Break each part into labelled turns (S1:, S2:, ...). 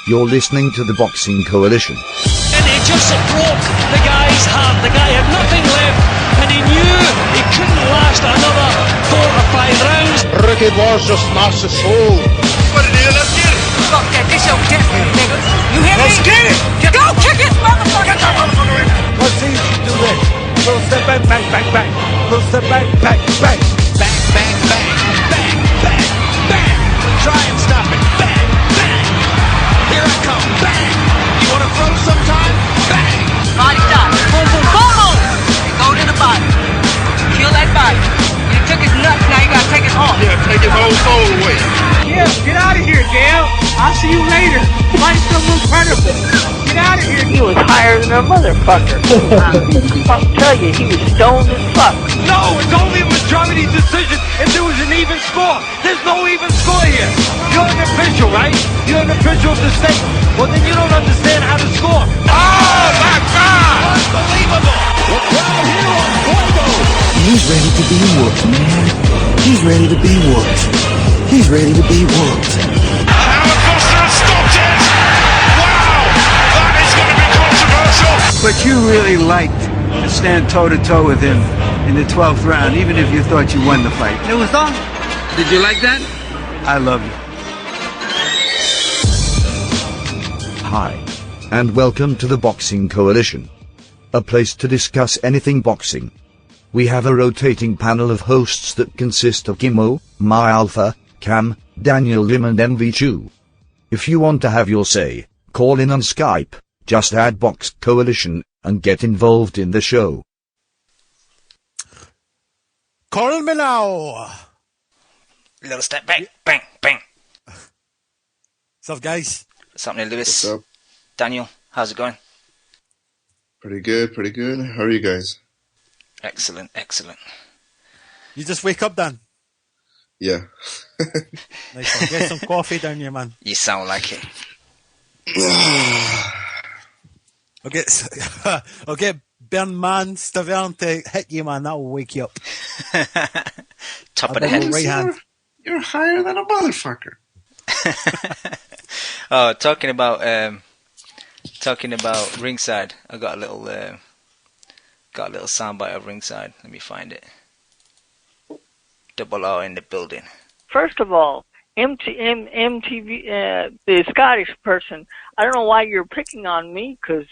S1: You're listening to the Boxing Coalition.
S2: And he just broke the guy's heart. The guy had nothing left, and he knew he couldn't last another 4 or 5 rounds.
S3: Ricky Wars just smashed his soul.
S4: What it is, let's get it.
S5: Fuck that, this your champion, nigga. You hear me?
S4: Let's get it.
S5: Go kick his motherfucker.
S4: Get that motherfucker in there.
S3: Let's see you do this. Little step back, bang, bang, bang. Little step back, bang, bang.
S4: Bang, bang, bang, bang, bang, bang. Try and stop it. Bang, bang. Here I come. Bang. You want to throw sometime? Bang.
S5: Body stop. Boom, boom, boom, boom. Go to the body. Kill that body. You took his nuts, now you gotta take his heart.
S4: Yeah, take his whole soul away.
S5: Yeah, get out of here, Dale. I'll see you later. Find someone credible. Get out of here. He was higher than a motherfucker. I'll tell you, he was stoned as fuck.
S3: No, it's only a majority decision if there was an even score. There's no even score here. You're an official, right? You're an official of the state. Well, then you don't understand how to score.
S4: Oh, my God. Unbelievable. The crowd here on Fuego.
S1: He's ready to be whooped, man. He's ready to be whooped. He's ready to be whooped.
S4: And Acosta has stopped it. Wow. That is going to be controversial.
S6: But you really liked to stand toe-to-toe with him in the 12th round, even if you thought you won the fight. It was on. Did you like that? I love you.
S1: Hi, and welcome to the Boxing Coalition, a place to discuss anything boxing. We have a rotating panel of hosts that consist of Gimo, My Alpha, Cam, Daniel Lim and MV2. If you want to have your say, call in on Skype, just add Box Coalition, and get involved in the show.
S7: Call me now.
S2: Little step back, bang, bang.
S7: What's up, guys?
S2: What's happening, Lewis?
S8: What's up?
S2: Daniel, how's it going?
S8: Pretty good, pretty good. How are you guys?
S2: Excellent, excellent.
S7: You just wake up, Dan.
S8: Yeah.
S7: Nice one. Get some coffee down here, man.
S2: You sound like it.
S7: I'll get Bermane Stiverne to hit you, man. That'll wake you up.
S2: Top of the head.
S7: Right hand.
S8: You're higher than a motherfucker.
S2: Oh, talking about ringside. I got a little soundbite of ringside. Let me find it. Double R in the building.
S5: First of all, MTV, the Scottish person, I don't know why you're picking on me, because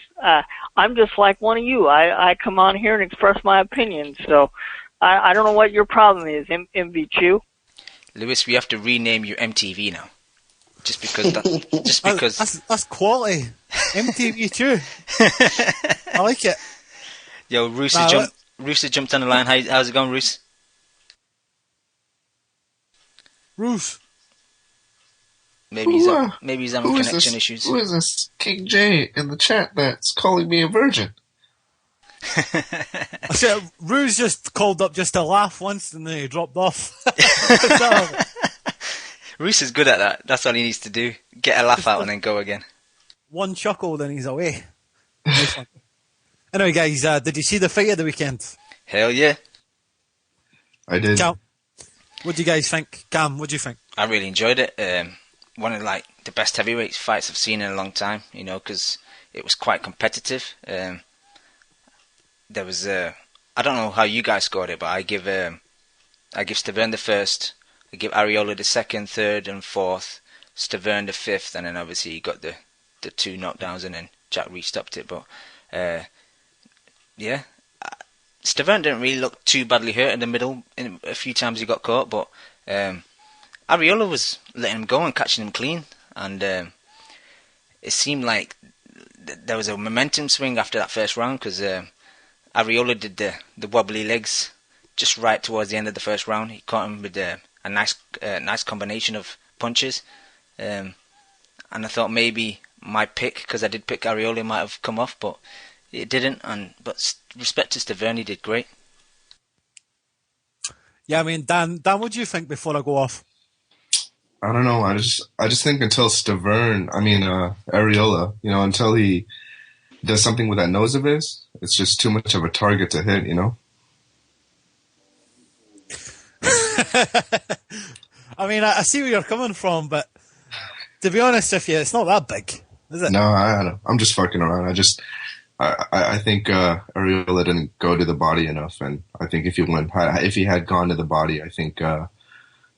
S5: I'm just like one of you. I come on here and express my opinion, so I don't know what your problem is, MV2.
S2: Lewis, we have to rename you MTV now. Just because
S7: that's quality. MTV2. I like it.
S2: Yo, Roos has jumped on the line. How's it going, Roos?
S7: Roos.
S2: Maybe he's having connection issues.
S8: Who is this King J in the chat that's calling me a virgin?
S7: I said Roos just called up just to laugh once and then he dropped off.
S2: Roos is good at that. That's all he needs to do. Get a laugh out and then go again.
S7: One chuckle, then he's away. Nice one. Anyway, guys, did you see the fight of the weekend?
S2: Hell yeah.
S8: I did.
S7: Cam, what do you guys think? Cam, what do you think?
S2: I really enjoyed it. One of the best heavyweight fights I've seen in a long time, because it was quite competitive. There was I don't know how you guys scored it, but I give Stiverne the first, I give Arreola the second, third and fourth, Stiverne the fifth, and then obviously you got the 2 knockdowns and then Jack re-stopped it. But yeah, Stiverne didn't really look too badly hurt in the middle. A few times he got caught, but Arreola was letting him go and catching him clean, and it seemed like there was a momentum swing after that first round, because Arreola did the wobbly legs just right towards the end of the first round. He caught him with a nice combination of punches, and I thought maybe my pick, because I did pick Arreola, might have come off, but it didn't. But respect to Stiverne, he did great.
S7: Yeah, I mean, Dan, what do you think before I go off?
S8: I don't know. I just think until Arreola, until he does something with that nose of his, it's just too much of a target to hit,
S7: I mean, I see where you're coming from, but to be honest with you, it's not that big. is it?
S8: No, I don't. I'm just fucking around. I think Arreola didn't go to the body enough, and I think if he had gone to the body, I think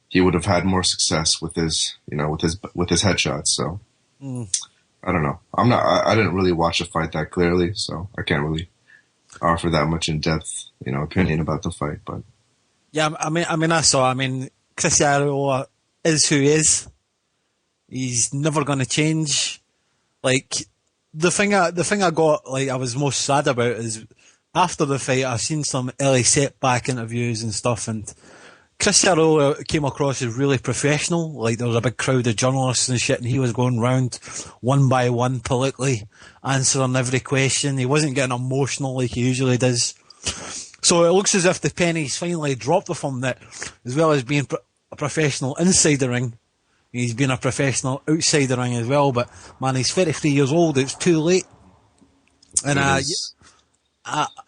S8: he would have had more success with his headshots. So I don't know. I didn't really watch the fight that clearly, so I can't really offer that much in depth, opinion about the fight. But
S7: yeah, I mean, Chris Arreola is who he is. He's never going to change. Like, the thing I got, like, I was most sad about is after the fight, I've seen some early setback interviews and stuff, and Chris Arreola came across as really professional. Like, there was a big crowd of journalists and shit, and he was going round one by one politically, answering every question. He wasn't getting emotional like he usually does. So it looks as if the penny's finally dropped with him, that as well as being a professional inside the ring, he's been a professional outside the ring as well. But man, he's 33 years old. It's too late. And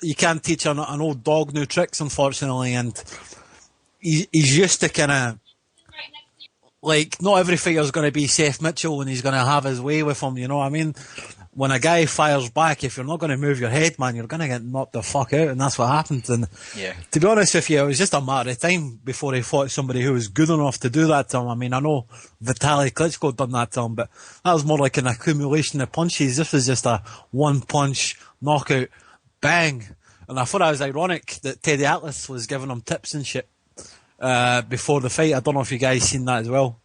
S7: you can't teach an old dog new tricks, unfortunately. And he's used to kind of, like, not every fighter's going to be Seth Mitchell and he's going to have his way with him, you know what I mean? When a guy fires back, if you're not going to move your head, man, you're going to get knocked the fuck out, and that's what happened. And to be honest with you, it was just a matter of time before he fought somebody who was good enough to do that to him. I mean, I know Vitaly Klitschko done that to him, but that was more like an accumulation of punches. This was just a one-punch knockout, bang. And I thought it was ironic that Teddy Atlas was giving him tips and shit before the fight. I don't know if you guys seen that as well.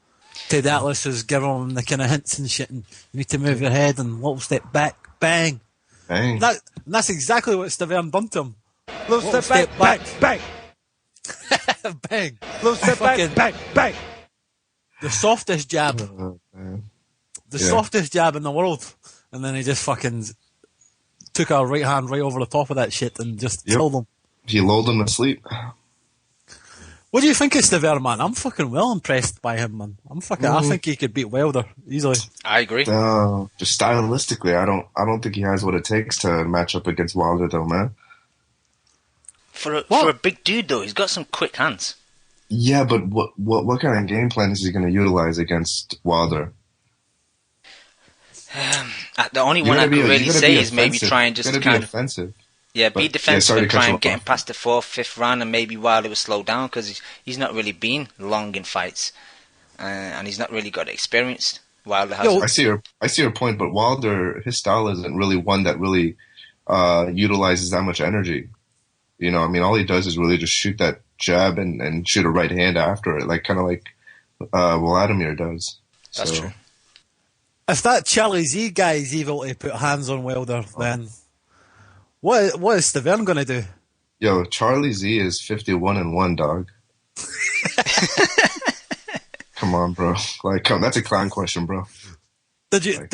S7: Ted Atlas was giving him the kind of hints and shit, and you need to move your head and little step back, bang.
S8: Bang.
S7: That's exactly what Stiverne done to him.
S3: Little step back, bang.
S7: Bang.
S3: Little step back, bang, bang.
S7: The softest jab. Softest jab in the world. And then he just fucking took our right hand right over the top of that shit and just killed him.
S8: He lulled him to sleep.
S7: What do you think of Stiverne, man? I'm fucking well impressed by him, man. I think he could beat Wilder easily.
S2: I agree.
S8: Just stylistically, I don't think he has what it takes to match up against Wilder, though, man.
S2: For a big dude, though, he's got some quick hands.
S8: Yeah, but what kind of game plan is he going to utilize against Wilder?
S2: The only one I could really say is maybe try and just kind of
S8: offensive.
S2: Yeah, be defensive and try and get him past the 4th, 5th round, and maybe Wilder will slow down, because he's not really been long in fights, and he's not really got experience. Wilder has.
S8: I see your point, but Wilder, his style isn't really one that really utilizes that much energy. You know, I mean, all he does is really just shoot that jab and shoot a right hand after it, like kind of like Vladimir does.
S2: That's true.
S7: If that Charlie Z guy is able to put hands on Wilder, then what is Stiverne going to do?
S8: Yo, Charlie Z is 51-1, dog. Come on, bro. That's a clown question, bro.
S7: Did you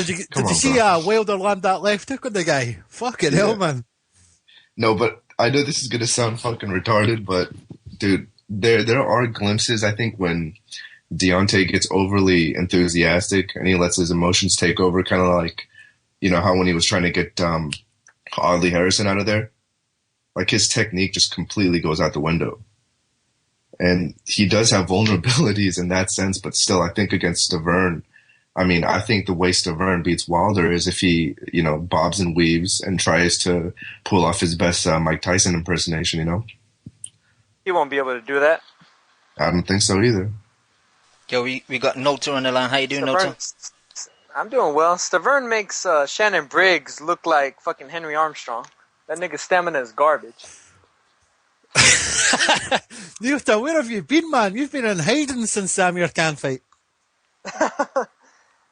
S7: see Wilder land that left hook on the guy? Fucking hell, man.
S8: No, but I know this is gonna sound fucking retarded, but dude, there are glimpses, I think, when Deontay gets overly enthusiastic and he lets his emotions take over, kind of like, you know, how when he was trying to get Audley Harrison out of there, like his technique just completely goes out the window. And he does have vulnerabilities in that sense, but still, I think against Stiverne, I mean, I think the way Stiverne beats Wilder is if he, you know, bobs and weaves and tries to pull off his best Mike Tyson impersonation, you know?
S9: He won't be able to do that.
S8: I don't think so either.
S2: Yo, we got Nota on the line. How you doing, Nota?
S9: I'm doing well. Stiverne makes Shannon Briggs look like fucking Henry Armstrong. That nigga's stamina is garbage.
S7: Nota, where have you been, man? You've been in hiding since Amir Khan fight.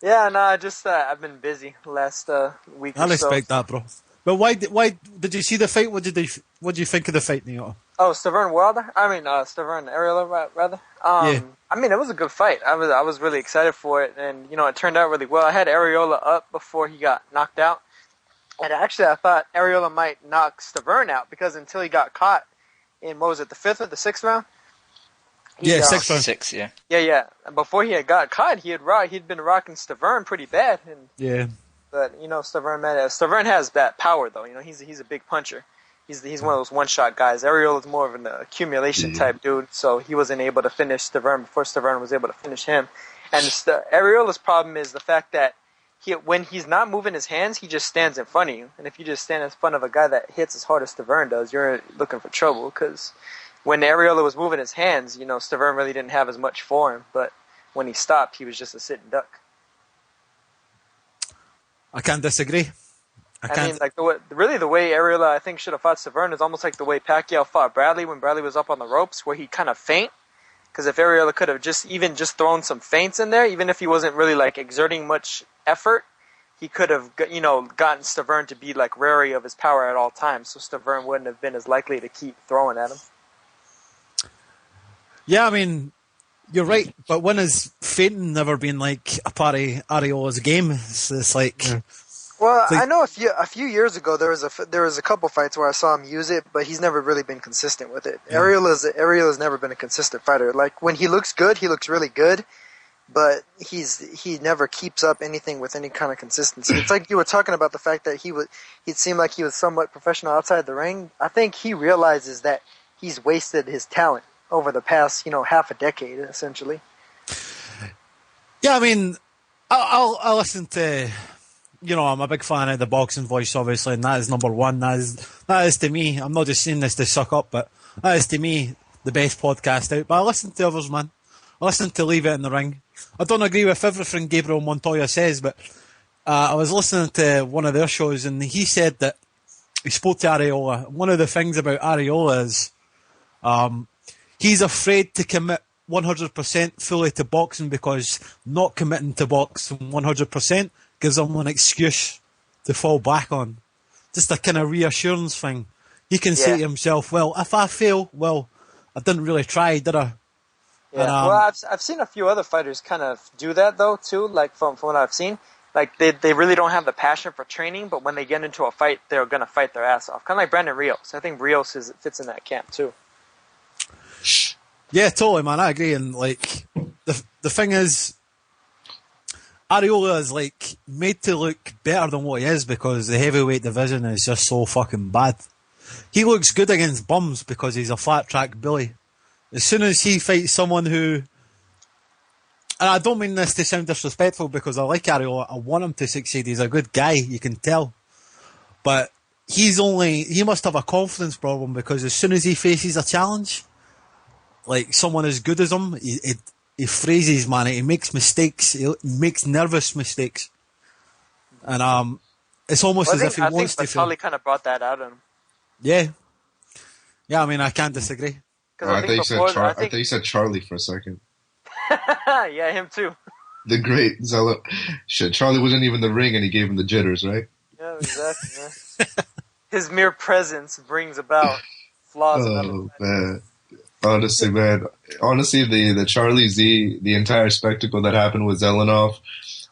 S9: Yeah, no, I've been busy the last week or so.
S7: I respect that, bro. But why did you see the fight? What did you think of the fight, Nota?
S9: Oh, Stiverne Wilder? I mean, Stiverne Arreola, rather.
S7: Yeah.
S9: I mean, it was a good fight. I was really excited for it, and, you know, it turned out really well. I had Arreola up before he got knocked out. And actually, I thought Arreola might knock Stiverne out, because until he got caught in, what was it, the 5th or the 6th round?
S7: Yeah, 6th round.
S2: 6, yeah.
S9: Yeah. And before he had got caught, he'd been rocking Stiverne pretty bad. And,
S7: yeah.
S9: But, you know, Stiverne has that power, though. You know, he's a big puncher. He's one of those one-shot guys. Arreola's more of an accumulation type dude, so he wasn't able to finish Stiverne before Stiverne was able to finish him. And Arreola's problem is the fact that when he's not moving his hands, he just stands in front of you. And if you just stand in front of a guy that hits as hard as Stiverne does, you're looking for trouble. Because when Arreola was moving his hands, Stiverne really didn't have as much for him. But when he stopped, he was just a sitting duck.
S7: I can't disagree.
S9: I mean, like the way Arreola, I think, should have fought Stiverne is almost like the way Pacquiao fought Bradley when Bradley was up on the ropes, where he kind of feint. Because if Arreola could have just thrown some feints in there, even if he wasn't really like exerting much effort, he could have gotten Stiverne to be like wary of his power at all times, so Stiverne wouldn't have been as likely to keep throwing at him.
S7: Yeah, I mean, you're right, but when has feinting never been like a part of Areola's game? It's like. Yeah.
S9: Well, I know a few years ago there was a couple fights where I saw him use it, but he's never really been consistent with it. Yeah. Arreola's never been a consistent fighter. Like when he looks good, he looks really good, but he never keeps up anything with any kind of consistency. It's like you were talking about the fact that he'd seem like he was somewhat professional outside the ring. I think he realizes that he's wasted his talent over the past half a decade essentially.
S7: Yeah, I mean, I'll listen to. I'm a big fan of the Boxing Voice, obviously, and that is number one. That is to me, I'm not just saying this to suck up, but that is to me the best podcast out. But I listen to others, man. I listen to Leave It in the Ring. I don't agree with everything Gabriel Montoya says, but I was listening to one of their shows, and he said that he spoke to Arreola. One of the things about Arreola is he's afraid to commit 100% fully to boxing because not committing to boxing 100% gives him an excuse to fall back on. Just a kind of reassurance thing. He can say to himself, well, if I fail, well, I didn't really try, did I?
S9: Yeah, well, I've seen a few other fighters kind of do that, though, too, like from what I've seen. Like, they really don't have the passion for training, but when they get into a fight, they're going to fight their ass off. Kind of like Brandon Rios. I think Rios fits in that camp, too.
S7: Yeah, totally, man. I agree. And, like, the thing is, Arreola is like made to look better than what he is because the heavyweight division is just so fucking bad. He looks good against bums because he's a flat track bully. As soon as he fights someone who, and I don't mean this to sound disrespectful because I like Arreola, I want him to succeed. He's a good guy, you can tell. But he must have a confidence problem because as soon as he faces a challenge, like someone as good as him, he phrases, man. He makes mistakes. He makes nervous mistakes, and it's almost as if he wants to.
S9: I think kind of brought that out in him.
S7: Yeah. I mean, I can't disagree.
S8: I thought you said Charlie for a second.
S9: Yeah, him too.
S8: The great Zello. Shit, Charlie wasn't even in the ring, and he gave him the jitters, right?
S9: Yeah, exactly. His mere presence brings about flaws.
S8: Oh man. Honestly, man. Honestly, the Charlie Z, the entire spectacle that happened with Zelenov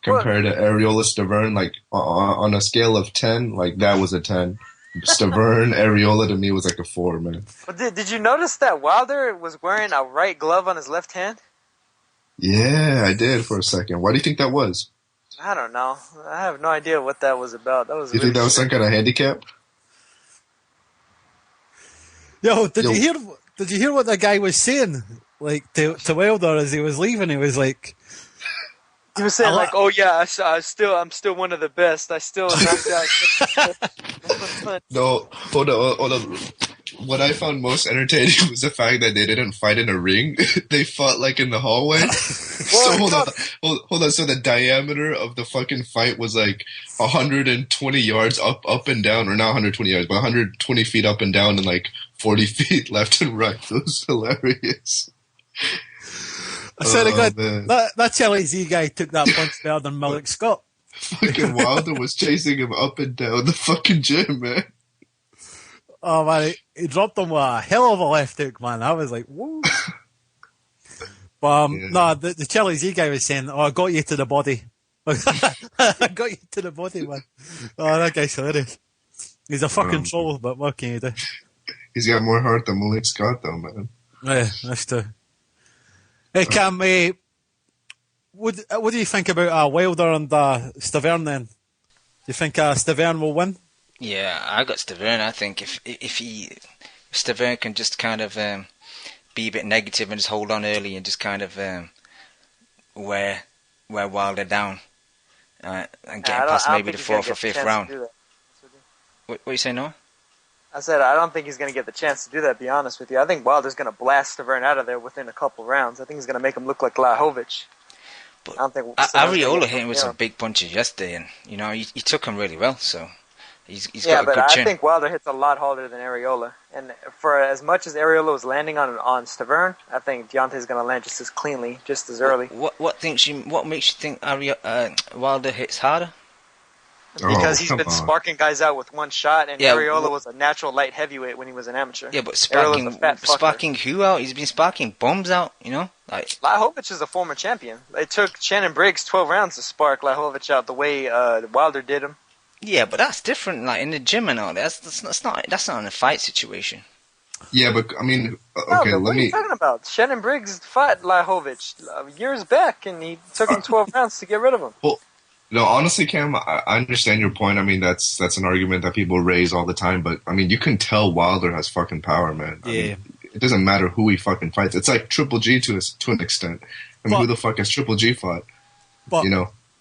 S8: compared to Arreola Stiverne, like on a scale of 10, like that was a 10. Stiverne, Arreola to me was like a 4, man.
S9: But did you notice that Wilder was wearing a right glove on his left hand?
S8: Yeah, I did for a second. Why do you think that was?
S9: I don't know. I have no idea what that was about.
S8: You think that was some kind of handicap?
S7: Yo, did you hear what the guy was saying? Like to Wilder as he was leaving, he was like,
S9: he was saying like, "Oh yeah, I'm still one of the best. I still knocked out."
S8: No, hold on. What I found most entertaining was the fact that they didn't fight in a ring. They fought like in the hallway. So hold on. So the diameter of the fucking fight was like 120 yards up and down, or not 120 yards, but 120 feet up and down, and like 40 feet left and right. It was hilarious.
S7: I said that Charlie Z guy took that punch better than Malik Scott.
S8: Fucking Wilder was chasing him up and down the fucking gym, man.
S7: Oh man, he dropped him with a hell of a left hook, man. I was like, whoa. But no, the Charlie Z guy was saying, "Oh, I got you to the body." I got you to the body, man. Oh, that guy's hilarious. He's a fucking troll, but what can you do?
S8: He's got more heart than Malik Scott, though, man.
S7: Yeah, that's true. Hey, Cam, what do you think about Wilder and Stiverne then? Do you think Stiverne will win?
S2: Yeah, I got Stiverne. I think if Stiverne can just kind of be a bit negative and just hold on early and just kind of wear Wilder down, and getting past maybe the fourth or fifth round. What you say, Noah?
S9: I said I don't think he's going to get the chance to do that, to be honest with you. I think Wilder's going to blast Stiverne out of there within a couple rounds. I think he's going to make him look like Blachowicz.
S2: But I don't think Arreola hit him with some big punches yesterday, and he took him really well. So he's got a good chin.
S9: I think Wilder hits a lot harder than Arreola. And for as much as Arreola was landing on Stiverne, I think Deontay's going to land just as cleanly, just as early.
S2: What makes you think Wilder hits harder?
S9: Because he's been sparking guys out with one shot, and Arreola was a natural light heavyweight when he was an amateur.
S2: Yeah, but sparking who out? He's been sparking bums out, Like
S9: Blachowicz is a former champion. It took Shannon Briggs 12 rounds to spark Blachowicz out the way Wilder did him.
S2: Yeah, but that's different. Like in the gym and all that. That's not in a fight situation.
S8: Yeah, but I mean,
S9: what are you talking about? Shannon Briggs fought Blachowicz years back, and he took him 12 rounds to get rid of him.
S8: Well, no, honestly, Cam, I understand your point. I mean, that's an argument that people raise all the time. But I mean, you can tell Wilder has fucking power, man. I mean, it doesn't matter who he fucking fights. It's like Triple G to an extent. I mean, who the fuck has Triple G fought?
S7: But,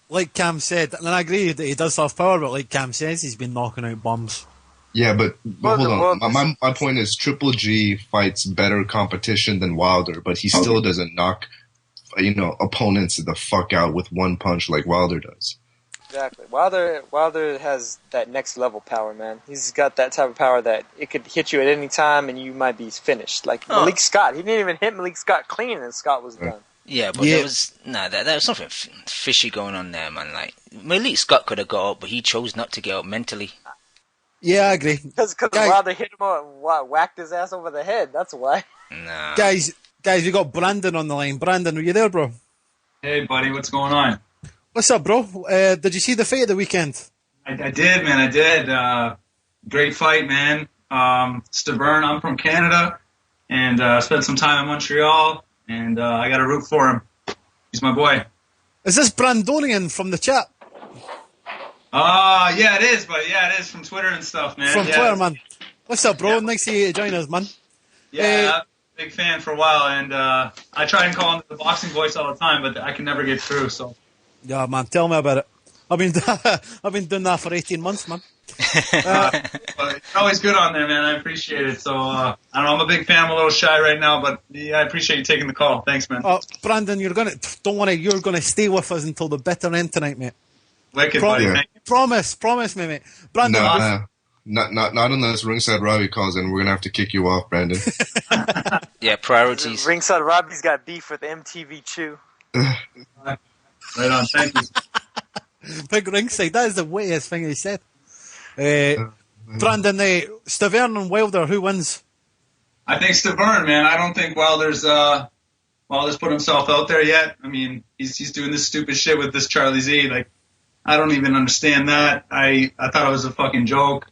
S7: like Cam said, and I agree that he does have power, but like Cam says, he's been knocking out bums.
S8: Yeah, but hold on. My point is Triple G fights better competition than Wilder, but he still doesn't knock opponents the fuck out with one punch like Wilder does.
S9: Exactly. Wilder has that next level power, man. He's got that type of power that it could hit you at any time and you might be finished. Like Malik Scott. He didn't even hit Malik Scott clean and Scott was done.
S2: Yeah, but there was something fishy going on there, man. Like Malik Scott could have got up, but he chose not to get up mentally.
S7: Yeah, I agree.
S9: Because Wilder hit him and whacked his ass over the head. That's why.
S2: Nah.
S7: Guys, we got Brandon on the line. Brandon, are you there, bro?
S10: Hey, buddy, what's going on?
S7: What's up, bro? Did you see the fight of the weekend?
S10: I did, man. I did. Great fight, man. Stiverne, I'm from Canada, and spent some time in Montreal, and I got to root for him. He's my boy.
S7: Is this Brandonian from the chat?
S10: Yeah, it is, buddy. Yeah, it is from Twitter and stuff, man.
S7: From Twitter, man. What's up, bro? Nice to you join us, man.
S10: Yeah, big fan for a while, and I try and call him the boxing voice all the time, but I can never get through. So.
S7: Yeah, man, tell me about it. I've been doing that for 18 months, man.
S10: But it's always good on there, man. I appreciate it. So I don't know. I'm a big fan. I'm a little shy right now, but I appreciate you taking the call. Thanks, man.
S7: Brandon, you're gonna stay with us until the bitter end tonight, mate.
S10: Wicked, buddy. Thank you.
S7: Promise me, mate. Brandon,
S8: not unless Ringside Robbie calls in. We're gonna have to kick you off, Brandon.
S2: Yeah, priorities.
S9: Ringside Robbie's got beef with MTV Chew.
S10: Right on, thank you.
S7: Big Ringside, that is the wittiest thing he said. Brandon, Stiverne and Wilder, who wins?
S10: I think Stiverne, man. I don't think Wilder's put himself out there yet. I mean, he's doing this stupid shit with this Charlie Z. Like, I don't even understand that. I thought it was a fucking joke.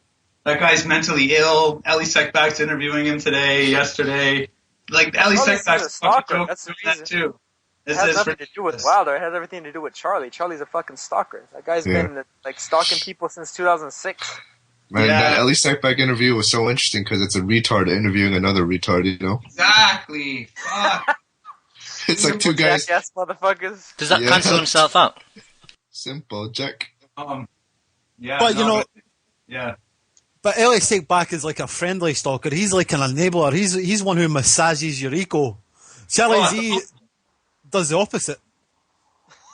S10: That guy's mentally ill. Ellie Sekbak's interviewing him yesterday. Like, Ellie Sekbak's a fucking joke. That's doing that too.
S9: It has nothing to do with Wilder. It has everything to do with Charlie. Charlie's a fucking stalker. That guy's been stalking people since 2006.
S8: Man, that Ellie Sekbak interview was so interesting because it's a retard interviewing another retard,
S10: Exactly. Fuck.
S8: It's like two guys.
S9: Jackass motherfuckers.
S2: Does that cancel himself out?
S8: Simple, Jack.
S10: Yeah.
S7: But
S10: yeah.
S7: But Ellie Sekbak is like a friendly stalker. He's like an enabler. He's one who massages your ego. Charlie Z does the opposite.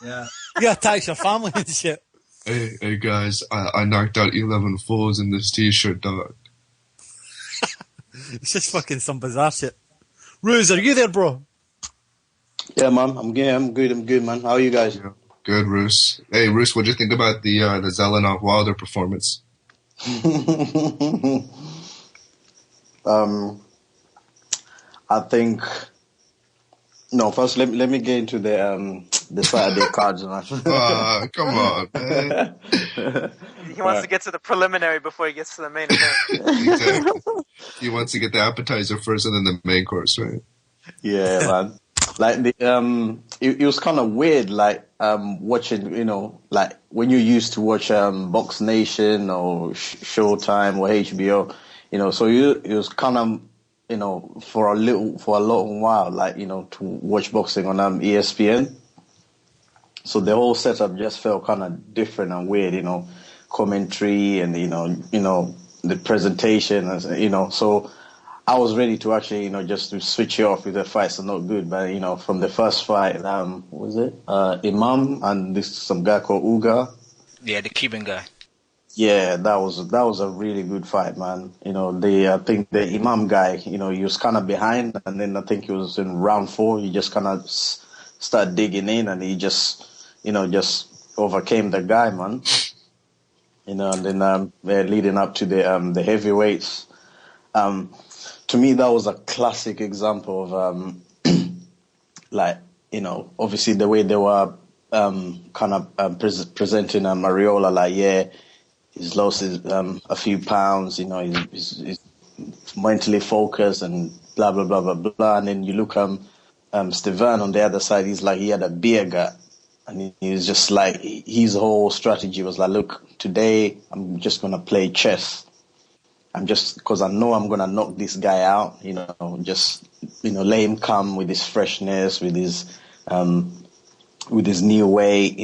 S10: Yeah.
S7: He attacks your family and shit.
S8: Hey guys, I knocked out 11 fools in this t-shirt, dog.
S7: It's just fucking some bizarre shit. Ruse, are you there, bro?
S11: Yeah, man. I'm good, man. How are you guys?
S8: Yeah. Good, Roos. Hey, Roos, what'd you think about the Zelenov Wilder performance?
S11: I think. No, first let me get into the Saturday cards.
S8: Come on, man.
S9: He wants to get to the preliminary before he gets to the main event.
S8: Exactly. He wants to get the appetizer first and then the main course, right?
S11: Yeah, man. Like it was kind of weird, like watching, like when you used to watch Box Nation or Showtime or HBO, so it was kind of, for a long while, like, to watch boxing on ESPN. So the whole setup just felt kind of different and weird, commentary and, the presentation, so I was ready to actually, just to switch it off if the fights are not good. But, from the first fight, what was it? Imam and some guy called Uga.
S2: Yeah, the Cuban guy.
S11: Yeah, that was a really good fight, man. I think the Imam guy, he was kind of behind, and then I think he was in round 4. He just kind of started digging in, and he just overcame the guy, man. And then leading up to the heavyweights, to me that was a classic example of obviously the way they were presenting Arreola, like, yeah, he's lost a few pounds, he's mentally focused and blah blah blah blah blah. And then you look Stiverne on the other side, he's like, he had a beer gut. And he was just like, his whole strategy was like, look, today I'm just going to play chess. Because I know I'm going to knock this guy out, let him come with his freshness, with his new way,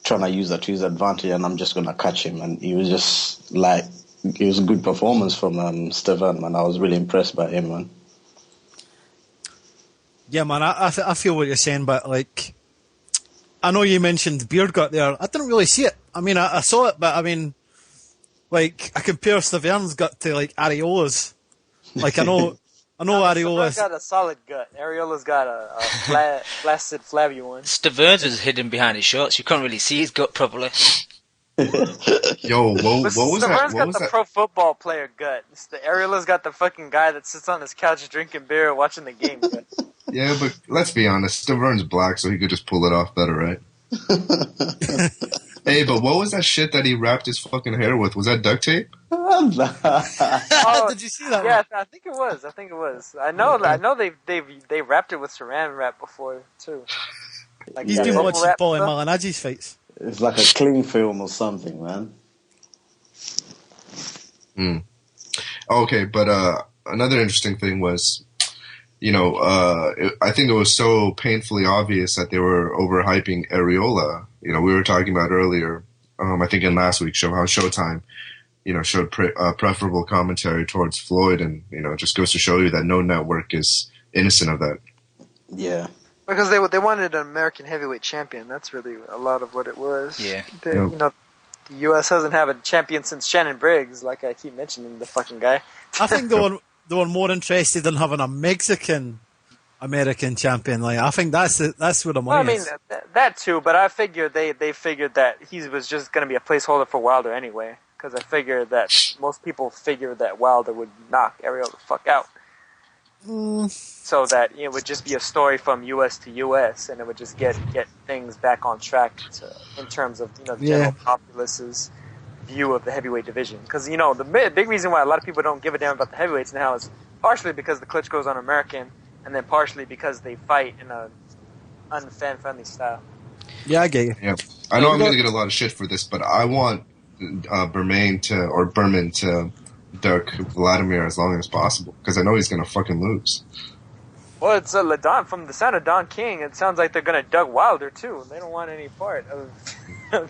S11: trying to use that to his advantage, and I'm just going to catch him. And he was just like, it was a good performance from Stiverne, man. I was really impressed by him, man.
S7: Yeah, man, I feel what you're saying, but like, I know you mentioned beard gut there. I didn't really see it. I mean, I saw it, but I mean, like, I compare Stiverne's gut to like Arreola's. Like, I know Arreola's
S9: got a solid gut. Arreola's got a flaccid, flabby one.
S2: Stiverne's was hidden behind his shorts. You couldn't really see his gut properly.
S8: Yo, what was that?
S9: Stiverne's got the pro football player gut. Arreola's got the fucking guy that sits on his couch drinking beer watching the game gut.
S8: Yeah, but let's be honest. Stiverne's black, so he could just pull it off better, right? Hey, but what was that shit that he wrapped his fucking hair with? Was that duct tape?
S9: Oh,
S7: did you see that?
S9: Yeah, I think it was. I know they wrapped it with saran wrap before too. Like,
S7: he's been watching Paulie Malignaggi's fights.
S11: It's like a cling film or something, man.
S8: Okay, but another interesting thing was, I think it was so painfully obvious that they were overhyping Arreola. We were talking about earlier, I think in last week's show, how Showtime, showed preferable commentary towards Floyd, and, it just goes to show you that no network is innocent of that.
S11: Yeah.
S9: Because they wanted an American heavyweight champion. That's really a lot of what it was.
S2: Yeah.
S9: The U.S. hasn't had a champion since Shannon Briggs, like I keep mentioning, the fucking guy.
S7: I think they were more interested in having a Mexican American champion. Like, I think that's where the money is.
S9: That too, but I figured they figured that he was just going to be a placeholder for Wilder anyway. Because I figured that most people figured that Wilder would knock Arreola the fuck out. So that it would just be a story from U.S. to U.S. and it would just get things back on track in terms of the general populace's view of the heavyweight division. Because the big reason why a lot of people don't give a damn about the heavyweights now is partially because the Klitschko's on American, and then partially because they fight in a unfan friendly style.
S7: Yeah, I get you.
S8: Yeah, I know I'm going to get a lot of shit for this, but I want Bermane to duck Vladimir as long as possible, because I know he's going to fucking lose.
S9: Well, it's Ladon. From the sound of Don King, it sounds like they're going to duck Wilder too. They don't want any part of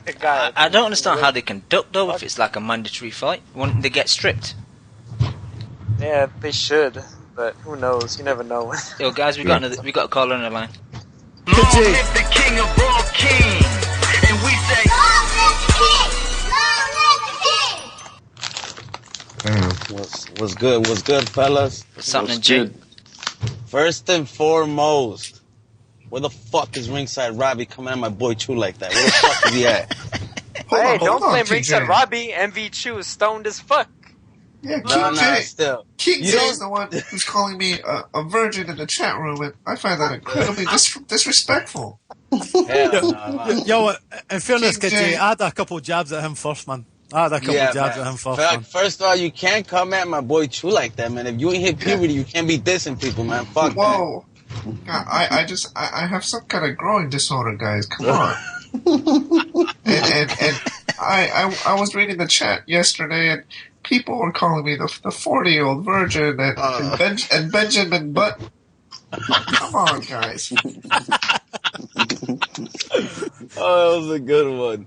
S9: the guy.
S2: I don't understand how they can duck though if it's like a mandatory fight. Wouldn't they get stripped?
S9: Yeah, they should, but who knows? You never know.
S2: Yo, guys, we got a caller on the line.
S4: Long live the king of all kings, and we say, long live the king!
S12: What's good, fellas?
S2: What's happening, G?
S12: First and foremost, where the fuck is Ringside Robbie coming at my boy Chu like that? Where the fuck is he at?
S9: Hey, don't blame Ringside Robbie. MV Chu is stoned as fuck.
S8: Yeah,
S12: King
S8: J is the one who's calling me a virgin in the chat room, and I find that incredibly disrespectful.
S7: Yo, in fairness, Kid J, I had a couple jabs at him first, man.
S12: First of all, you can't come at my boy Chu like that, man. If you ain't hit puberty, you can't be dissing people, man. Fuck.
S8: Whoa. God, I have some kind of growing disorder, guys. Come on. and I was reading the chat yesterday, and people were calling me the 40-year-old virgin and Benjamin Button. Come on, guys.
S12: Oh, that was a good one.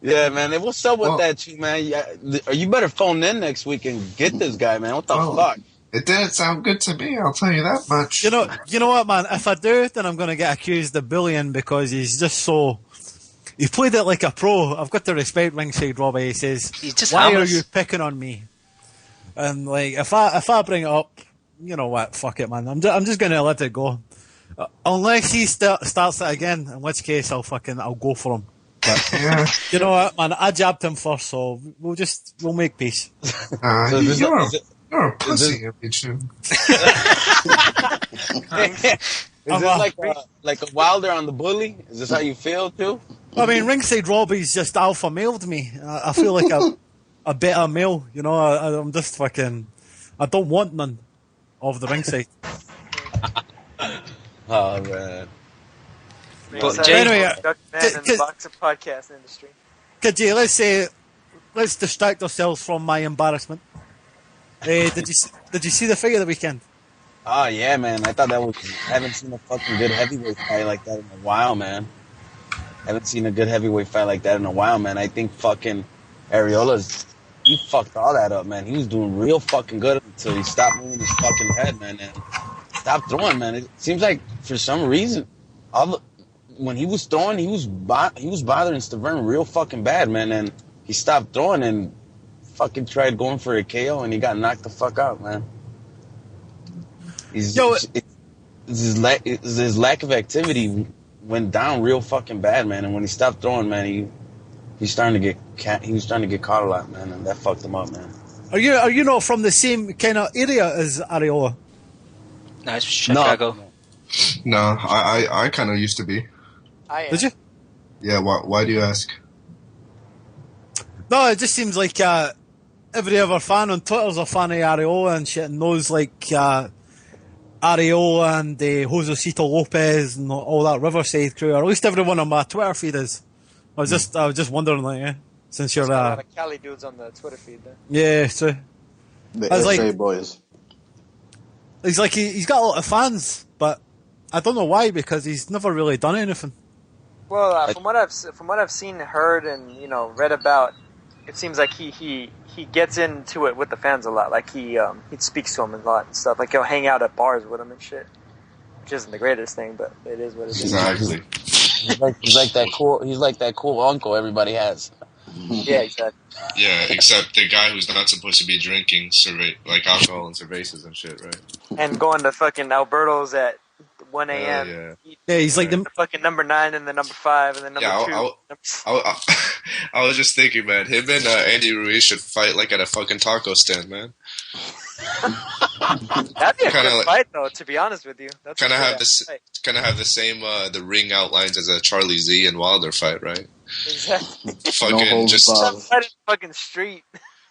S12: Yeah, man. Hey, what's up with that, too, man? Yeah, you better phone in next week and get this guy, man. What the fuck?
S8: It didn't sound good to me, I'll tell you that much.
S7: You know what, man? If I do, then I'm going to get accused of bullying because he's just so... He played it like a pro. I've got to respect Ringside Robbie. He says, why are you picking on me? And, like, if I bring it up, you know what? Fuck it, man. I'm just going to let it go. Unless he starts it again, in which case I'll go for him. But,
S8: yeah.
S7: You know what, man? I jabbed him first, so we'll make peace.
S8: You're a pussy, Pichu.
S12: Is this like a Wilder on the bully? Is this how you feel too?
S7: I mean, Ringside Robbie's just alpha mailed me. I feel like a better male. You know, I'm just fucking. I don't want none of the ringside.
S12: Oh man.
S9: But anyway, man in the boxing podcast industry.
S7: KJ, let's distract ourselves from my embarrassment. Did you see the fight of the weekend?
S12: Oh yeah, man. I thought I haven't seen a fucking good heavyweight fight like that in a while, man. Haven't seen a good heavyweight fight like that in a while, man. I think fucking he fucked all that up, man. He was doing real fucking good until he stopped moving his fucking head, man, and stopped throwing, man. It seems like for some reason, when he was throwing, he was bothering Stiverne real fucking bad, man, and he stopped throwing and fucking tried going for a KO and he got knocked the fuck out, man. His lack of activity went down real fucking bad, man. And when he stopped throwing, man, he was starting to get caught a lot, man, and that fucked him up, man.
S7: Are you not from the same kind of area as Arreola?
S2: No, it's Chicago.
S8: No, I kind of used to be.
S9: I am.
S7: Did you?
S8: Yeah. Why do you ask?
S7: No, it just seems like every other fan on Twitter's a fan of Arreola and shit, and knows like Arreola and Josecito Lopez and all that Riverside crew, or at least everyone on my Twitter feed is. I was just wondering, like, since you're
S9: a lot of Cali dudes on the Twitter feed there.
S7: Yeah, so
S11: the SA boys.
S7: He's like he's got a lot of fans, but I don't know why, because he's never really done anything.
S9: Well, from what I've seen, heard, and read about, it seems like he gets into it with the fans a lot. Like he speaks to them a lot and stuff. Like he'll hang out at bars with them and shit, which isn't the greatest thing, but it is what it is.
S8: Exactly.
S12: He's like that cool uncle everybody has.
S9: Yeah, exactly.
S8: Yeah, except the guy who's not supposed to be drinking alcohol and cervezas and shit, right?
S9: And going to fucking Alberto's at 1 a.m.
S7: Yeah, he's like
S9: the fucking number 9 and the number 5 and the number 2.
S8: I was just thinking, man, him and Andy Ruiz should fight like at a fucking taco stand, man.
S9: That'd be a good fight, though. To be honest with you, that's
S8: kind of have the same the ring outlines as a Charlie Z and Wilder fight, right?
S9: Exactly.
S8: Fucking just
S9: fight in the fucking street.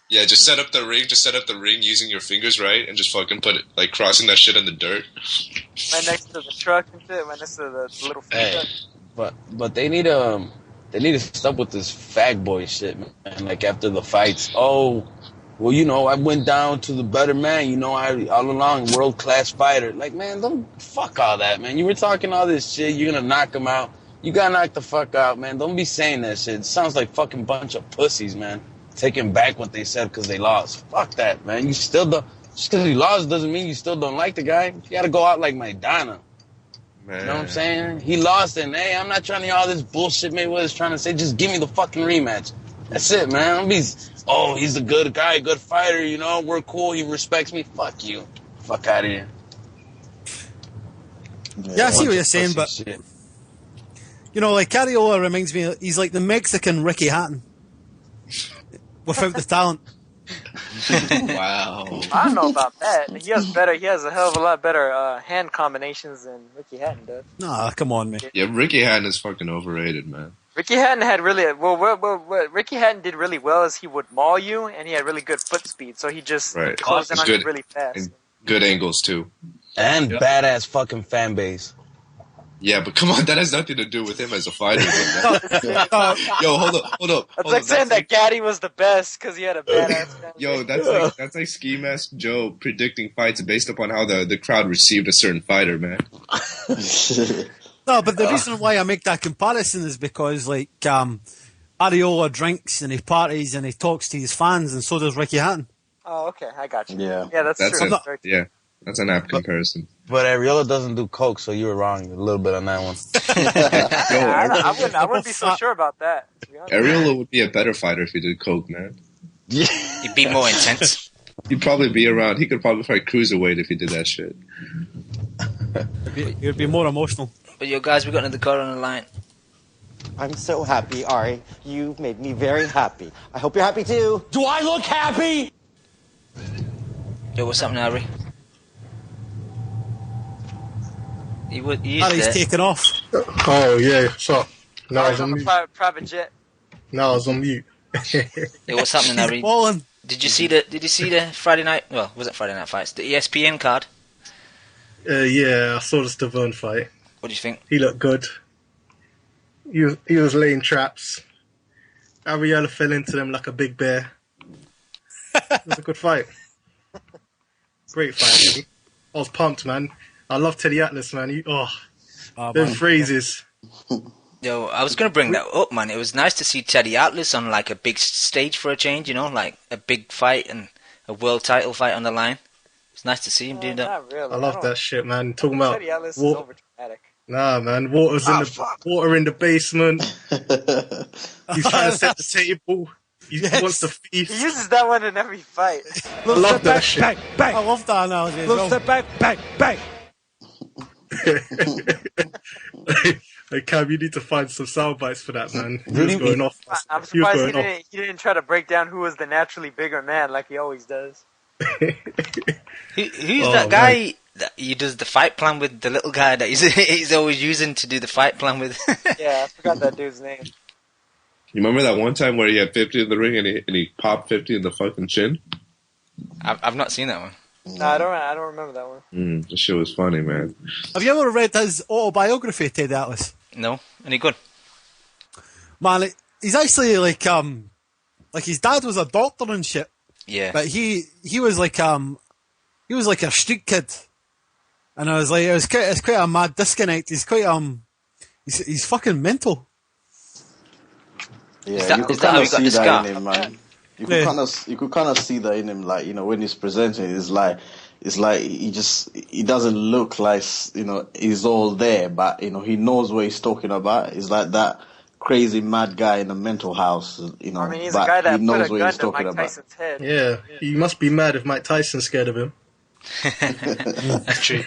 S8: Yeah, just set up the ring using your fingers, right, and just fucking put it like crossing that shit in the dirt.
S9: Right next to the truck and shit. Right next to the little truck.
S12: But they need to stop with this fag boy shit, man. Like after the fights, well, I went down to the better man. I all along world class fighter. Like, man, don't fuck all that, man. You were talking all this shit. You're gonna knock him out. You got knocked the fuck out, man. Don't be saying that shit. It sounds like fucking bunch of pussies, man. Taking back what they said because they lost. Fuck that, man. You still don't. Just because he lost doesn't mean you still don't like the guy. You got to go out like Maidana. Man. You know what I'm saying? He lost, and hey, I'm not trying to hear all this bullshit Mayweather's trying to say. Just give me the fucking rematch. That's it, man. Don't be, he's a good guy, good fighter. We're cool. He respects me. Fuck you. Fuck out of here.
S7: Yeah, I see what you're saying, but
S12: shit.
S7: Like Arreola reminds me. He's like the Mexican Ricky Hatton. Without the talent.
S8: Wow.
S9: I don't know about that. He has a hell of a lot better hand combinations than Ricky Hatton does.
S7: Nah, come on, man.
S8: Yeah, Ricky Hatton is fucking overrated, man.
S9: Ricky Hatton had really what Ricky Hatton did really well is he would maul you, and he had really good foot speed, so he just closed in on you really fast.
S8: And good angles too.
S12: And badass fucking fan base.
S8: Yeah, but come on, that has nothing to do with him as a fighter. Yo, hold up.
S9: It's like saying that Gaddy was the best because he had a badass fan.
S8: Yo, that's like Ski Mask Joe predicting fights based upon how the crowd received a certain fighter, man.
S7: No, No, but the reason why I make that comparison is because, like, Arreola drinks and he parties and he talks to his fans, and so does Ricky Hatton.
S9: Oh, okay, I got you.
S11: Yeah.
S9: Yeah, that's true.
S8: That's an apt comparison.
S12: But Arreola doesn't do coke, so you were wrong a little bit on that one.
S9: I wouldn't be so sure about that. To be honest.
S8: Arreola would be a better fighter if he did coke, man.
S2: He'd be more intense.
S8: He'd probably be around. He could probably fight cruiserweight if he did that shit.
S7: He'd be more emotional.
S2: But yo, guys, we got another caller on the line.
S13: I'm so happy, Ari. You've made me very happy. I hope you're happy too.
S4: Do I look happy?
S2: Yo, what's happening, Harry?
S7: Harry's taken off.
S14: Oh, yeah, what's up? No, I was on mute.
S9: Private jet.
S14: No, I was on mute.
S2: Yo, what's happening, Harry?
S7: Balling.
S2: Did you see the Friday night? Well, was it Friday night fights? The ESPN card.
S14: Yeah, I saw the Stiverne fight.
S2: What do you think?
S14: He looked good. He was laying traps. Arreola fell into them like a big bear. It was a good fight. Great fight, really. I was pumped, man. I love Teddy Atlas, man. Them phrases.
S2: Yo, I was going to bring that up, man. It was nice to see Teddy Atlas on like a big stage for a change, you know, like a big fight and a world title fight on the line. It's nice to see him do that.
S9: Not really.
S14: I love that shit, man. Talking about
S9: Teddy Atlas is over dramatic.
S14: Nah, man. Water in the basement. He's trying to set the table. He wants to feast.
S9: He uses that one in every fight.
S14: I love that shit.
S7: I love that analogy.
S3: Little step back, bang.
S14: Hey, Cam, you need to find some sound bites for that, man. He was
S12: Really?
S14: going off.
S9: I'm surprised he didn't try to break down who was the naturally bigger man like he always does.
S2: Who's that guy that he does the fight plan with? The little guy that he's always using to do the fight plan with.
S9: Yeah, I forgot that dude's name.
S8: You remember that one time where he had 50 in the ring and he popped 50 in the fucking chin?
S2: I've not seen that one.
S9: No, I don't remember that one.
S8: This shit was funny, man.
S7: Have you ever read his autobiography, Ted Atlas?
S2: No, any good?
S7: Man, he's actually like his dad was a doctor and shit.
S2: Yeah.
S7: But he was like a street kid, and I was like, it's quite a mad disconnect. He's quite he's fucking mental.
S11: Yeah, you could kind of see that in him, man. You could kind of see that in him, like, you know, when he's presenting, it's like he doesn't look like, you know, he's all there, but, you know, he knows what he's talking about. He's like that crazy mad guy in a mental house, you know.
S9: I mean, he's a guy that put a gun to Mike Tyson's head.
S14: Yeah, he must be mad if Mike Tyson's scared of him.
S2: That's true.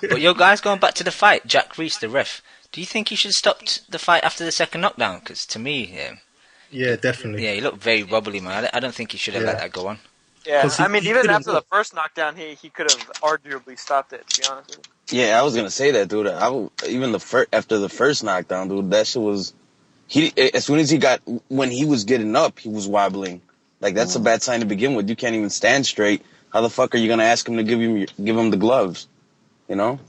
S2: But yo, guys, going back to the fight, Jack Reese, the ref, do you think he should have stopped the fight after the second knockdown? Because to me,
S14: yeah, definitely.
S2: Yeah, he looked very wobbly, man. I don't think he should have let that go on.
S9: Yeah, I mean, even after the first knockdown, he could have arguably stopped it, to be honest with you.
S12: Yeah, I was gonna say that, dude. After the first knockdown, dude, that shit was. As soon as when he was getting up, he was wobbling. Like, that's a bad sign to begin with. You can't even stand straight. How the fuck are you gonna ask him to give him the gloves? You know?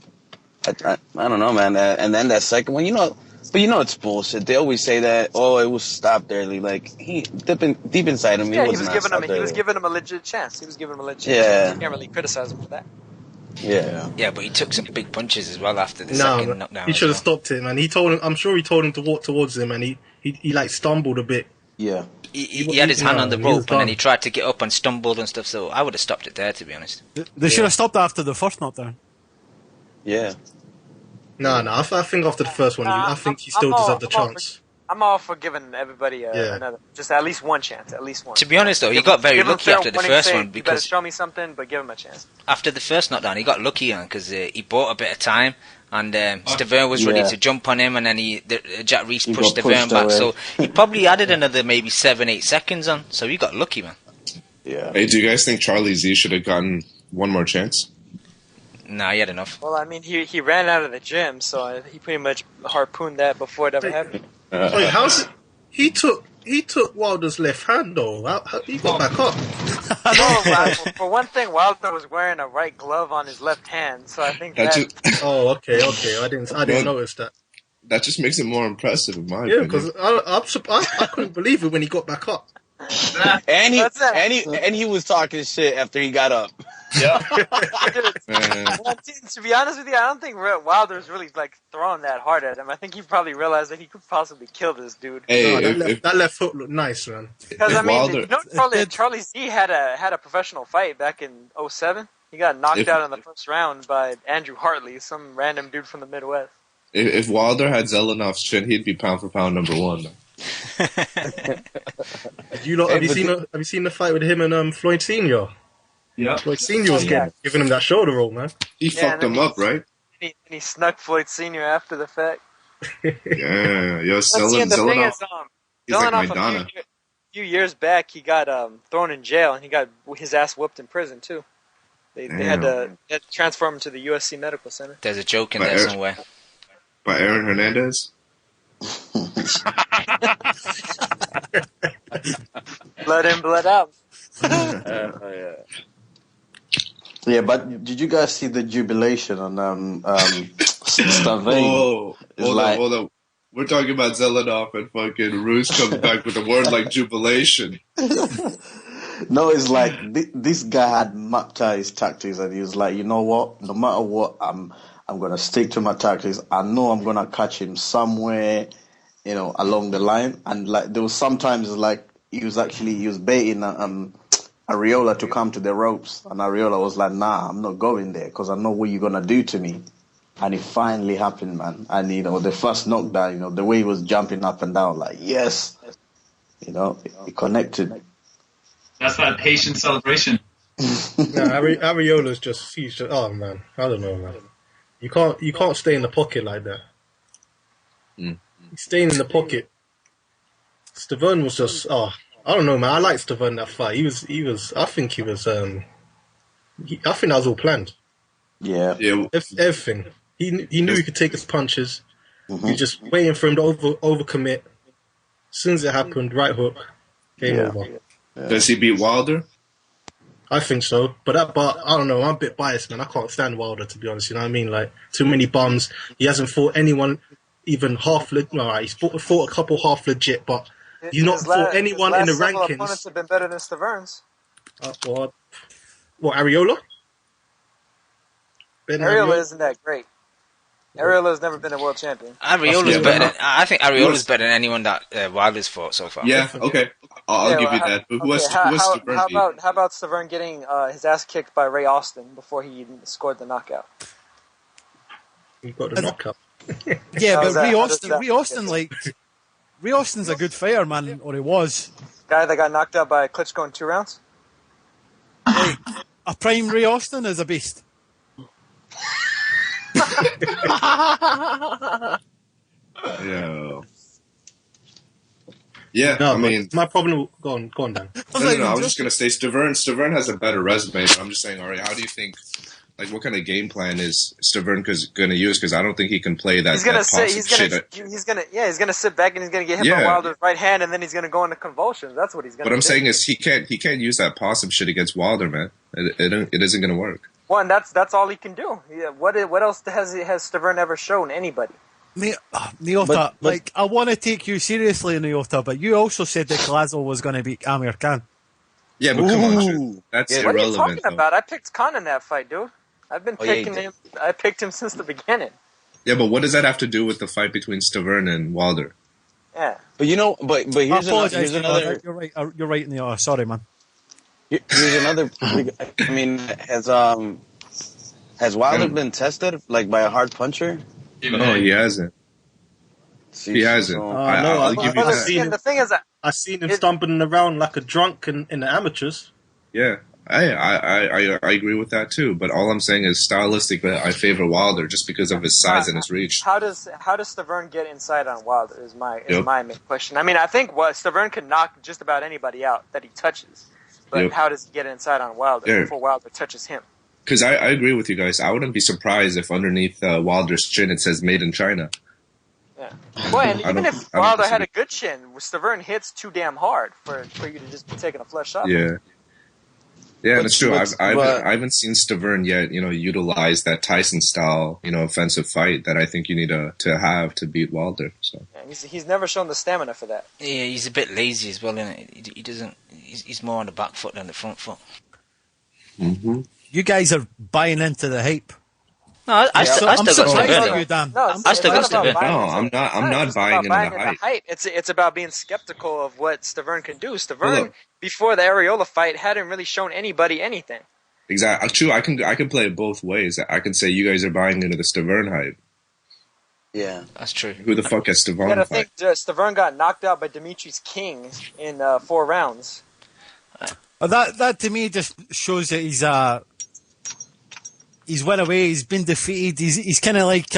S12: I don't know, man. And then that second one, you know, but you know it's bullshit. They always say that, oh, it was stopped early. Like, he deep inside him, he was
S9: giving him a legit chance. He was giving him a legit chance. You can't really criticize him for that.
S12: Yeah.
S2: Yeah, but he took some big punches as well after the second knockdown.
S14: He should have stopped him, and I'm sure he told him to walk towards him, and he like stumbled a bit.
S11: Yeah.
S2: He had his hand on the rope, and then he tried to get up and stumbled and stuff, so I would have stopped it there, to be honest.
S7: They should have stopped after the first knockdown.
S12: Yeah.
S14: No, I think after the first one, I think he still deserved the chance.
S9: I'm all for giving everybody another, just at least one chance, at least one.
S2: To be honest, though, he got very lucky after the first one because
S9: you better show me something, but give him a chance.
S2: After the first knockdown, he got lucky because he bought a bit of time, and Stiverne was ready to jump on him, and then Jack Reese pushed Stiverne back, so he probably added another maybe 7-8 seconds on, so he got lucky, man.
S11: Yeah.
S8: Hey, do you guys think Charlie Z should have gotten one more chance?
S2: Nah, he had enough.
S9: Well, I mean, he ran out of the gym, so he pretty much harpooned that before it ever happened.
S14: Wait, how's it? He took Wilder's left hand though. How he got back up?
S9: For one thing, Wilder was wearing a right glove on his left hand, so I think
S14: Oh, okay. I didn't notice that.
S8: That just makes it more impressive, in my
S14: opinion.
S8: opinion.
S14: because I couldn't believe it when he got back up.
S12: And he was talking shit after he got up. Yeah.
S9: Well, to be honest with you, I don't think Wilder's really like throwing that hard at him. I think he probably realized that he could possibly kill this dude.
S8: Hey,
S14: that left hook looked nice, man.
S9: Because I mean,
S8: Wilder,
S9: Charlie Z had a professional fight back in 2007. He got knocked out in the first round by Andrew Hartley, some random dude from the Midwest.
S8: if Wilder had Zelenov's chin, he'd be pound for pound number one.
S14: Have you seen the fight with him and Floyd Senior?
S10: Yeah.
S14: Floyd Senior was giving him that shoulder roll, man.
S8: He fucked him up, right?
S9: And he snuck Floyd Senior after the fact.
S8: Yeah, yo,
S9: Zelenov.
S8: He's like
S9: Zelenov
S8: Madonna.
S9: a few years back, he got thrown in jail, and he got his ass whooped in prison too. They had to transfer him to the USC Medical Center.
S2: There's a joke in there somewhere.
S8: By Aaron Hernandez?
S9: Blood in, blood out.
S11: Yeah, but did you guys see the jubilation on Stiverne?
S8: Hold on. We're talking about Zelenov and fucking Roos comes back with a word like jubilation.
S11: No, it's like this guy had mapped out his tactics, and he was like, you know what? No matter what, I'm gonna stick to my tactics. I know I'm gonna catch him somewhere, along the line. And like there was sometimes like he was baiting Arreola to come to the ropes, and Arreola was like, nah, I'm not going there because I know what you're gonna do to me. And it finally happened, man. And the first knockdown, the way he was jumping up and down, like yes, it connected.
S10: That's that Haitian celebration.
S14: Areola's he's just, oh man, I don't know, man. You can't stay in the pocket like that. He's staying in the pocket. Stiverne was just, I don't know, man. I like Stiverne that fight. I think that was all planned.
S11: Yeah.
S14: Everything. He knew he could take his punches. Mm-hmm. He was just waiting for him to overcommit. As soon as it happened, right hook, game over.
S8: Yeah. Does he beat Wilder?
S14: I think so, but I don't know. I'm a bit biased, man. I can't stand Wilder, to be honest. You know what I mean? Like too many bums. He hasn't fought anyone even half. Alright, he's fought a couple half legit, but he's not fought anyone in the rankings. His
S9: opponents have been better than Stiverne's.
S14: What? Arreola?
S9: Arreola isn't that great. Arreola's never been a world champion.
S2: I think Arreola's better than anyone that Wilder's fought so far.
S8: Yeah, okay. I'll give you that. But
S9: how about Stiverne getting his ass kicked by Ray Austin before he scored the knockout?
S14: He got the knockout.
S7: Yeah, but Ray Austin's a good fighter, man, or he was.
S9: Guy that got knocked out by Klitschko in 2 rounds?
S7: Like, a prime Ray Austin is a beast.
S8: Yeah,
S14: no,
S8: I mean,
S14: my problem. Go on, Dan.
S8: No, I was just gonna say Stiverne has a better resume, but I'm just saying, all right, how do you think? Like, what kind of game plan is Stiverne going to use? Because I don't think he can play that. He's gonna sit
S9: back and he's gonna get hit by Wilder's right hand, and then he's gonna go into convulsions. That's what he's gonna.
S8: What I'm saying is he can't use that possum shit against Wilder, man. It isn't gonna work.
S9: One, that's all he can do. Yeah, what else has Stiverne ever shown anybody?
S7: Nyota, I want to take you seriously, Nyota, but you also said that Glasgow was going to beat Amir Khan.
S8: Yeah, but come on, that's irrelevant.
S9: What are you talking about? I picked Khan in that fight, dude. I've been picking him. I picked him since the beginning.
S8: Yeah, but what does that have to do with the fight between Stiverne and Wilder?
S9: Yeah,
S12: but here's another.
S7: You're right. You're right, Nyota. Sorry, man.
S12: Here's another. I mean, has Wilder been tested by a hard puncher?
S8: No, he hasn't. He hasn't. I'll give you that.
S9: The thing is,
S14: I've seen him stumbling around like a drunk in the amateurs.
S8: Yeah, I agree with that too. But all I'm saying is, stylistically, I favor Wilder just because of his size and his reach.
S9: How does Stiverne get inside on Wilder? Is my main question. I mean, I think Stiverne can knock just about anybody out that he touches, but how does he get inside on Wilder before Wilder touches him?
S8: Because I agree with you guys. I wouldn't be surprised if underneath Wilder's chin it says "Made in China."
S9: Yeah. Well, and even if Wilder had a good chin, Stiverne hits too damn hard for you to just be taking a flush shot.
S8: Yeah. Yeah, that's true. I haven't seen Stiverne yet, utilize that Tyson style, offensive fight that I think you need to have to beat Wilder. So
S9: he's never shown the stamina for that.
S2: Yeah, he's a bit lazy as well, isn't it? He doesn't. He's more on the back foot than the front foot.
S8: Mm-hmm.
S7: You guys are buying into the hype.
S2: No, I still got
S7: surprised
S2: Stiverne.
S7: at you, Dan.
S2: I still got Stiverne.
S8: No, I'm not buying into the hype.
S9: It's about being skeptical of what Stiverne can do.
S8: Hold
S9: Stiverne,
S8: up.
S9: before the Arreola fight, hadn't really shown anybody anything.
S8: Exactly. True. I can play it both ways. I can say you guys are buying into the Stiverne hype.
S12: Yeah,
S2: that's true.
S8: Who the fuck has
S9: You
S8: Stiverne
S9: gotta
S8: fight?
S9: think Stiverne got knocked out by Dimitri's King in 4 rounds.
S7: That to me just shows that he's went away. He's been defeated. He's kind of like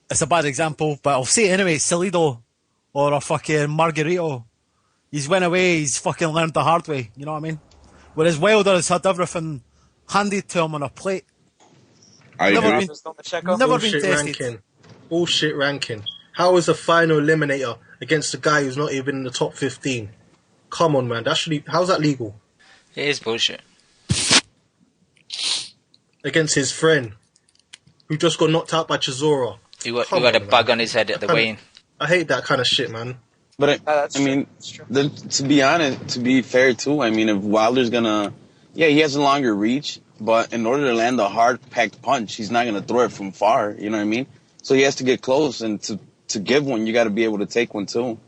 S7: it's a bad example, but I'll say it anyway. Salido or a fucking Margarito. He's went away. He's fucking learned the hard way. You know what I mean? Whereas Wilder has had everything handed to him on a plate. Never been
S14: Bullshit
S7: tested.
S14: ranking. Bullshit ranking. How is a final eliminator against a guy who's not even in the top 15? Come on, man. How's that legal?
S2: It is bullshit.
S14: Against his friend, who just got knocked out by Chisora.
S2: Who had a bug on his head at the weigh-in.
S14: I hate that kind of shit, man.
S12: But I mean, to be honest, to be fair too, I mean, if Wilder's gonna, he has a longer reach, but in order to land a hard-packed punch, he's not gonna throw it from far. You know what I mean? So he has to get close, and to give one, you got to be able to take one too.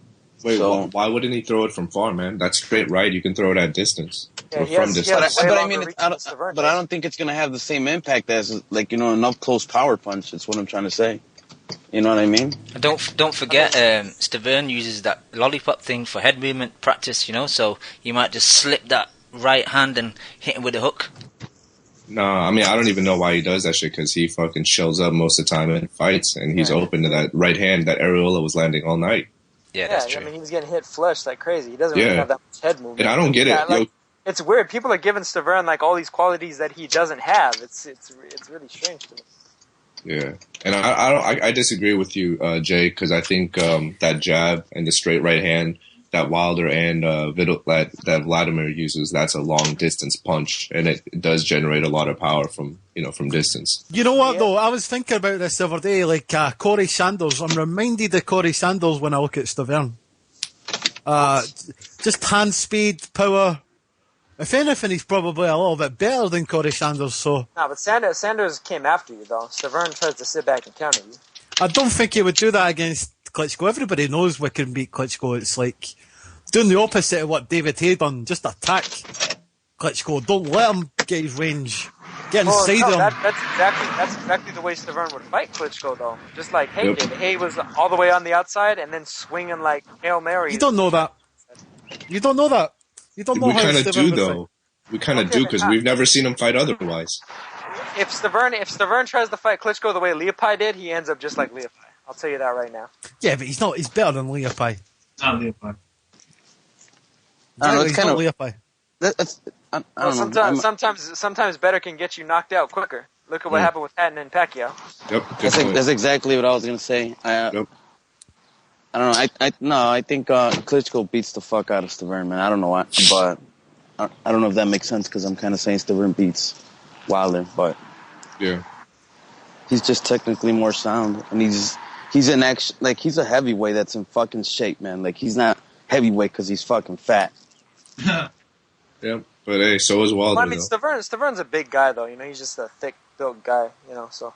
S8: Wait, why wouldn't he throw it from far, man? That's straight right. You can throw it at distance.
S9: Yeah,
S8: Or from distance.
S12: But I mean, but I don't think it's gonna have the same impact as an up close power punch. That's what I'm trying to say. You know what I mean?
S2: Don't forget, Stiverne uses that lollipop thing for head movement practice. So you might just slip that right hand and hit him with a hook.
S8: No, I mean, I don't even know why he does that shit, because he fucking shows up most of the time in fights, and he's open to that right hand that Arreola was landing all night.
S2: Yeah, that's true.
S9: I mean, he was getting hit flush like crazy. He doesn't really have that much head movement.
S8: And I don't get it.
S9: Like, it's weird. People are giving Stiverne all these qualities that he doesn't have. It's really strange to me.
S8: Yeah, and I disagree with you, Jay, because I think that jab and the straight right hand that Wilder and that Vladimir uses, that's a long distance punch, and it does generate a lot of power from distance.
S7: You know what though? I was thinking about this the other day, like Corey Sanders. I'm reminded of Corey Sanders when I look at Stiverne. Just hand speed, power. If anything, he's probably a little bit better than Corey Sanders. So.
S9: No, but Sanders came after you though. Stiverne tries to sit back and counter you.
S7: I don't think he would do that against Klitschko. Everybody knows we can beat Klitschko. It's like doing the opposite of what David Hay done. Just attack Klitschko. Don't let him get his range. Get inside him.
S9: That's exactly the way Stiverne would fight Klitschko, though. Just like Hay did. Hay was all the way on the outside and then swinging like Hail Mary.
S7: You don't know that. You don't know that. You don't know
S8: we
S7: how
S8: kind of
S7: Stiverne
S8: do, though.
S7: fight.
S8: We kind of do, because we've never seen him fight otherwise.
S9: If Stiverne tries to fight Klitschko the way Leopai did, he ends up just like Leopai. I'll tell you that right now.
S7: Yeah, but he's not. He's better than Leopai.
S10: Not Leopai.
S12: I don't know. It's
S7: He's
S12: kind
S7: not
S12: of.
S9: Leopai. Sometimes better can get you knocked out quicker. Look at what happened with Patton and Pacquiao.
S8: Yep.
S12: That's exactly what I was gonna say. I don't know. I think Klitschko beats the fuck out of Stiverne, man. I don't know why, but I don't know if that makes sense, because I'm kind of saying Stiverne beats Wilder, but
S8: yeah,
S12: he's just technically more sound, and he's in action. Like, he's a heavyweight that's in fucking shape, man. Like, he's not heavyweight because he's fucking fat.
S8: Yeah, but hey, so is Wilder.
S9: Well, I mean, Stiverne's a big guy, though. He's just a thick-built guy. So.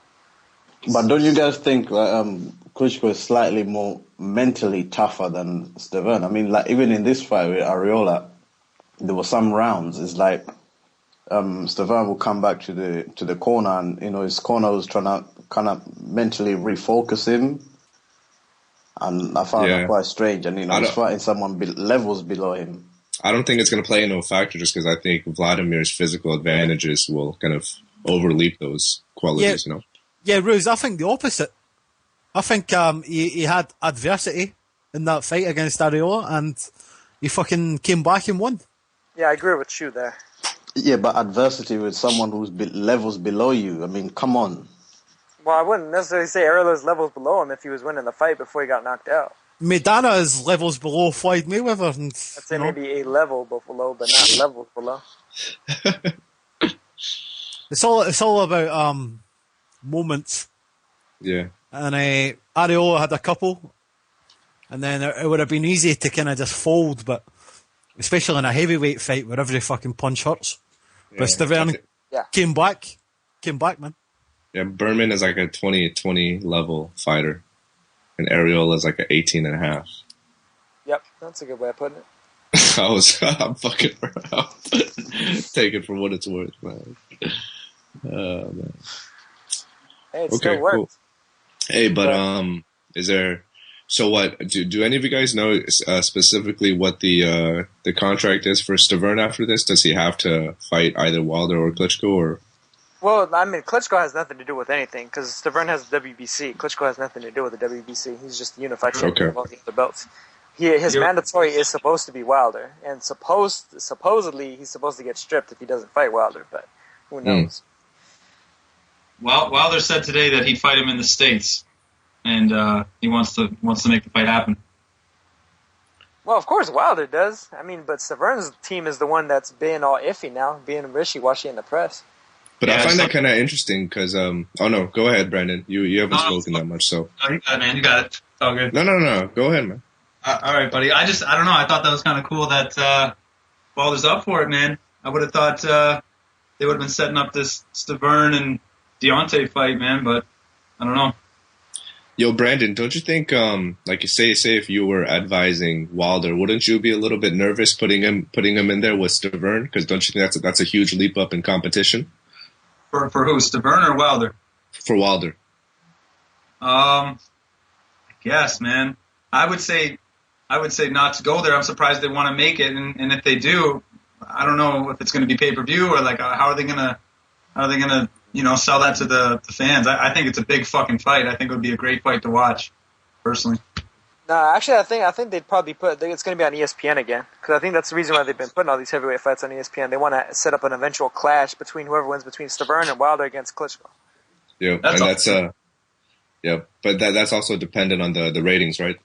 S11: But don't you guys think Klitschko is slightly more mentally tougher than Stiverne? I mean, like, even in this fight with Arreola, there were some rounds. It's like Stiverne will come back to the corner, and his corner was trying to kind of mentally refocus him, and I found that quite strange. And he's fighting someone levels below him.
S8: I don't think it's going to play into a factor, just because I think Vladimir's physical advantages will kind of overleap those qualities.
S7: Yeah, Ruse, I think the opposite. I think he had adversity in that fight against Arreola, and he fucking came back and won.
S9: Yeah, I agree with Shu there.
S11: Yeah, but adversity with someone who's levels below you. I mean, come on.
S9: Well, I wouldn't necessarily say Arreola's levels below him if he was winning the fight before he got knocked out.
S7: Maidana is levels below Floyd Mayweather. And,
S9: I'd say maybe a level below, but not levels below.
S7: It's all about moments.
S8: Yeah.
S7: And Arreola had a couple, and then it would have been easy to kind of just fold, but especially in a heavyweight fight where every fucking punch hurts. But Stiverne came back, man.
S8: Yeah, Bermane is like a 20 level fighter, and Arreola is like an 18.5.
S9: Yep, that's a good way of putting it.
S8: I'm fucking around. Take it for what it's worth, man. Man.
S9: Hey, it still works.
S8: Cool. Hey, but is there? So what? Do any of you guys know specifically what the contract is for Stiverne after this? Does he have to fight either Wilder or Klitschko, or?
S9: Well, I mean, Klitschko has nothing to do with anything because Stiverne has the WBC. Klitschko has nothing to do with the WBC. He's just the unified champion of all the other belts. His mandatory is supposed to be Wilder, and supposedly he's supposed to get stripped if he doesn't fight Wilder, but who knows?
S10: Well, Wilder said today that he'd fight him in the States, and he wants to make the fight happen.
S9: Well, of course Wilder does. I mean, but Stiverne's team is the one that's being all iffy now, being wishy-washy in the press.
S8: But I find that kind of interesting because, oh no, go ahead, Brandon. You haven't spoken that much, so.
S10: Oh, you got it, man. You got it. It's all good.
S8: No. Go ahead, man.
S10: All right, buddy. I don't know. I thought that was kind of cool that Wilder's up for it, man. I would have thought they would have been setting up this Stiverne and Deontay fight, man, but I don't know.
S8: Yo, Brandon, don't you think, like you say if you were advising Wilder, wouldn't you be a little bit nervous putting him in there with Stiverne? Because don't you think that's a huge leap up in competition?
S10: For who, Stiverne or Wilder?
S8: For Wilder.
S10: I guess, man. I would say not to go there. I'm surprised they want to make it, and if they do, I don't know if it's going to be pay-per-view or like how are they gonna sell that to the fans. I think it's a big fucking fight. I think it would be a great fight to watch, personally.
S9: No, actually, I think they'd probably it's going to be on ESPN again because I think that's the reason why they've been putting all these heavyweight fights on ESPN. They want to set up an eventual clash between whoever wins between Stiverne and Wilder against Klitschko.
S8: Yeah, but that's also dependent on the ratings, right?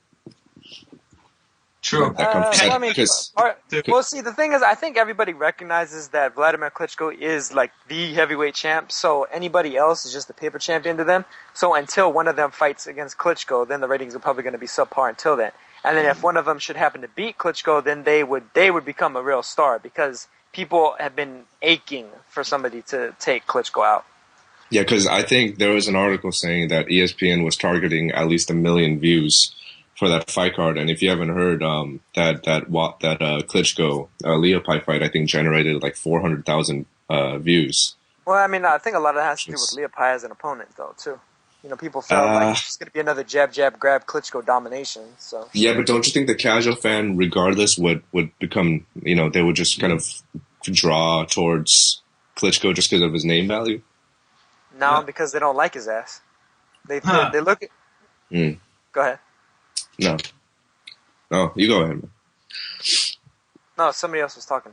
S10: True.
S9: Well, see, the thing is, I think everybody recognizes that Vladimir Klitschko is like the heavyweight champ, so anybody else is just a paper champion to them. So until one of them fights against Klitschko, then the ratings are probably going to be subpar until then. And then if one of them should happen to beat Klitschko, then they would become a real star because people have been aching for somebody to take Klitschko out.
S8: Yeah, because I think there was an article saying that ESPN was targeting at least 1 million views for that fight card, and if you haven't heard, that Klitschko Leopai fight, I think generated like 400,000 views.
S9: Well, I mean, I think a lot of that has to do with Leopai as an opponent, though, too. You know, people felt like it's going to be another jab, grab, Klitschko domination. So
S8: yeah, but don't you think the casual fan, regardless, would become, they would just kind of draw towards Klitschko just because of his name value?
S9: No, because they don't like his ass. They look at. Go ahead.
S8: No, you go ahead, man.
S9: No, somebody else was talking.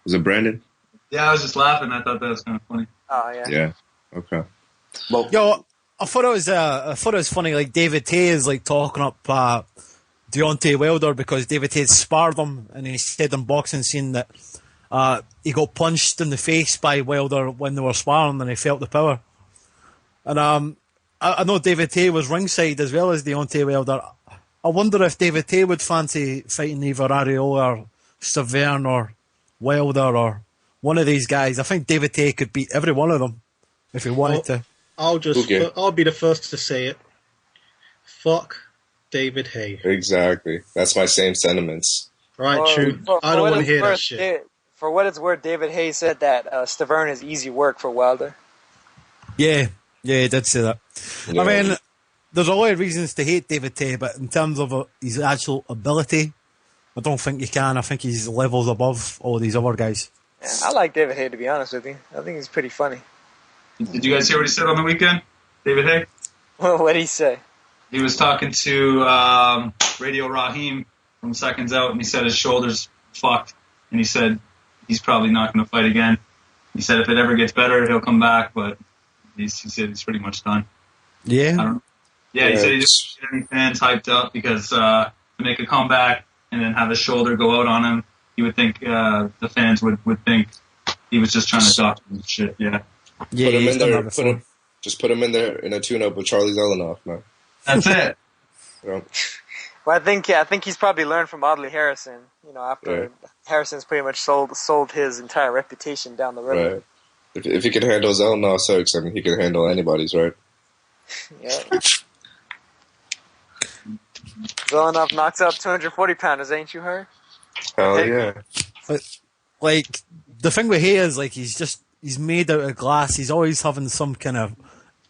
S8: Was it Brandon?
S10: Yeah, I was just laughing. I thought that was kind of funny.
S9: Oh, yeah.
S8: Yeah. Okay.
S7: Well, I thought it was funny. Like David Hay is like talking up Deontay Wilder because David Hay sparred him, and he said in boxing scene that he got punched in the face by Wilder when they were sparring, and he felt the power. And I know David Hay was ringside as well as Deontay Wilder. I wonder if David Hay would fancy fighting either Arreola or Stiverne or Wilder or one of these guys. I think David Hay could beat every one of them if he wanted to.
S14: I'll be the first to say it. Fuck David Hay.
S8: Exactly. That's my same sentiments.
S14: Right, true. I don't want to hear that shit.
S9: For what it's worth, David Hay said that Stiverne is easy work for Wilder.
S7: Yeah, he did say that.
S8: Yeah.
S7: I mean, there's a lot of reasons to hate David Hay, but in terms of his actual ability, I don't think you can. I think he's levels above all these other guys.
S9: Yeah, I like David Hay, to be honest with you. I think he's pretty funny.
S10: Did you guys hear what he said on the weekend, David Hay?
S9: What did he say?
S10: He was talking to Radio Raheem from Seconds Out, and he said his shoulder's fucked, and he said he's probably not going to fight again. He said if it ever gets better, he'll come back, but he said he's pretty much done.
S7: Yeah?
S10: I don't know. Yeah, he said he just didn't get any fans hyped up because to make a comeback and then have his shoulder go out on him, he would think the fans would think he was just trying to talk to him and shit, yeah.
S7: Yeah,
S8: put him in there. Put him in there in a tune-up with Charlie Zelenoff, man.
S10: That's it.
S9: Well, I think he's probably learned from Audley Harrison. You know, after Harrison's pretty much sold his entire reputation down the road.
S8: Right. If he can handle his own Sokes, I mean, he can handle anybody's, right?
S9: Yeah. Zelenov knocks out 240-pounders, ain't you heard?
S8: Hell yeah.
S7: Like, the thing with Hay is, like, he's made out of glass. He's always having some kind of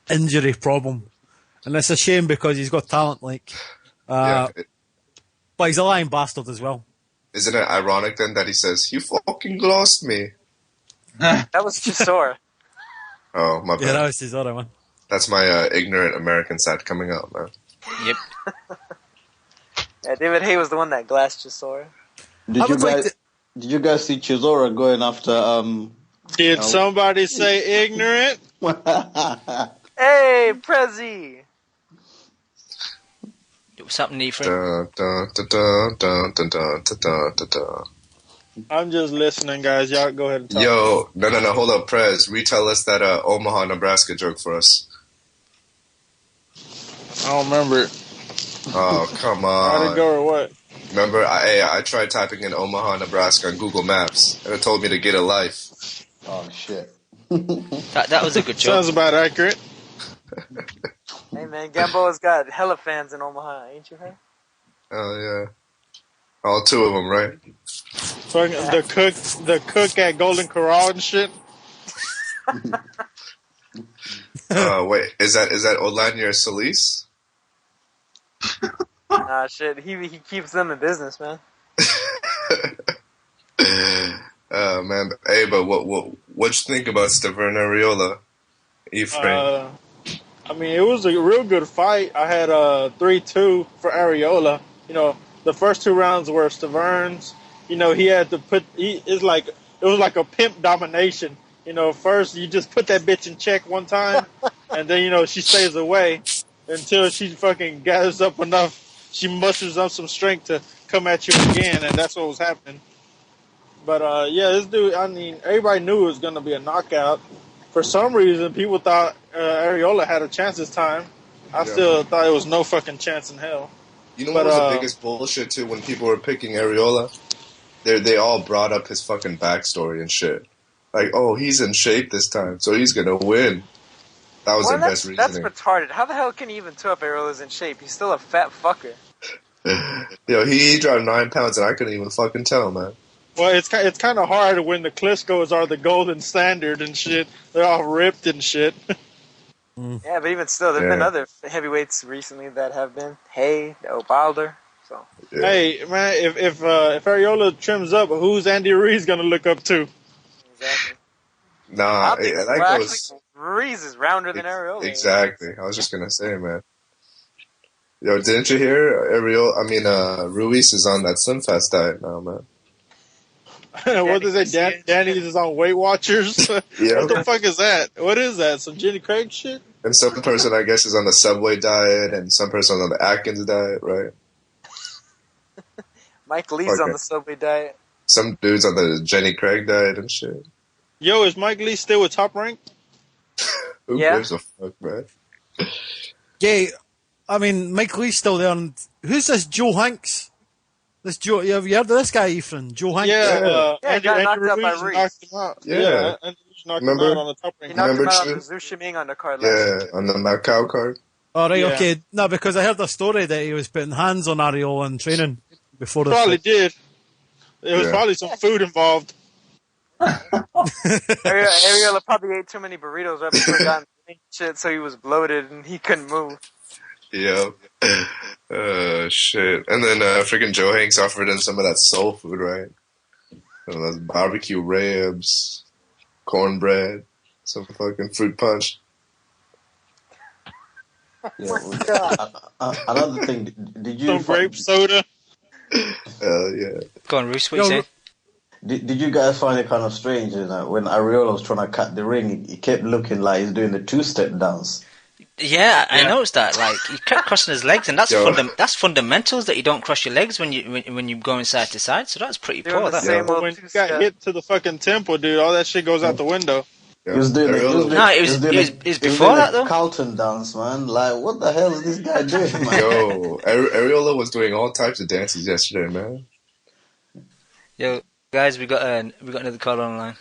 S7: injury problem. And it's a shame because he's got talent, like, but he's a lying bastard as well.
S8: Isn't it ironic then that he says, "You fucking lost me"?
S9: That was Chisora.
S8: Oh, my bad.
S7: Yeah, that was his other one.
S8: That's my ignorant American side coming out, man.
S2: Yep.
S9: Yeah, David Hay was the one that glassed Chisora.
S11: Did you guys see Chisora going after
S15: Did somebody say ignorant?
S9: Hey, Prezi!
S2: What's happening, Ethan?
S15: I'm just listening, guys. Y'all go ahead and talk.
S8: Yo, no, hold up, Prez. Retell us that Omaha, Nebraska joke for us.
S15: I don't remember it.
S8: Oh, come on.
S15: How'd it go or what?
S8: Remember, I tried typing in Omaha, Nebraska on Google Maps, and it told me to get a life.
S11: Oh, shit.
S2: That was a good joke.
S15: Sounds about accurate.
S9: Hey, man, Gamboa's got hella fans in Omaha, ain't you heard?
S8: Oh, yeah. All two of them, right?
S15: Fucking the cook at Golden Corral and shit.
S8: Wait, is that Olanier Solis?
S9: Nah, shit, he keeps them in business, man.
S8: Oh, man. Hey, but what you think about Stiverne Areola, Ephraim?
S15: I mean, it was a real good fight. I had 3-2 for Areola. You know, the first 2 rounds were Stiverne's. You know, he had to it was like a pimp domination. You know, first you just put that bitch in check one time, and then, you know, she stays away until she fucking gathers up enough. She musters up some strength to come at you again, and that's what was happening. But, yeah, this dude, I mean, everybody knew it was going to be a knockout. For some reason, people thought Areola had a chance this time. I still thought it was no fucking chance in hell.
S8: You know what was the biggest bullshit, too, when people were picking Areola? They all brought up his fucking backstory and shit. Like, oh, he's in shape this time, so he's going to win. That was their best reasoning.
S9: That's retarded. How the hell can he even tell if Areola's in shape? He's still a fat fucker.
S8: Yo, he dropped 9 pounds, and I couldn't even fucking tell, man.
S15: Well, it's kind of hard when the Klitschko's are the golden standard and shit. They're all ripped and shit.
S9: Yeah, but even still, there've been other heavyweights recently that have been. Hey, Wilder. So.
S15: Yeah. Hey, man, if Areola trims up, who's Andy Ruiz gonna look up to?
S9: Exactly.
S8: Nah,
S9: Ruiz is rounder than Areola.
S8: Exactly. I was just gonna say, man. Yo, didn't you hear Ruiz is on that Slimfast diet now, man.
S15: What is it? Danny is on Weight Watchers?
S8: Yeah.
S15: What the fuck is that? What is that? Some Jenny Craig shit?
S8: And some person, I guess, is on the Subway diet, and some person on the Atkins diet, right?
S9: Mike Lee's on the Subway diet.
S8: Some dude's on the Jenny Craig diet and shit.
S15: Yo, is Mike Lee still with Top Rank?
S8: Who gives a fuck, man?
S7: Yeah, I mean, Mike Lee's still there. And who's this Joe Hanks? Have you heard of this guy, Ethan? Joe Hanks?
S15: Yeah,
S9: Andy knocked out by Ruiz.
S15: Knocked him out.
S8: Yeah.
S15: Andy knocked him out on the Top Rank.
S9: He knocked him out on the Zhu Shiming undercard last
S8: Yeah, on the Macau card.
S7: All right, okay. No, because I heard a story that he was putting hands on Areola in training before the
S15: Probably did. There was probably some food involved.
S9: Areola probably ate too many burritos right before he got in shit, so he was bloated and he couldn't move.
S8: Yep. Shit. And then freaking Joe Hanks offered him some of that soul food, right? Those barbecue ribs, cornbread, some fucking fruit punch.
S11: Yeah, another thing, did you...
S15: Some grape soda?
S8: Hell yeah.
S2: Go on, Roos, what you saying?
S11: Did you guys find it kind of strange, you know, when Areola was trying to cut the ring, he kept looking like he's doing the two-step dance?
S2: Yeah, I noticed that. Like, he kept crossing his legs, and that's fundamentals that you don't cross your legs when you going side to side. So that's pretty poor.
S15: When you got hit to the fucking temple, dude, all that shit goes out the window.
S11: He was doing it.
S2: it was before that though.
S11: Carlton dance, man. Like, what the hell is this guy doing, man?
S8: Yo, Areola was doing all types of dances yesterday, man.
S2: Yo, guys, we got another caller online.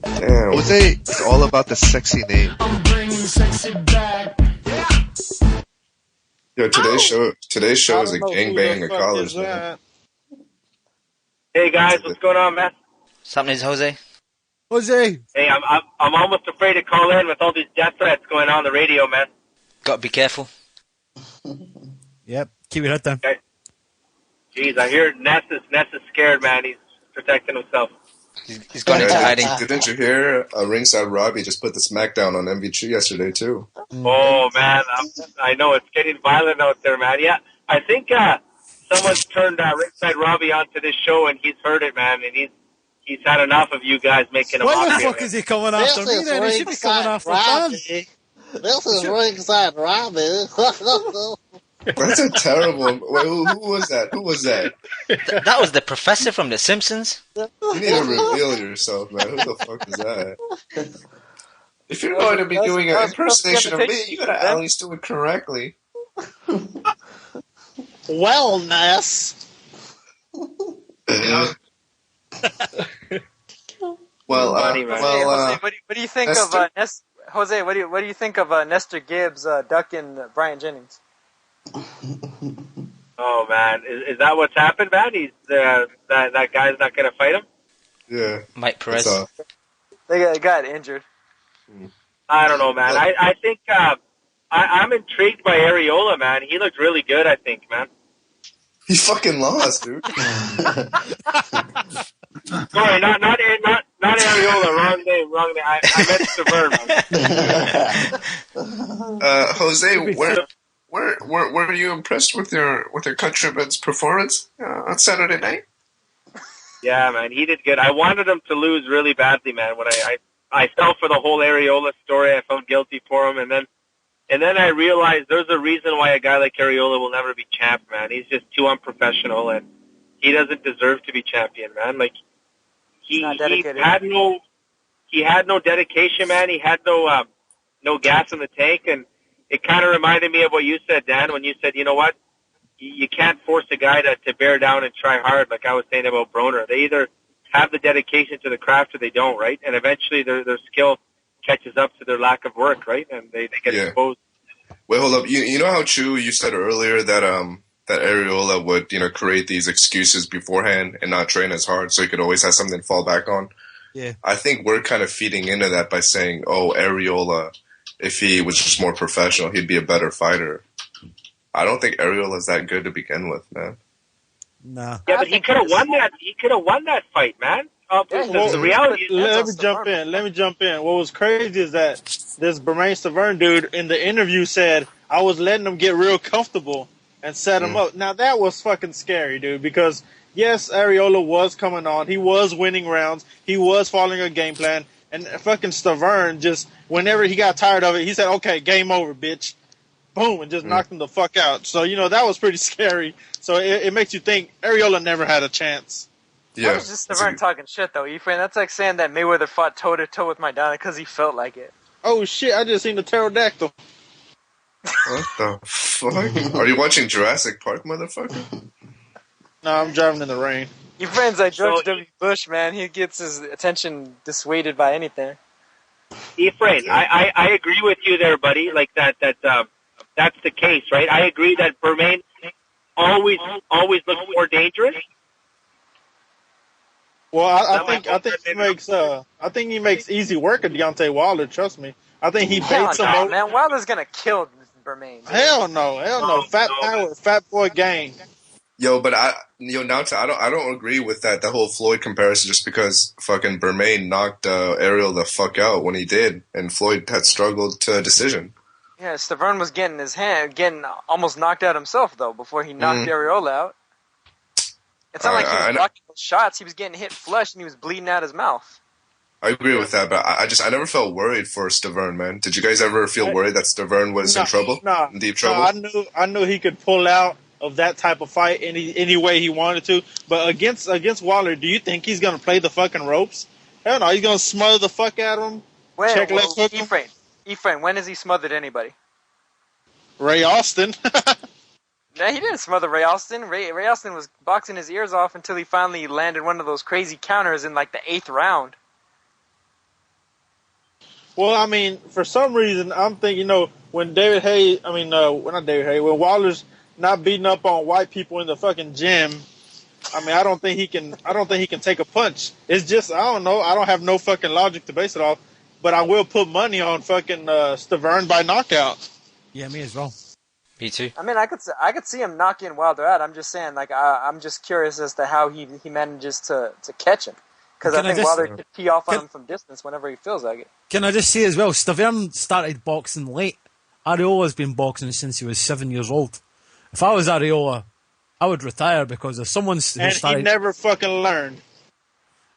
S8: Damn.
S16: Jose, it's all about the sexy name.
S17: I'm bringing sexy back.
S8: Yo, today's show is a gangbang of collars, man.
S18: Hey guys, what's going on, man?
S2: What's happening, Jose?
S7: Jose.
S18: Hey, I'm almost afraid to call in with all these death threats going on the radio, man.
S2: Got to be careful.
S7: Yep, keep your head down.
S18: Okay. Jeez, I hear Ness is scared, man. He's protecting himself.
S2: He's gone into hiding.
S8: Didn't you hear Ringside Robbie just put the smackdown on MV2 yesterday too?
S18: Oh man, I know it's getting violent out there, man. Yeah, I think someone's turned Ringside Robbie onto this show, and he's heard it, man, and he's had enough of you guys making a mockery.
S7: Why the fuck is he coming after me then? He should be coming after Dan.
S17: This is Ringside Robbie.
S8: That's a terrible. Wait, who was that? Who was that?
S2: That was the professor from The Simpsons.
S8: You need to reveal yourself, man. Who the fuck is that? If you're going to be doing an impersonation of me, you gotta at least do it correctly.
S17: Wellness.
S9: Jose, what do you think of Jose? What do you think of Nestor Gibbs ducking Brian Jennings?
S18: Oh man, is that what's happened, man? He's that guy's not gonna fight him.
S8: Yeah,
S2: Mike Perez.
S9: They got injured.
S18: I don't know, man. I think I'm intrigued by Areola, man. He looked really good. I think, man.
S8: He fucking lost, dude.
S18: Sorry, not Areola. Wrong name. I meant Stiverne.
S8: Jose, were you impressed with your countryman's performance on Saturday night?
S18: Yeah, man, he did good. I wanted him to lose really badly, man. When I felt for the whole Areola story, I felt guilty for him, and then I realized there's a reason why a guy like Areola will never be champ, man. He's just too unprofessional, and he doesn't deserve to be champion, man. Like he had no dedication, man. He had no gas in the tank, and it kind of reminded me of what you said, Dan, when you said, you know what, you can't force a guy to bear down and try hard, like I was saying about Broner. They either have the dedication to the craft or they don't, right? And eventually their skill catches up to their lack of work, right? And they get exposed.
S8: Wait, hold up. You know how true you said earlier that that Areola would create these excuses beforehand and not train as hard, so he could always have something to fall back on.
S7: Yeah,
S8: I think we're kind of feeding into that by saying, "Oh, Areola, if he was just more professional, he'd be a better fighter." I don't think Areola is that good to begin with, man.
S7: Nah.
S18: Yeah, but he could have won that. He could have won that fight, man. The reality is,
S15: let me jump in. What was crazy is that this Bermane Stiverne dude in the interview said, I was letting him get real comfortable and set him up. Now that was fucking scary, dude, because yes, Areola was coming on. He was winning rounds. He was following a game plan. And fucking Stiverne just, whenever he got tired of it, he said, okay, game over, bitch. Boom, and just knocked him the fuck out. So, that was pretty scary. So it makes you think Areola never had a chance.
S8: Yeah.
S9: That was just Stiverne talking shit, though, Efrain. That's like saying that Mayweather fought toe-to-toe with Maidana because he felt like it.
S15: Oh, shit, I just seen the pterodactyl.
S8: What the fuck? Are you watching Jurassic Park, motherfucker?
S15: No, I'm driving in the rain.
S9: Efrain's like George W. Bush, man. He gets his attention dissuaded by anything.
S18: Efrain, I agree with you there, buddy. Like that's the case, right? I agree that Bermane always looks more dangerous.
S15: Well, I think he makes easy work of Deontay Wilder. Trust me. I think he baits him out.
S9: Man, Wilder's gonna kill Bermane.
S15: Hell no. Fat power, fat boy gang.
S8: Yo, but I don't agree with that. The whole Floyd comparison, just because fucking Bermane knocked Ariel the fuck out when he did, and Floyd had struggled to a decision.
S9: Yeah, Stiverne was getting almost knocked out himself though before he knocked Areola out. It's not like he was blocking those shots. He was getting hit flush and he was bleeding out his mouth.
S8: I agree with that, but I never felt worried for Stiverne, man. Did you guys ever feel worried that Stiverne was in trouble? In deep trouble?
S15: No, I knew he could pull out of that type of fight any way he wanted to. But against Wilder, do you think he's going to play the fucking ropes? Hell no, he's gonna smother the fuck out of him. Check left hook him.
S9: Ephraim, when has he smothered anybody?
S15: Ray Austin.
S9: No, he didn't smother Ray Austin. Ray Austin was boxing his ears off until he finally landed one of those crazy counters in like the 8th round.
S15: Well, I mean, for some reason, I'm thinking, when David Hayes, when Waller's not beating up on white people in the fucking gym, I don't think he can take a punch. It's just, I don't know. I don't have no fucking logic to base it off, but I will put money on fucking Stiverne by knockout.
S7: Yeah, me as well.
S2: Me too.
S9: I mean, I could see him knocking Wilder out. I'm just saying, like, I'm just curious as to how he manages to catch him. Because I think Wilder could tee off on him from distance whenever he feels like it.
S7: Can I just say as well, Stiverne started boxing late. Arreola's been boxing since he was 7 years old. If I was Arreola, I would retire because if someone who started...
S15: he never fucking learned.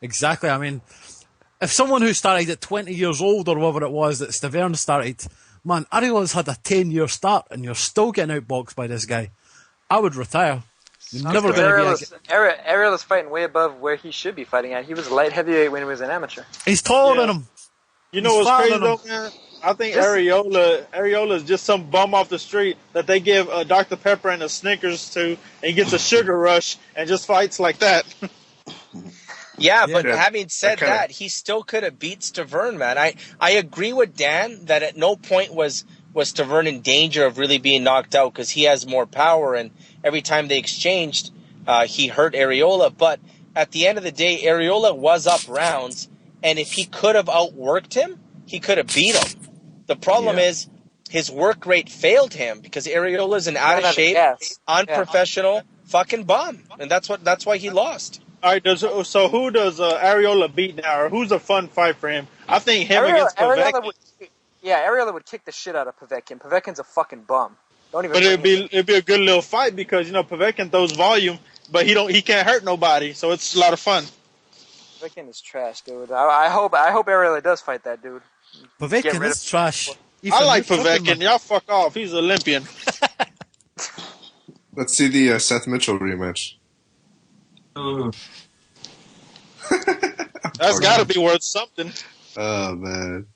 S7: Exactly. I mean, if someone who started at 20 years old or whatever it was that Stiverne started, man, Arreola's had a 10-year start and you're still getting outboxed by this guy. I would retire. You're never going to be...
S9: Arreola's fighting way above where he should be fighting at. He was a light heavyweight when he was an amateur.
S7: He's taller than him.
S15: You know what's crazy though, man? I think Arreola is just some bum off the street that they give a Dr. Pepper and a Snickers to, and he gets a sugar rush and just fights like that.
S19: Yeah, but having said that, he still could have beat Stiverne, man. I agree with Dan that at no point was Stiverne in danger of really being knocked out because he has more power, and every time they exchanged, he hurt Arreola. But at the end of the day, Arreola was up rounds, and if he could have outworked him, he could have beat him. The problem is his work rate failed him because Areola's an out of shape, unprofessional fucking bum, and that's why he lost.
S15: All right, so who does Arreola beat now, or who's a fun fight for him? I think him against Povetkin.
S9: Arreola would kick the shit out of Povetkin. Povetkin's a fucking bum. Don't even.
S15: But it'd be a good little fight because Povetkin throws volume, but he can't hurt nobody, so it's a lot of fun.
S9: Povetkin is trash, dude. I hope Arreola does fight that dude.
S7: Povetkin is trash.
S15: I like Povetkin. Y'all fuck off. He's Olympian.
S8: Let's see the Seth Mitchell rematch.
S15: That's got to be worth something.
S8: Oh man,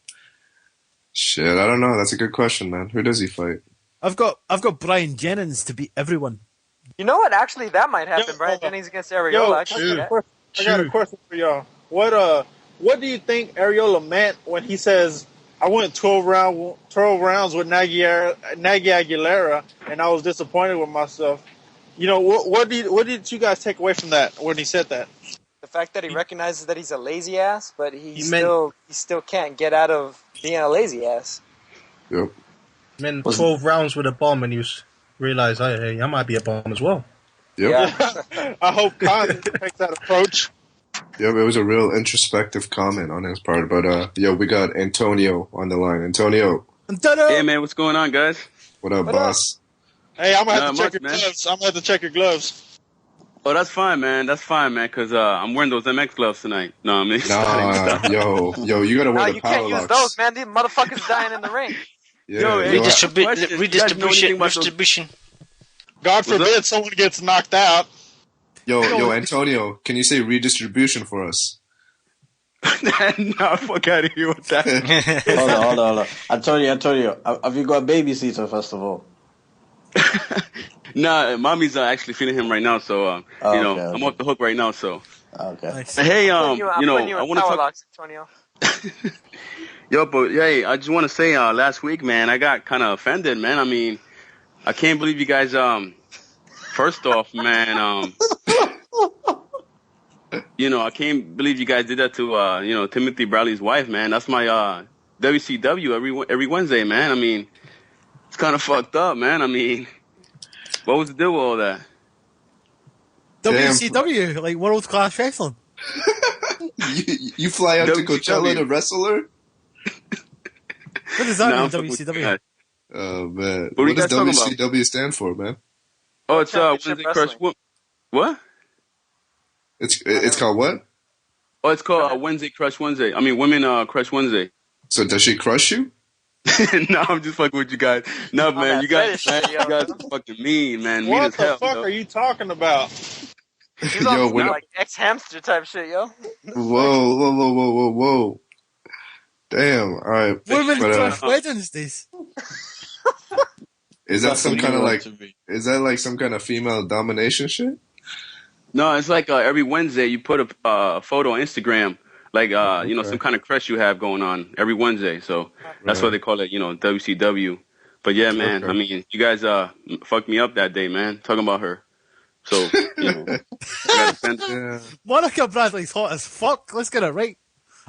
S8: shit. I don't know. That's a good question, man. Who does he fight?
S7: I've got Brian Jennings to beat everyone.
S9: You know what? Actually, that might happen. Brian Jennings against Arreola.
S15: I got a question for y'all. What do you think Arreola meant when he says, "I went 12 rounds with Nagy Aguilera, and I was disappointed with myself"? What did you guys take away from that when he said that?
S9: The fact that he recognizes that he's a lazy ass, but he still can't get out of being a lazy ass.
S8: Yep.
S14: Man, 12 rounds with a bomb, and you realize, hey, I might be a bomb as well.
S8: Yep.
S9: Yeah.
S15: I hope Khan takes that approach.
S8: Yep, it was a real introspective comment on his part. But, we got Antonio on the line. Antonio.
S20: Hey, man, what's going on, guys?
S8: What up, boss?
S15: Hey, I'm going to have to check your gloves. I'm going to have to check your gloves.
S20: Oh, that's fine, man. Because I'm wearing those MX gloves tonight. No, I mean...
S8: Nah, yo, you got to wear the
S9: you
S8: power
S9: can't use those, man. These motherfuckers dying in the ring.
S8: Yeah,
S2: Redistribution.
S15: God forbid someone gets knocked out.
S8: Yo, Antonio, can you say redistribution for us?
S20: No, fuck out of here with that.
S11: Hold on. Antonio, have you got a babysitter, first of all?
S20: Nah, mommy's actually feeding him right now, so, I'm off the hook right now, so.
S11: Okay.
S20: Hey,
S9: I want to talk... Antonio.
S20: Yo, but, hey, I just want to say, last week, man, I got kind of offended, man. I mean, I can't believe you guys, first off, man, I can't believe you guys did that to, Timothy Bradley's wife, man. That's my, WCW every Wednesday, man. I mean, it's kind of fucked up, man. I mean, what was the deal with all that?
S7: WCW, like World Class Wrestling.
S8: you fly out to Coachella to wrestle her?
S7: What does that mean, WCW?
S8: Oh, man.
S20: What
S8: does WCW stand for, man?
S20: Oh, it's Wednesday Crush. What?
S8: It's called what?
S20: Oh, it's called Wednesday Crush Wednesday. I mean, Women Crush Wednesday.
S8: So does she crush you?
S20: No, I'm just fucking with you guys. No, man, you guys are fucking mean, man. Mean
S15: What
S20: as hell,
S15: the fuck are you talking about?
S9: He's on some,
S8: when-
S9: like ex-hamster type shit, yo.
S8: Whoa. Damn. All right.
S7: Women
S8: But,
S7: crush Wednesdays.
S8: is that
S11: That's
S8: some
S11: what
S8: kind
S11: you
S8: of
S11: want
S8: like?
S11: to be.
S8: Is that like some kind of female domination shit?
S20: No, it's like every Wednesday you put a photo on Instagram, like you know, some kind of crush you have going on every Wednesday. So that's why
S8: Right.
S20: they call it, you know, WCW. But yeah, man,
S8: Okay.
S20: I mean, you guys fucked me up that day, man, talking about her. So you know,
S8: Yeah.
S7: Monica Bradley's hot as fuck. Let's get it right.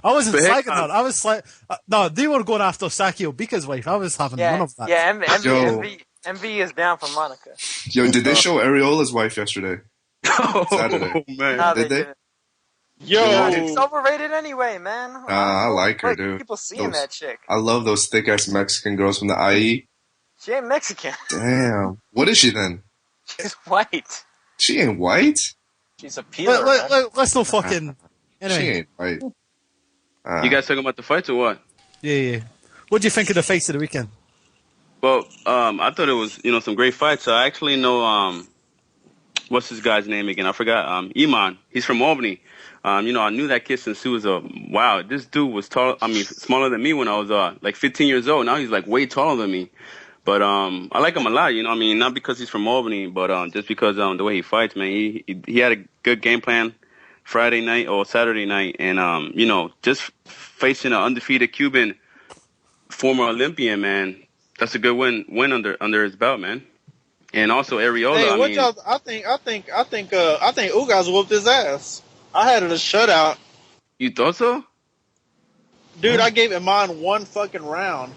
S7: I wasn't
S20: But heck,
S7: slagging her. I was like, no, they were going after Saki Obika's wife. I was having none of that.
S9: Yeah,
S8: Yo.
S9: MV is down for Monica.
S8: Yo, did they show Areola's wife yesterday? Saturday.
S20: man.
S9: No,
S8: Did they?
S9: didn't.
S15: Yo,
S9: She's overrated anyway, man.
S8: I like her, dude.
S9: People seeing that chick.
S8: I love those thick ass Mexican girls from the IE.
S9: She ain't Mexican.
S8: Damn. What is she then?
S9: She's white.
S8: She ain't white.
S9: She's a peeler.
S7: Let's not fucking. Anyway.
S8: She ain't white.
S20: You guys talking about the fights or what?
S7: Yeah. What do you think of the fights of the weekend?
S20: Well, I thought it was, you know, some great fights. I actually know, what's this guy's name again? I forgot. Iman. He's from Albany. You know, I knew that kid since he was wow, this dude was tall. I mean, smaller than me when I was like 15 years old. Now he's like way taller than me. But I like him a lot. You know, I mean, not because he's from Albany, but just because the way he fights, man. He had a good game plan Friday night or Saturday night, and you know, just facing an undefeated Cuban former Olympian, man. That's a good win under his belt, man. And also Arreola.
S15: hey, what
S20: I mean,
S15: y'all? I think Ugas whooped his ass. I had it a shutout.
S20: You thought so?
S15: Dude, I gave Iman one fucking round.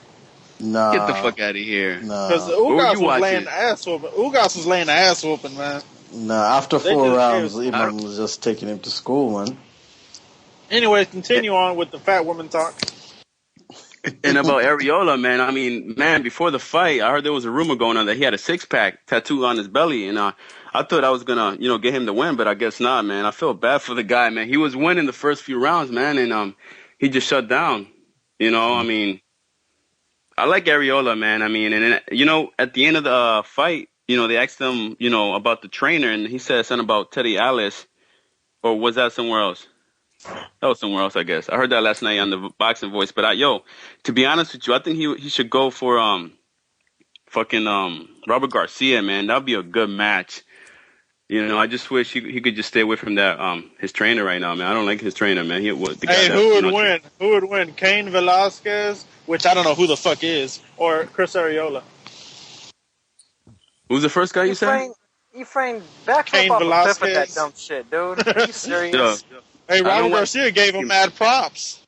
S11: Nah.
S20: Get the fuck out of here.
S15: Because
S11: Nah.
S15: Ugas was laying the ass whooping. Ugas was laying the ass whooping, man.
S11: Nah, after
S15: They
S11: 4
S15: just-
S11: rounds,
S15: they-
S11: Iman was just taking him to school, man.
S15: Anyway, continue on with the fat woman talk.
S20: And about Arreola, man, I mean, man, before the fight, I heard there was a rumor going on that he had a six-pack tattooed on his belly, and I thought I was gonna, you know, get him to win, but I guess not, man. I feel bad for the guy, man. He was winning the first few rounds, man, and he just shut down. You know, I mean, I like Arreola, man. I mean, and you know, at the end of the fight, you know, they asked him, you know, about the trainer, and he said something about Teddy Alice, or was that somewhere else? That was somewhere else, I guess. I heard that last night on the Boxing Voice. But to be honest with you, I think he should go for Robert Garcia, man. That'd be a good match. You know, I just wish he could just stay away from that his trainer right now, man. I don't like his trainer, man.
S15: Hey, who would win? Who would win? Cain Velasquez, which I don't know who the fuck is, or Chris Arreola?
S20: Who's the first guy you said?
S9: You framed back
S15: Cain
S9: up off a cliff with
S15: Velasquez.
S9: that dumb shit, dude. Are you serious?
S15: Hey,
S20: I
S15: Robert
S20: don't want-
S15: Garcia gave him mad props.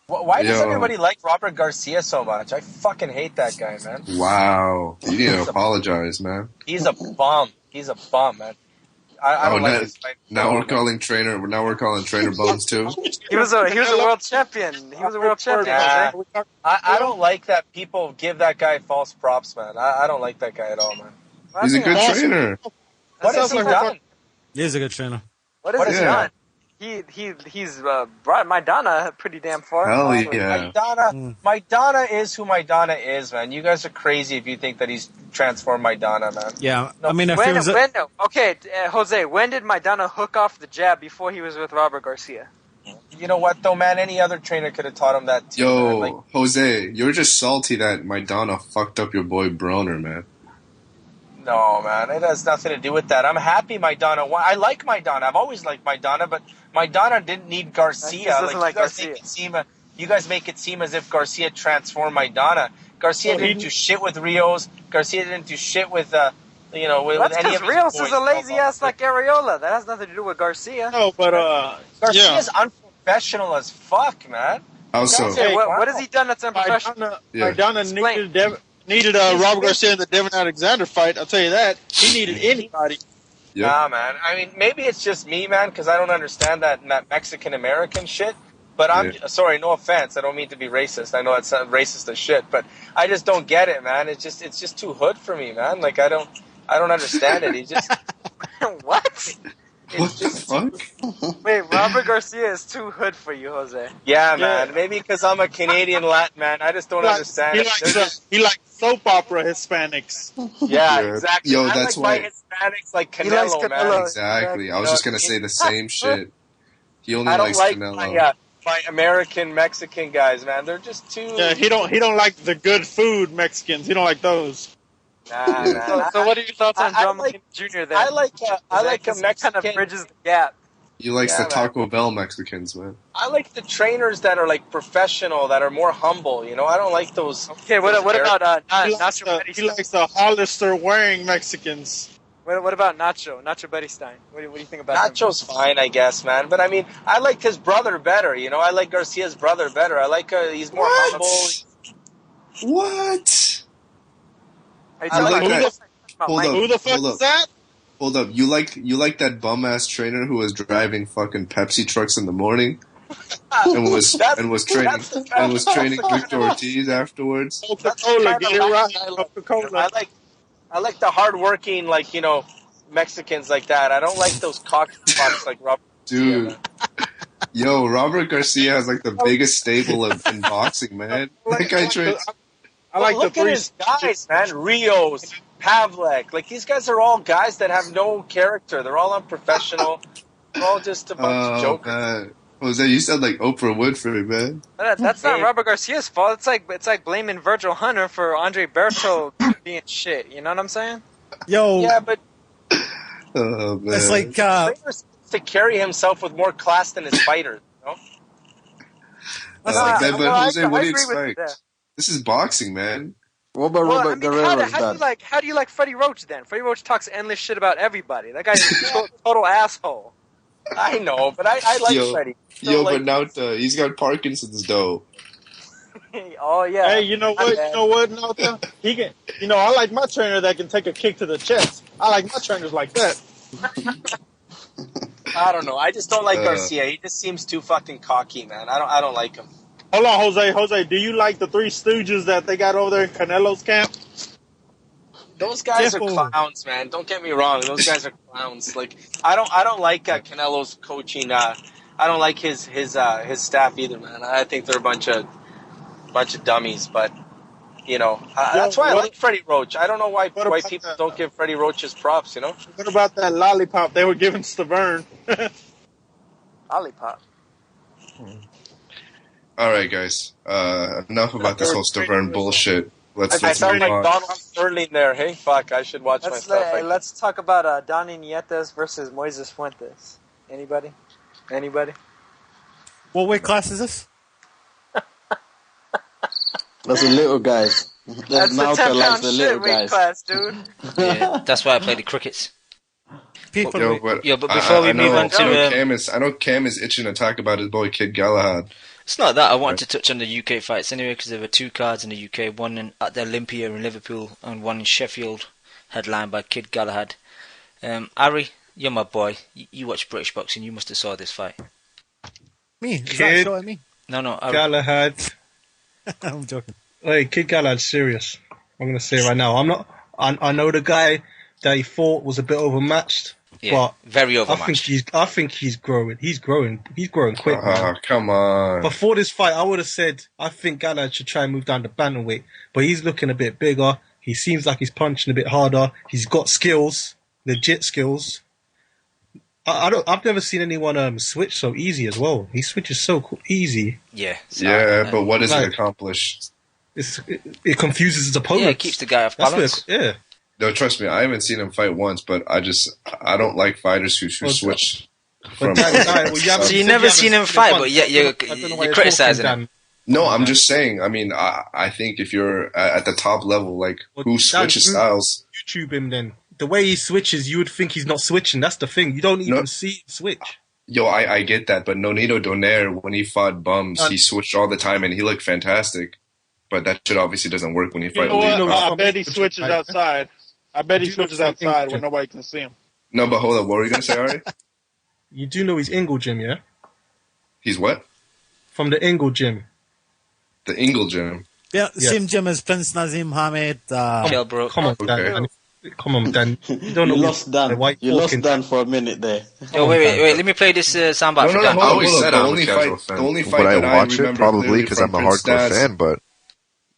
S19: Why does
S8: Yo.
S19: everybody like Robert Garcia so much? I fucking hate that guy, man.
S8: Wow. You need to apologize, man.
S19: He's a bum. He's a bum, man. I don't like this fight.
S8: Now we're calling trainer Bones too.
S9: He was a world champion. He was a world champion.
S19: Yeah.
S9: Jose.
S19: I don't like that people give that guy false props, man. I don't like that guy at all, man.
S8: He's a good trainer.
S19: What has he done?
S7: He is a good trainer.
S9: What has he done? He's brought Maidana pretty damn far.
S8: Hell yeah.
S19: Maidana is who Maidana is, man. You guys are crazy if you think that he's transformed Maidana, man.
S7: Yeah,
S19: No,
S7: I mean, if he was
S9: Jose, when did Maidana hook off the jab before he was with Robert Garcia?
S19: You know what, though, man? Any other trainer could have taught him that, too.
S8: Yo,
S19: man. Like,
S8: Jose, you're just salty that Maidana fucked up your boy Broner, man.
S19: no, man. It has nothing to do with that. I'm happy Maidana won. I like Maidana. I've always liked Maidana, but Maidana didn't need Garcia.
S9: He doesn't like
S19: you guys
S9: Garcia.
S19: you guys make it seem as if Garcia transformed Maidana. Garcia didn't do shit with Rios. Garcia didn't do shit with, with
S9: That's
S19: any of
S9: because
S19: his
S9: Rios
S19: boys.
S9: is a lazy ass like Areola. That has nothing to do with Garcia.
S15: No, but
S19: Garcia's unprofessional as fuck, man.
S8: Also,
S9: Okay, what has he done that's unprofessional?
S15: Maidana needed Robert Garcia in the Devin Alexander fight. I'll tell you that. He needed anybody.
S19: Nah, man. I mean, maybe it's just me, man, because I don't understand that Mexican-American shit. But I'm sorry, no offense. I don't mean to be racist. I know it's racist as shit, but I just don't get it, man. It's just too hood for me, man. Like I don't understand it. He just
S9: What?
S8: what the fuck?
S9: Wait, Robert Garcia is too hood for you, Jose.
S19: Yeah, man. Maybe because I'm a Canadian Latin man. I just don't understand
S15: He
S19: it.
S15: likes soap opera Hispanics.
S19: Yeah, exactly.
S8: Yo,
S19: I
S8: that's
S19: like
S8: why.
S19: my Hispanics like
S9: He likes
S19: Canelo, man.
S9: Canelo.
S8: Exactly. I was just gonna say the same shit. He only
S19: I don't
S8: likes
S19: like
S8: Canelo.
S19: my American Mexican guys, man. They're just too.
S15: Yeah, he don't like the good food Mexicans. He don't like those.
S19: Nah, man.
S9: So what are your thoughts on
S19: I
S9: John
S19: like-
S9: McCain Jr. then?
S19: I like a Mexican.
S9: Kind of bridges the gap.
S8: He likes
S19: Yeah,
S8: the Taco Bell Mexicans, man.
S19: I like the trainers that are like professional, that are more humble. You know, I don't like those.
S9: Okay, what about
S15: He likes he likes the Hollister wearing Mexicans.
S9: What about Nacho Beristain? What do you think about him?
S19: Nacho's fine, I guess, man. But I mean, I liked his brother better. You know, I like Garcia's brother better. I like he's more humble.
S8: What?
S9: I
S8: like that. Hold up.
S15: Who the fuck
S8: hold
S15: is
S8: up.
S15: that?
S8: Hold up. You like that bum ass trainer who was driving fucking Pepsi trucks in the morning and was training Victor Ortiz afterwards.
S15: Coca-Cola, get it right. Coca-Cola.
S19: I like the hardworking, like, you know, Mexicans like that. I don't like those cocky fucks like Robert.
S8: Dude. Yo, Robert Garcia has like the biggest stable in boxing, man. That guy trains.
S15: I like
S19: look
S15: the
S19: at
S15: three.
S19: his guys, man. Rios, Pavlek. Like, these guys are all guys that have no character. They're all unprofessional. They're all just a bunch of jokers.
S8: Man. Jose, you sound like Oprah Winfrey, man.
S9: That's not Robert Garcia's fault. It's like blaming Virgil Hunter for Andre Berto being shit. You know what I'm saying?
S7: Yo.
S19: Yeah, but
S8: Oh, man.
S7: It's like
S19: Trainer to carry himself with more class than his fighters. You know?
S8: But Jose, what do you expect? This is boxing, man.
S11: What about Robert Guerrero's dad?
S9: How do you like Freddie Roach then? Freddie Roach talks endless shit about everybody. That guy's a total asshole.
S19: I know, but I like Freddie.
S8: But now he's got Parkinson's though.
S9: Oh yeah.
S15: Hey, you know what? You know what, Nauta? He can. You know, I like my trainer that can take a kick to the chest. I like my trainers like that.
S19: I don't know. I just don't like Garcia. He just seems too fucking cocky, man. I don't like him.
S15: Hold on, Jose. Jose, do you like the Three Stooges that they got over there in Canelo's camp?
S19: Those guys are clowns, man. Don't get me wrong. Those guys are clowns. Like I don't like Canelo's coaching. I don't like his staff either, man. I think they're a bunch of dummies. But you know, that's why I like Freddie Roach. I don't know why people don't give Freddie Roach his props. You know.
S15: What about that lollipop they were giving Stiverne?
S9: Lollipop.
S8: All right, guys. Enough about this whole Stiverne bullshit. Let's
S19: I sound
S8: move
S19: like
S8: on.
S19: Donald Sterling there. Hey, fuck! I should watch my stuff.
S9: Let's talk about Donny Nietes versus Moises Fuentes. Anybody?
S7: what weight class is this?
S11: That's the little guys.
S9: That's the 10-pound shit weight class, dude.
S2: Yeah, that's why I play the crickets.
S7: People,
S8: But
S2: before we move on to
S8: I know Cam is itching to talk about his boy Kid Galahad.
S2: It's not that. I wanted to touch on the UK fights anyway, because there were two cards in the UK, one at the Olympia in Liverpool and one in Sheffield, headlined by Kid Galahad. Ari, you're my boy. You watch British boxing. You must have saw this fight.
S7: Me? Is that
S14: Kid
S7: shot at me?
S2: No, Ari.
S14: Galahad.
S7: I'm joking.
S14: Hey, Kid Galahad's serious. I'm going to say right now. I know the guy that he fought was a bit overmatched.
S2: Yeah,
S14: but
S2: very overmatched.
S14: I think he's growing. He's growing quick. Man.
S8: Come on.
S14: Before this fight, I would have said I think Galahad should try and move down to bantamweight, but he's looking a bit bigger. He seems like he's punching a bit harder. He's got skills, legit skills. I've never seen anyone switch so easy as well. He switches so easy.
S2: Yeah.
S8: But what does it accomplish?
S14: It confuses his opponent.
S2: Yeah, it keeps the guy off balance.
S14: Yeah.
S8: No, trust me, I haven't seen him fight once, but I don't like fighters who switch. So
S2: you never seen him fight, but yet you're criticizing him.
S8: No, I'm just saying. I mean, I think if you're at the top level, like who switches styles?
S14: YouTube him then. The way he switches, you would think he's not switching. That's the thing. You don't even see him switch.
S8: Yo, I get that, but Nonito Donaire, when he fought bums, he switched all the time and he looked fantastic. But that shit obviously doesn't work when you fight elite.
S15: I bet he switches outside. I bet he switches outside where nobody can see him.
S8: No, but hold up. What were you going to say, Ari?
S14: You do know he's Ingle Gym, yeah?
S8: He's what?
S14: From the Ingle Gym.
S8: The Ingle Gym?
S7: Yeah, same gym as Prince Nazim Hamed.
S14: Come on, Dan. Come on, Dan. You don't know
S11: lost Dan. You lost Dan for a minute there.
S2: Yo, wait. Let me play this soundbite for Dan.
S8: I always said I'm a casual fan. The only fight
S16: Would I
S8: that
S16: watch
S8: remember
S16: it? Probably, because I'm a hardcore fan, but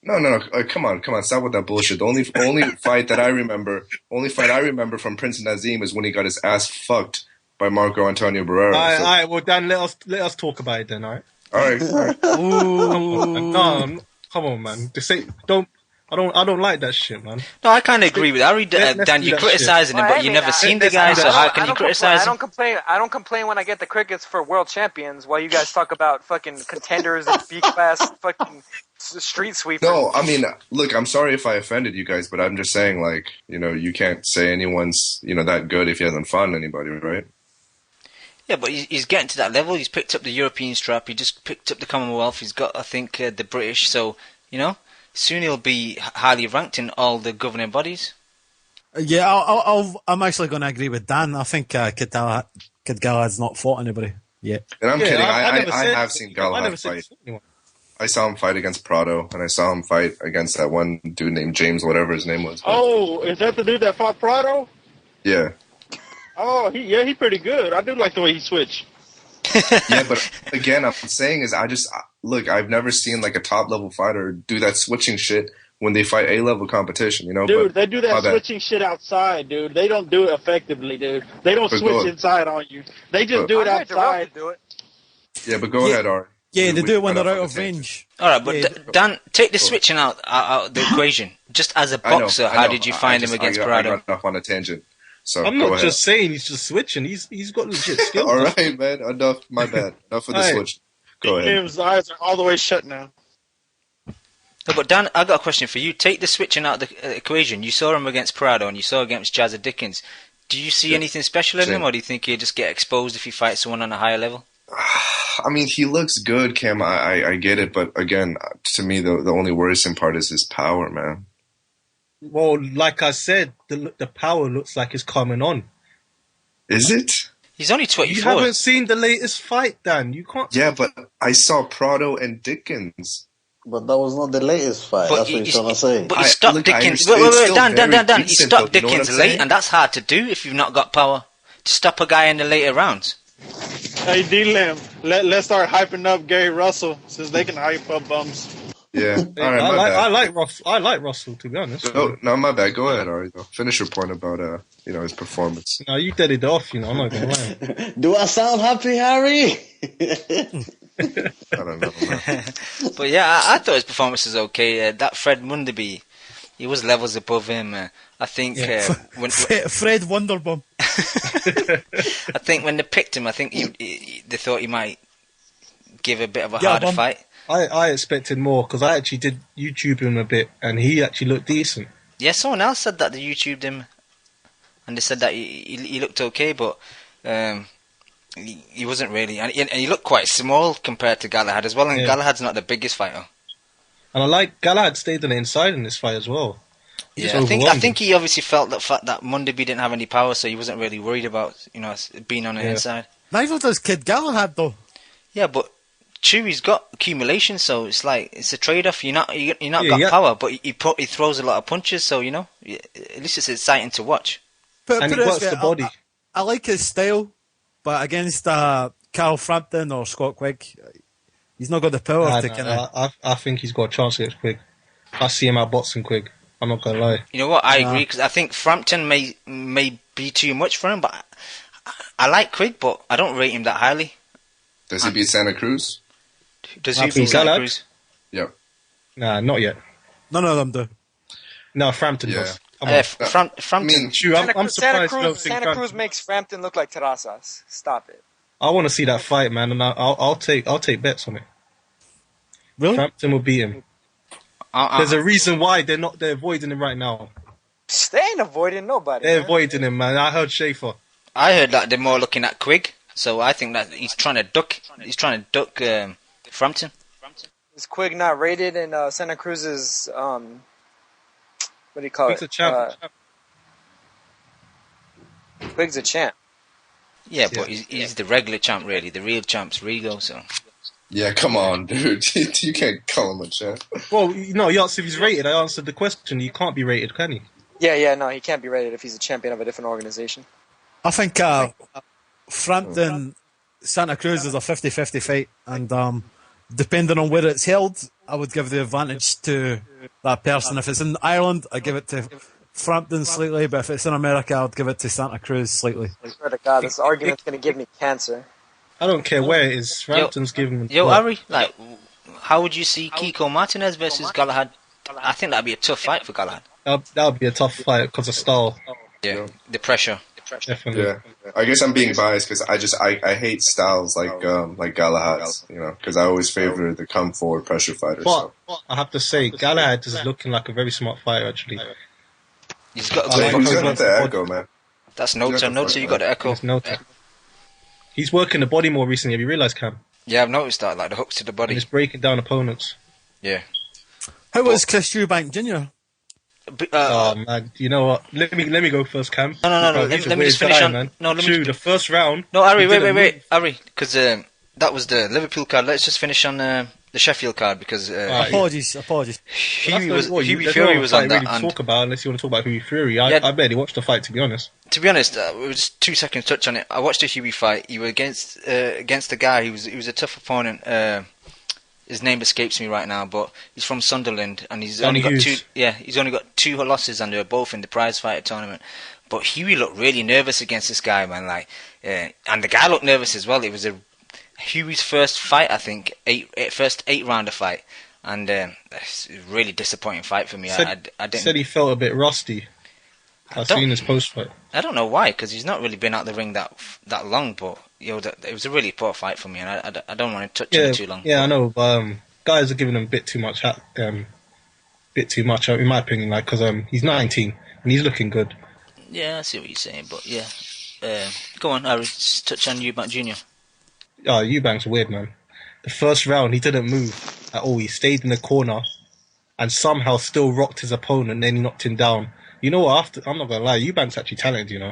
S8: No. Come on. Stop with that bullshit. The only fight I remember from Prince Nazim is when he got his ass fucked by Marco Antonio Barrera.
S14: All right. Well, Dan, let us talk about it then. All right.
S8: All right.
S14: Ooh. No, come on, man. Just say don't. I don't like that shit, man.
S2: No, I kind of agree with Harry. Dan, you're criticising him, but you've never seen the guy, so how can you criticise him?
S9: I don't complain when I get the crickets for world champions, while you guys talk about fucking contenders and B-class fucking street sweepers.
S8: No, I mean, look, I'm sorry if I offended you guys, but I'm just saying, like, you can't say anyone's, that good if he hasn't fought anybody, right?
S2: Yeah, but he's getting to that level. He's picked up the European strap. He just picked up the Commonwealth. He's got, I think, the British. So, soon he'll be highly ranked in all the governing bodies.
S7: Yeah, I'm actually going to agree with Dan. I think Kid Galahad's not fought anybody yet.
S8: And I'm kidding. I have seen Galahad fight. I saw him fight against Prado, and I saw him fight against that one dude named James, whatever his name was.
S15: Oh, is that the dude that fought Prado?
S8: Yeah.
S15: Oh, he's pretty good. I do like the way he switched.
S8: Yeah, but again, I'm saying is look, I've never seen like a top level fighter do that switching shit when they fight A-level competition,
S15: Dude,
S8: but
S15: they do that switching shit outside, dude. They don't do it effectively, dude. They don't switch inside on you. They just do it outside.
S8: Yeah, but go ahead, Art.
S7: Yeah, they do it when they're out of range.
S2: All right, but Dan, take the switching out the equation. Just as a boxer, how did you find him against Prado?
S8: I got off on a tangent. So
S14: I'm not just saying he's just switching. He's got legit skills.
S8: All right, man. Enough. My bad. Enough of the switch. Go ahead.
S15: His eyes are all the way shut now.
S2: No, but Dan, I got a question for you. Take the switching out of the equation. You saw him against Prado and you saw against Jazza Dickens. Do you see anything special in him, or do you think he'll just get exposed if he fights someone on a higher level?
S8: I mean, he looks good, Cam. I get it, but again, to me, the only worrisome part is his power, man.
S14: Well, like I said, the power looks like it's coming on.
S8: Is it?
S2: He's only 24.
S14: You haven't seen the latest fight, Dan. You can't.
S8: Yeah, but I saw Prado and Dickens.
S11: But that was not the latest fight.
S2: But
S11: that's what you're trying to say.
S2: But he stopped Dickens. Wait, Dan. He stopped Dickens late, and that's hard to do if you've not got power to stop a guy in the later rounds.
S15: Hey, D-Lim, let's start hyping up Gary Russell, since they can hype up bums.
S8: Yeah, all right,
S14: I like Russell, to be honest.
S8: No, my bad. Go ahead, Ari. Finish your point about his performance.
S14: No, you did it off. I'm not gonna lie.
S11: Do I sound happy, Harry?
S8: I don't know.
S2: But yeah, I thought his performance was okay. That Fred Mundraby, he was levels above him. I think
S7: Fred Wonderbum.
S2: I think when they picked him, I think they thought he might give a bit of a harder fight.
S14: I expected more, because I actually did YouTube him a bit, and he actually looked decent.
S2: Yeah, someone else said that they YouTubed him, and they said that he looked okay, but he wasn't really, and he looked quite small compared to Galahad as well. And Galahad's not the biggest fighter.
S14: And I like Galahad stayed on the inside in this fight as well.
S2: Yeah, I think he obviously felt that fact that Mundraby didn't have any power, so he wasn't really worried about being on the inside.
S7: Neither does Kid Galahad though.
S2: Yeah, but Chewy's got accumulation, so it's a trade-off. You're not got power, but he throws a lot of punches, so at least it's exciting to watch.
S14: And he works the body.
S7: I like his style, but against Carl Frampton or Scott Quigg, he's not got the power to kind of.
S14: I think he's got a chance against Quigg. I see him outboxing Quigg. I'm not gonna lie.
S2: You know what? I agree, because I think Frampton may be too much for him, but I like Quigg, but I don't rate him that highly.
S8: Does he beat Santa Cruz?
S2: Does he beat Santa Cruz?
S8: Yep.
S14: Nah, not yet.
S7: None of them do.
S14: No, Frampton does.
S2: Frampton.
S14: I'm surprised.
S9: Santa Cruz makes Frampton look like Terrazas. Stop it.
S14: I want to see that fight, man, and I'll take bets on it.
S7: Really?
S14: Frampton will beat him. There's a reason why they're avoiding him right now.
S9: They ain't avoiding nobody.
S14: They're avoiding him, man. I heard Schaefer.
S2: I heard that they're more looking at Quigg, so I think that he's trying to duck Frampton.
S9: Is Quigg not rated in Santa Cruz's what do you call it?
S14: Quig's a champ.
S9: Quig's a champ.
S2: Yeah, but he's the regular champ, really. The real champ's Rigo, so.
S8: Yeah, come on, dude. You can't call him a champ.
S14: Well, you asked if he's rated. I answered the question. He can't be rated, can he?
S9: Yeah, no, he can't be rated if he's a champion of a different organization.
S7: I think Frampton Santa Cruz is a 50-50 fight, and depending on where it's held, I would give the advantage to that person. If it's in Ireland, I give it to Frampton slightly, but if it's in America, I'd give it to Santa Cruz slightly.
S9: I swear to God, this argument's going to give me cancer.
S14: I don't care where it is. Frampton's giving.
S2: Yo, Ari, like, how would you see Kiko Martinez versus Galahad? I think that'd be a tough fight for Galahad.
S14: That would be a tough fight because of style.
S2: Yeah, the pressure.
S14: Definitely.
S8: Yeah, I guess I'm being biased because I hate styles like Galahad's, because I always favor the come forward pressure fighter.
S14: But I have to say, Galahad is looking like a very smart fighter actually.
S2: He's got
S8: the echo, man.
S2: That's Nota. You got the echo.
S14: Nota. He's working the body more recently. Have you realised, Cam?
S2: Yeah, I've noticed that. Like the hooks to the body.
S14: And he's breaking down opponents.
S2: Yeah.
S7: How was Chris Eubank Jr.?
S14: Oh man, you know what? Let me go first, Cam.
S2: No. Let me just finish on. No, let me.
S14: The first round.
S2: No, Ari, wait, Ari, because that was the Liverpool card. Let's just finish on the Sheffield card because.
S7: Apologies.
S2: Hughie Fury was on that.
S14: Really talk about unless you want to talk about Hughie Fury. I barely watched the fight, to be honest.
S2: To be honest, just 2 seconds touch on it. I watched the Hughie fight. He was against a guy. He was a tough opponent. His name escapes me right now, but he's from Sunderland, and he's only got two. Yeah, he's only got 2 losses, and they're both in the prize fighter tournament. But Hughie looked really nervous against this guy, man. Like, and the guy looked nervous as well. It was Hughie's first fight, I think, first 8-rounder fight, and it's a really disappointing fight for me. I didn't.
S14: Said he felt a bit rusty. I've seen his post fight.
S2: I don't know why, because he's not really been out the ring that long, but it was a really poor fight for me, and I don't want to touch on it too long.
S14: Yeah, I know, but guys are giving him a bit too much, in my opinion, like because he's 19 and he's looking good.
S2: Yeah, I see what you're saying, but yeah, go on, Harry, just touch on Eubank Jr.
S14: Oh, Eubank's weird, man. The first round, he didn't move at all. He stayed in the corner and somehow still rocked his opponent, and then he knocked him down. You know what? I'm not gonna lie, Eubank's actually talented.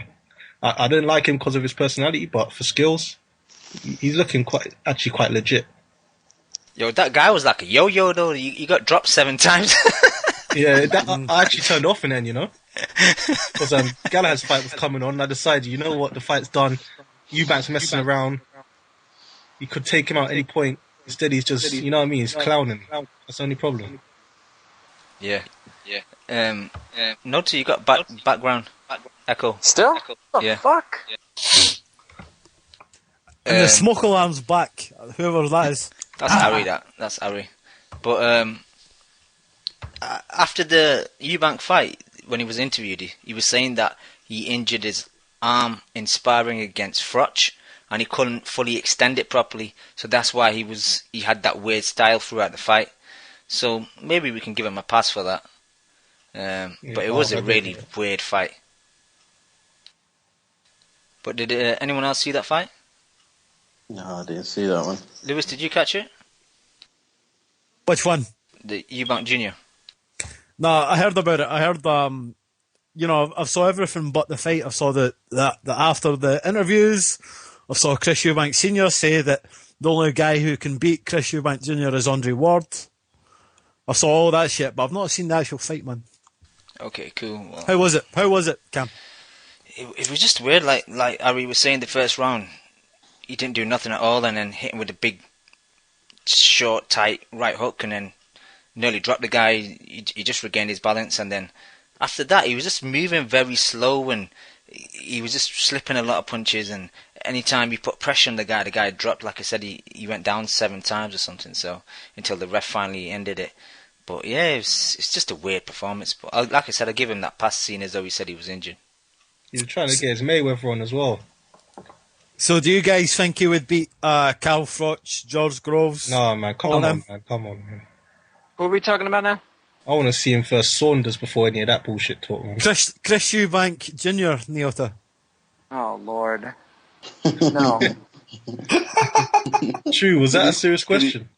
S14: I didn't like him because of his personality, but for skills, he's looking quite legit.
S2: Yo, that guy was like a yo-yo though. He got dropped 7 times.
S14: Yeah, I actually turned off in the end, because Galahad's fight was coming on. And I decided, you know what, the fight's done. Eubank's messing around. You could take him out at any point. Instead, he's just, you know what I mean? He's clowning. That's the only problem.
S2: Yeah. Nota, you got background echo.
S9: Still? What the fuck?
S7: And the smoke alarm's back. Whoever that is.
S2: That's Ari. That's Ari. But after the Eubank fight, when he was interviewed, he was saying that he injured his arm in sparring against Froch, and he couldn't fully extend it properly. So that's why he had that weird style throughout the fight. So maybe we can give him a pass for that. But it was a really weird fight. But did anyone else see that fight?
S11: No, I didn't see that one.
S2: Lewis, did you catch it?
S7: Which one?
S2: The Eubank Jr.
S7: No, I heard about it. I heard, I saw everything but the fight. I saw that after the interviews, I saw Chris Eubank Sr. say that the only guy who can beat Chris Eubank Jr. is Andre Ward. I saw all that shit, but I've not seen the actual fight, man.
S2: Okay, cool. Well,
S7: How was it, Cam?
S2: It was just weird. Like Ari was saying, the first round, he didn't do nothing at all, and then hit him with a big, short, tight right hook, and then nearly dropped the guy. He just regained his balance, and then after that, he was just moving very slow, and he was just slipping a lot of punches. And anytime he put pressure on the guy dropped. Like I said, he went down 7 times or something. So until the ref finally ended it. But yeah, it's just a weird performance. But like I said, I give him that pass, seeing as though he said he was injured.
S14: He was trying to get his Mayweather on as well.
S7: So do you guys think he would beat Cal Froch, George Groves?
S14: No, man. Come on, man.
S9: What are we talking about now?
S14: I want to see him first Saunders before any of that bullshit talk, man.
S7: Chris Eubank Jr., Neota.
S9: Oh, Lord. No.
S14: True, was that a serious question?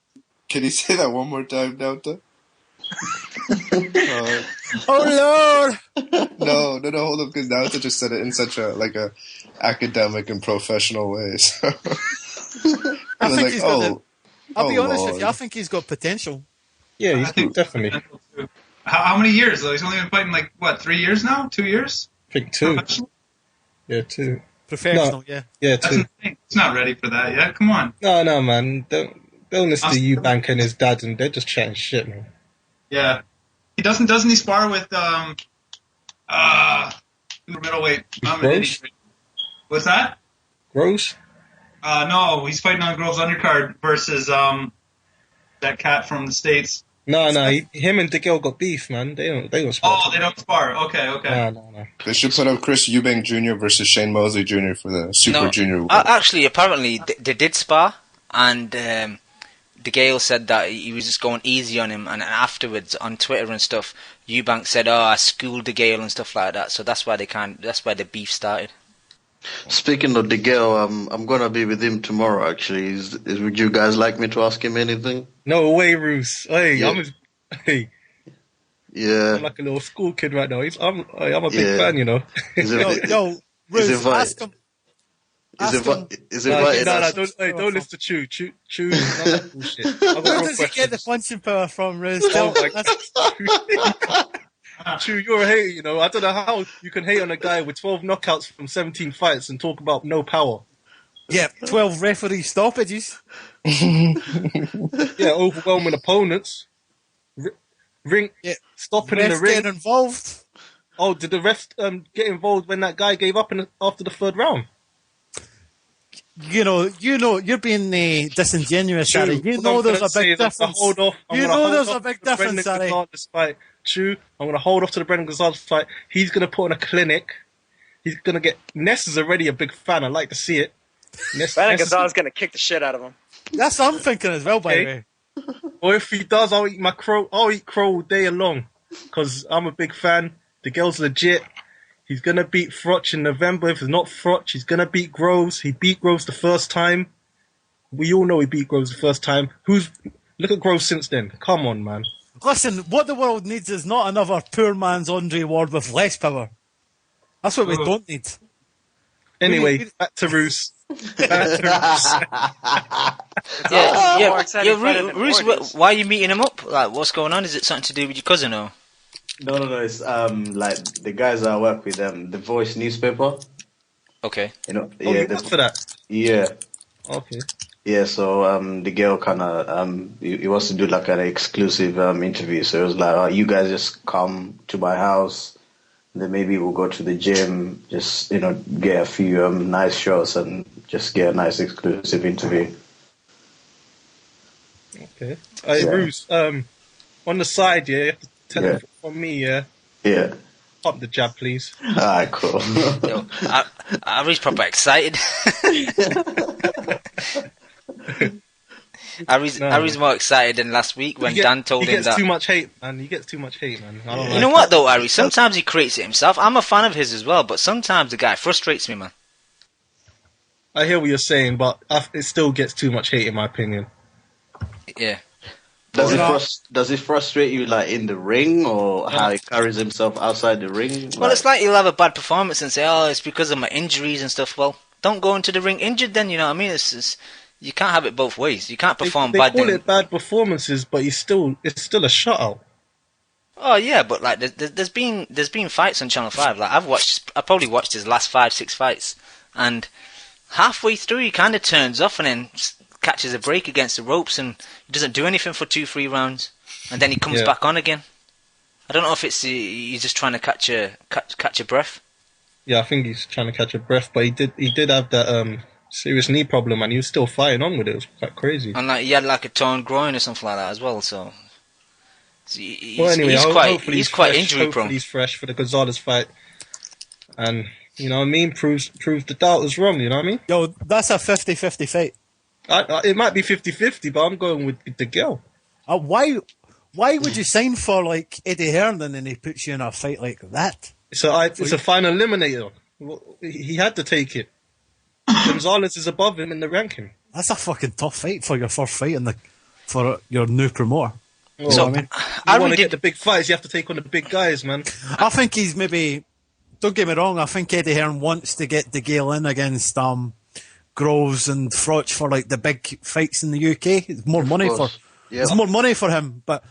S8: Can you say that one more time, Delta?
S7: Oh, Lord!
S8: No, hold up, because Delta just said it in such a academic and professional way. So.
S7: I think he's got I'll be honest
S8: Lord.
S7: with you, I think he's got potential.
S14: Yeah, he's definitely.
S10: How many years though? He's only been fighting 3 years now? 2 years?
S14: I think 2. Yeah, 2.
S7: Professional, yeah.
S14: Yeah, 2.
S10: He's not ready for that yet. Come on.
S14: No, man. Don't listen to Eubank and his dad, and they're just chatting shit, man.
S10: Yeah. He doesn't he spar with middleweight? I'm an idiot. What's that?
S14: Groves?
S10: No, he's fighting on Groves undercard versus that cat from the States.
S14: No, him and DeGale got beef, man. They don't spar.
S10: Oh, they don't spar. Okay.
S14: No.
S8: They should put up Chris Eubank Jr. versus Shane Mosley Jr. for the Super Junior.
S2: Actually, apparently they did spar, and DeGale said that he was just going easy on him, and afterwards on Twitter and stuff, Eubank said, "Oh, I schooled DeGale and stuff like that." So that's why the beef started.
S11: Speaking of DeGale, I'm gonna be with him tomorrow. Actually, would you guys like me to ask him anything?
S14: No way, Roos. Hey,
S11: Yeah. Yeah.
S14: I'm like a little school kid right now. I'm a big fan, you know.
S7: Yo, Roos, ask him. Don't listen to Chew. Chew is not that bullshit. Where does he get the punching power from, Roos?
S14: Chew, you're a hater, you know. I don't know how you can hate on a guy with 12 knockouts from 17 fights and talk about no power.
S7: Yeah, 12 referee stoppages.
S14: Yeah, overwhelming opponents. Stopping in the ring.
S7: Get involved.
S14: Oh, did the refs get involved when that guy gave up after the third round?
S7: You know, you're being disingenuous, Harry. You know there's a big difference. You know there's a big difference, Harry.
S14: True, I'm going to hold off to the Brendan Gonzalez fight. He's going to put on a clinic. He's going to get... Ness is already a big fan. I'd like to see it.
S9: Brendan Gonzalez is going to kick the shit out of him.
S7: That's what I'm thinking as well, by the way.
S14: Or if he does, I'll eat crow all day long. Because I'm a big fan. The girl's legit. He's going to beat Froch in November. If it's not Froch, he's going to beat Groves. He beat Groves the first time. We all know he beat Groves the first time. Look at Groves since then. Come on, man.
S7: Listen, what the world needs is not another poor man's Andre Ward with less power. That's what we don't need.
S14: Anyway, back to Roos.
S2: Roos, why are you meeting him up? Like, what's going on? Is it something to do with your cousin or?
S11: No. It's like the guys I work with, The Voice newspaper.
S2: Okay.
S11: You know,
S14: you work for that?
S11: Yeah.
S14: Okay.
S11: Yeah, so the girl kind of he wants to do like an exclusive interview. So it was like, you guys just come to my house, then maybe we'll go to the gym, just get a few nice shots and just get a nice exclusive interview.
S14: Okay. Hey, Bruce, on the side, you have to tell him from me, yeah.
S11: Yeah.
S14: Pop the jab, please.
S11: Alright, cool.
S2: Yo, I was proper excited. I was more excited than last week when Dan told him that.
S14: He gets too much hate, man. He gets too much hate, man. I don't
S2: You know what, though, Ari? Sometimes he creates it himself. I'm a fan of his as well, but sometimes the guy frustrates me, man.
S14: I hear what you're saying, but it still gets too much hate, in my opinion.
S2: Yeah.
S11: Does it frustrate you, like, in the ring, or how he carries himself outside the ring?
S2: Well, it's like he'll have a bad performance and say, "Oh, it's because of my injuries and stuff." Well, don't go into the ring injured, then. You know what I mean? You can't have it both ways. You can't perform bad.
S14: They call it bad performances, but it's still a shutout.
S2: Oh yeah, but like there's been fights on Channel 5. Like I probably watched his last 5-6 fights, and halfway through he kind of turns off and then catches a break against the ropes and he doesn't do anything for 2-3 rounds, and then he comes back on again. I don't know if it's he's just trying to catch a breath.
S14: Yeah, I think he's trying to catch a breath, but he did have that serious knee problem, and he was still fighting on with it. It was quite crazy.
S2: And like he had like a torn groin or something like that as well. So he's quite injury prone.
S14: He's fresh for the Gonzalez fight, and you know what I mean, proves the doubt was wrong. You know what I mean?
S7: Yo, that's a 50-50 fight.
S14: It might be 50-50, but I'm going with the girl.
S7: Why would you sign for like Eddie Hearn and then he puts you in a fight like that?
S14: It's a final eliminator. He had to take it. Gonzalez is above him in the ranking.
S7: That's a fucking tough fight for your first fight for your new promoter.
S14: Oh, so, I mean, you want to get the big fights, you have to take on the big guys, man.
S7: I think he's maybe... Don't get me wrong, I think Eddie Hearn wants to get DeGale in against Groves and Froch for like the big fights in the UK. It's more money There's more money for him, but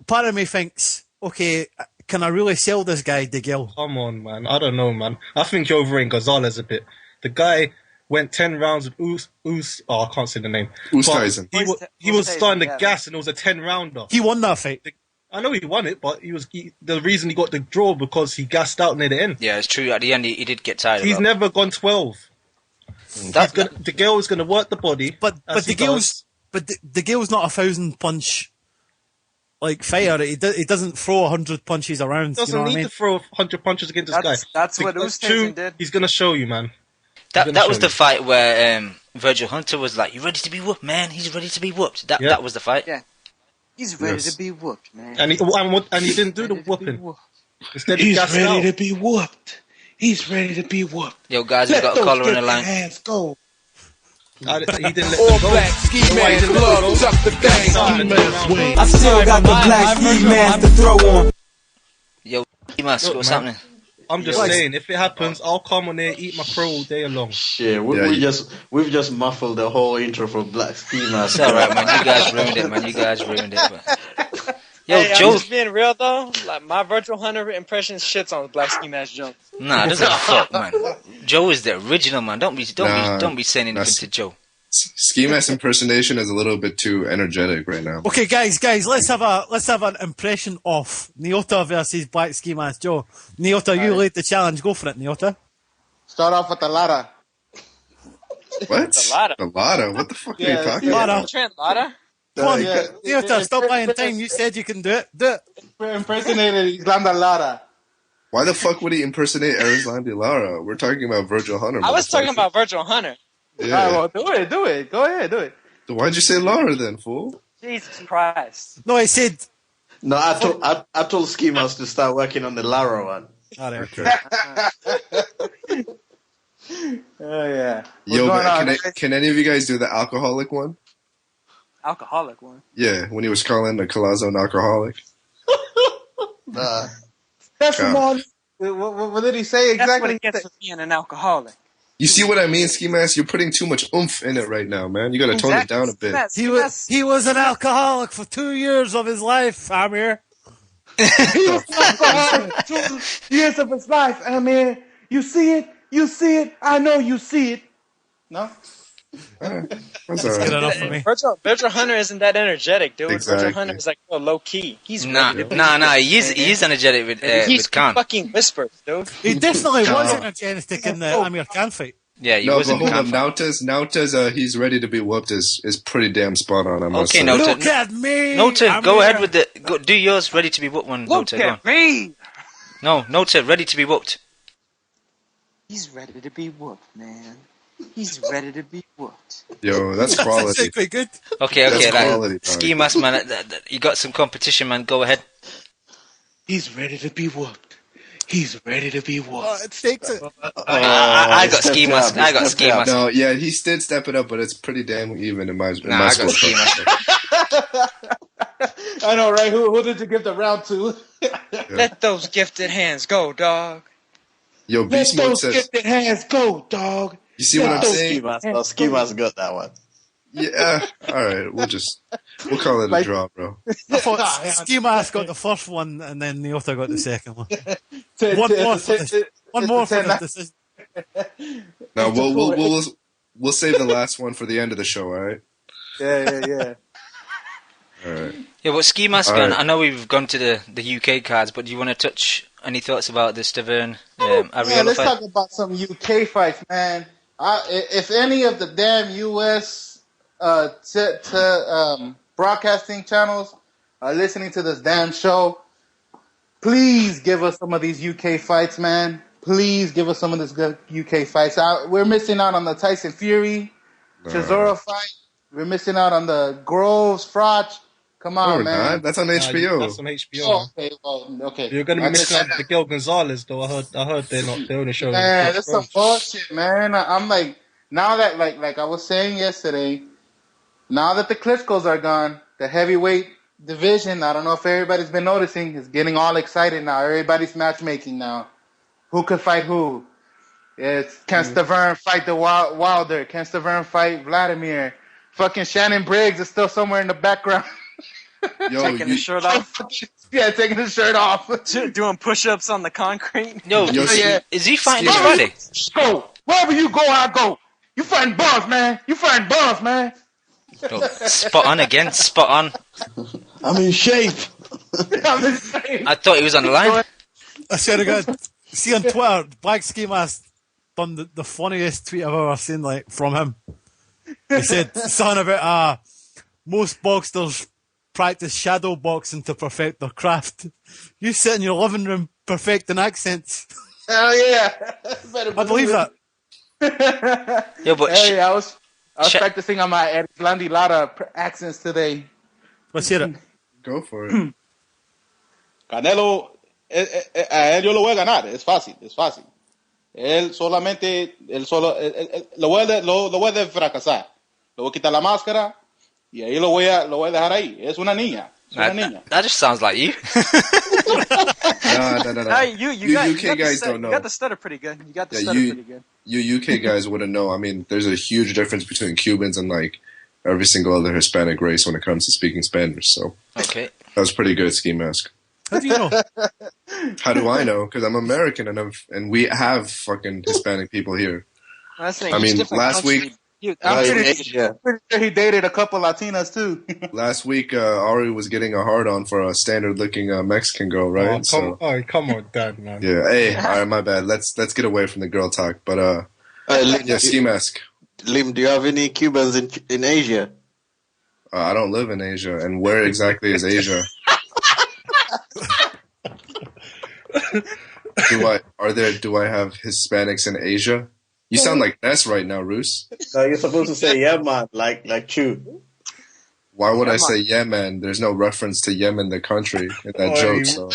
S7: part of me thinks, okay, can I really sell this guy, DeGale?
S14: Come on, man. I don't know, man. I think you're overrating Gonzalez a bit. The guy went 10 rounds with I can't say the name.
S8: Oosthuizen.
S14: He was starting the gas, and it was a 10-rounder.
S7: He won that fight.
S14: I know he won it, but the reason he got the draw because he gassed out near the end.
S2: Yeah, it's true. At the end, he did get tired.
S14: He's never gone 12. The girl is going to work the body,
S7: but the Gale's not a 1,000-punch like fighter. He doesn't throw 100 punches around.
S14: He doesn't
S7: you know
S14: need to throw 100 punches against this guy.
S19: That's what Oosthuizen did.
S14: He's going to show you, man.
S2: That was the fight where Virgil Hunter was like, "You ready to be whooped, man? He's ready to be whooped." That was the fight.
S19: Yeah. He's ready to be whooped, man.
S14: And he didn't do the whooping. Instead,
S12: He's ready to be whooped. He's ready to be whooped.
S2: Yo, guys, we got a caller on the line.
S12: Hands go.
S14: He didn't let
S12: All
S14: them go.
S12: black ski man's blood, suck the thing. Ski man's wing.
S21: I still got the black ski mask to throw on.
S2: Yo, Mask, what's happening?
S14: I'm just saying, if it happens, I'll come on there, eat my crow all day long.
S11: Shit, we've just muffled the whole intro for Black Ski Mask.
S2: It's alright, man. You guys ruined it, man. You guys ruined it. But... Yo,
S19: hey,
S2: Joe.
S19: I'm just being real though. Like my Virgil Hunter impression shits on Black Ski Mask Joe.
S2: Nah, doesn't fuck, man. Joe is the original, man. Don't be saying anything to Joe.
S8: Ski Mask impersonation is a little bit too energetic right now.
S7: Okay, guys, let's have an impression of Nyota versus Black Ski Mask Joe. Nyota, you lead the challenge. Go for it, Nyota.
S17: Start off with the ladder.
S8: What?
S19: The
S8: Ladder? What the fuck are you talking about?
S19: Trent Ladder?
S7: Come on, Nyota, stop buying time. You said you can do it. Do it.
S17: Impersonated Islanda Lara.
S8: Why the fuck would he impersonate Arizlandi Lara? We're talking about Virgil Hunter.
S19: I was talking about Virgil Hunter.
S8: Yeah.
S17: All right, well, do it. Go ahead, do it.
S8: Why'd you say Lara then, fool?
S19: Jesus Christ.
S7: No, I said...
S11: No, I told Ski Mask to start working on the Lara one.
S7: All right.
S8: Okay.
S17: Oh, yeah.
S8: Yo, man, can any of you guys do the alcoholic one?
S19: Alcoholic one?
S8: Yeah, when he was calling the Collazo an alcoholic.
S17: That's what did he say exactly?
S19: That's what he gets for being an alcoholic.
S8: You see what I mean, Ski Mask? You're putting too much oomph in it right now, man. You gotta tone it down a bit.
S7: He was an alcoholic for 2 years of his life, Amir.
S17: He was an alcoholic 2 years of his life, Amir. You see it, I know you see it. No?
S8: That's
S7: good enough for me.
S19: Virgil Hunter isn't that energetic, dude.
S8: Exactly.
S19: Virgil Hunter is like low key. He's
S2: Nah. He is energetic with Khan.
S19: Fucking whispers, dude.
S7: He definitely was energetic in the Amir Khan fight.
S2: Yeah, he
S8: no,
S2: was
S8: but
S2: in the
S8: hold
S2: Khan
S8: on.
S2: fight.
S8: Nauta's he's ready to be whooped is pretty damn spot on. I must
S2: Okay,
S8: say.
S2: Nauta.
S7: Look at me.
S2: Nauta, go ahead with do yours. Ready to be whooped one.
S19: Look
S2: Nauta, go on.
S19: at me.
S2: No, Nauta, ready to be whooped.
S19: He's ready to be whooped, man. He's ready to be whooped.
S8: Yo, that's quality.
S7: That's quite good.
S2: Okay,
S8: That's
S2: like,
S8: quality,
S2: Ski Mask, man. You got some competition, man. Go ahead.
S12: He's ready to be whooped. He's ready to be whooped.
S7: It takes it.
S2: I got Ski Mask. I got Ski Mask.
S8: No, yeah, he did step it up, but it's pretty damn even in my
S2: Nah, I got Ski Mask.
S17: I know, right? Who did you give the round to?
S19: Let those gifted hands go, dog.
S8: Yo,
S17: Let
S8: Beast Mode
S17: those
S8: says,
S17: gifted hands go, dog.
S8: you see what I'm saying?
S11: Ski Mask got that one.
S8: Yeah, alright, we'll call it a draw, bro.
S7: I thought Ski Mask got the first one and then Nyota got the second one. One more for this decision.
S8: No, we'll save the last one for the end of the show, alright?
S17: Yeah.
S8: Alright.
S2: Yeah, but Ski Mask,
S8: All right.
S2: I know we've gone to the UK cards, but do you want to touch any thoughts about the Stiverne Arreola
S17: Man, let's
S2: fight?
S17: talk about some UK fights, man. If any of the damn US broadcasting channels are listening to this damn show, please give us some of these UK fights, man. Please give us some of these good UK fights. We're missing out on the Tyson Fury, Chisora fight. We're missing out on the Groves, Frotch. Come on, man.
S8: Not. That's on HBO.
S14: That's on HBO.
S17: Oh, okay.
S14: You're gonna be missing out on Miguel Gonzalez, though. I heard they're only showing.
S17: Man, that's some bullshit, man. I'm like, now that like I was saying yesterday, now that the Klitschko's are gone, the heavyweight division, I don't know if everybody's been noticing, is getting all excited now. Everybody's matchmaking now. Who could fight who? Can Stiverne fight the Wilder? Can Stiverne fight Vladimir? Fucking Shannon Briggs is still somewhere in the background.
S8: Yo,
S19: Taking his shirt off.
S17: Yeah, taking his shirt off.
S19: Doing push-ups on the concrete.
S2: Yo, is he fighting this Friday?
S17: Go. Wherever you go, I go. You fighting boss, man. You fighting boss, man.
S2: Oh, spot on again. Spot on.
S11: I'm in shape.
S2: I thought he was on the line.
S7: I swear to God. See on Twitter, Black Ski Mask done the funniest tweet I've ever seen, like, from him. He said something about most boxers practice shadow boxing to perfect their craft. You sit in your living room perfecting accents.
S17: Hell yeah.
S7: I believe that.
S2: Yeah, but
S17: Hell yeah, I was practicing on my Eric Blondie Lara accents today.
S7: Let's hear it.
S8: Go for it.
S6: Canelo, a él yo lo voy a ganar, es fácil. Él solamente, lo voy a fracasar. Le voy a quitar la máscara y ahí lo voy a dejar ahí. Es una niña.
S2: That just sounds like you.
S8: No.
S9: You
S8: UK guys don't know.
S9: You got the stutter pretty good. Pretty good.
S8: You UK guys wouldn't know. I mean, there's a huge difference between Cubans and like every single other Hispanic race when it comes to speaking Spanish. So
S2: okay,
S8: that was pretty good, Ski Mask.
S7: How do you know?
S8: How do I know? Because I'm American and we have fucking Hispanic people here.
S9: I
S8: mean, last week.
S17: I'm pretty sure he dated a couple Latinas too.
S8: Last week, Ari was getting a hard-on for a standard-looking Mexican girl, right?
S14: Come on, Dad, man.
S8: Yeah. Hey, all right, my bad. Let's get away from the girl talk. But yeah, Ski Mask.
S11: Lim, do you have any Cubans in Asia?
S8: I don't live in Asia, and where exactly is Asia? Do I have Hispanics in Asia? You sound like Ness right now, Roos.
S11: No, you're supposed to say yeah, man, like Chew.
S8: Why would I say Yemen? There's no reference to Yemen, the country, in that joke. So.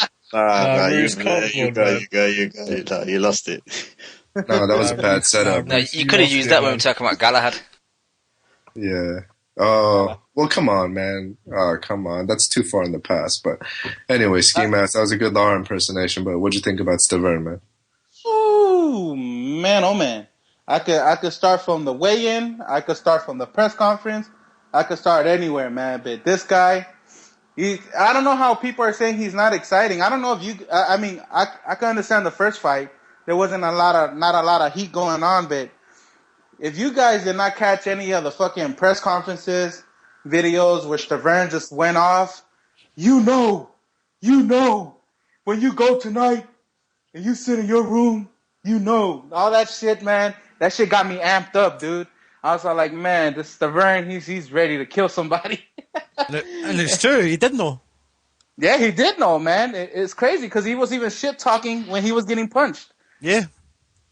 S11: You lost it.
S8: No, that was a bad setup.
S2: No, you could have used that when we were talking about Galahad.
S8: Yeah. Oh, well, come on, man. Oh, come on. That's too far in the past. But anyway, Ski Mask, that was a good Lara impersonation. But what'd you think about Stiverne, man?
S17: Ooh, man, oh man. I could start from the weigh-in. I could start from the press conference. I could start anywhere, man. But this guy, I don't know how people are saying he's not exciting. I don't know if you. I mean, I can understand the first fight. There wasn't not a lot of heat going on, but if you guys did not catch any of the fucking press conferences, videos where Stiverne just went off, you know, when you go tonight and you sit in your room, you know, all that shit, man. That shit got me amped up, dude. I was like, man, this Stiverne, he's ready to kill somebody.
S7: And it's true, he did know.
S17: Yeah, he did know, man. It's crazy because he was even shit talking when he was getting punched.
S7: Yeah.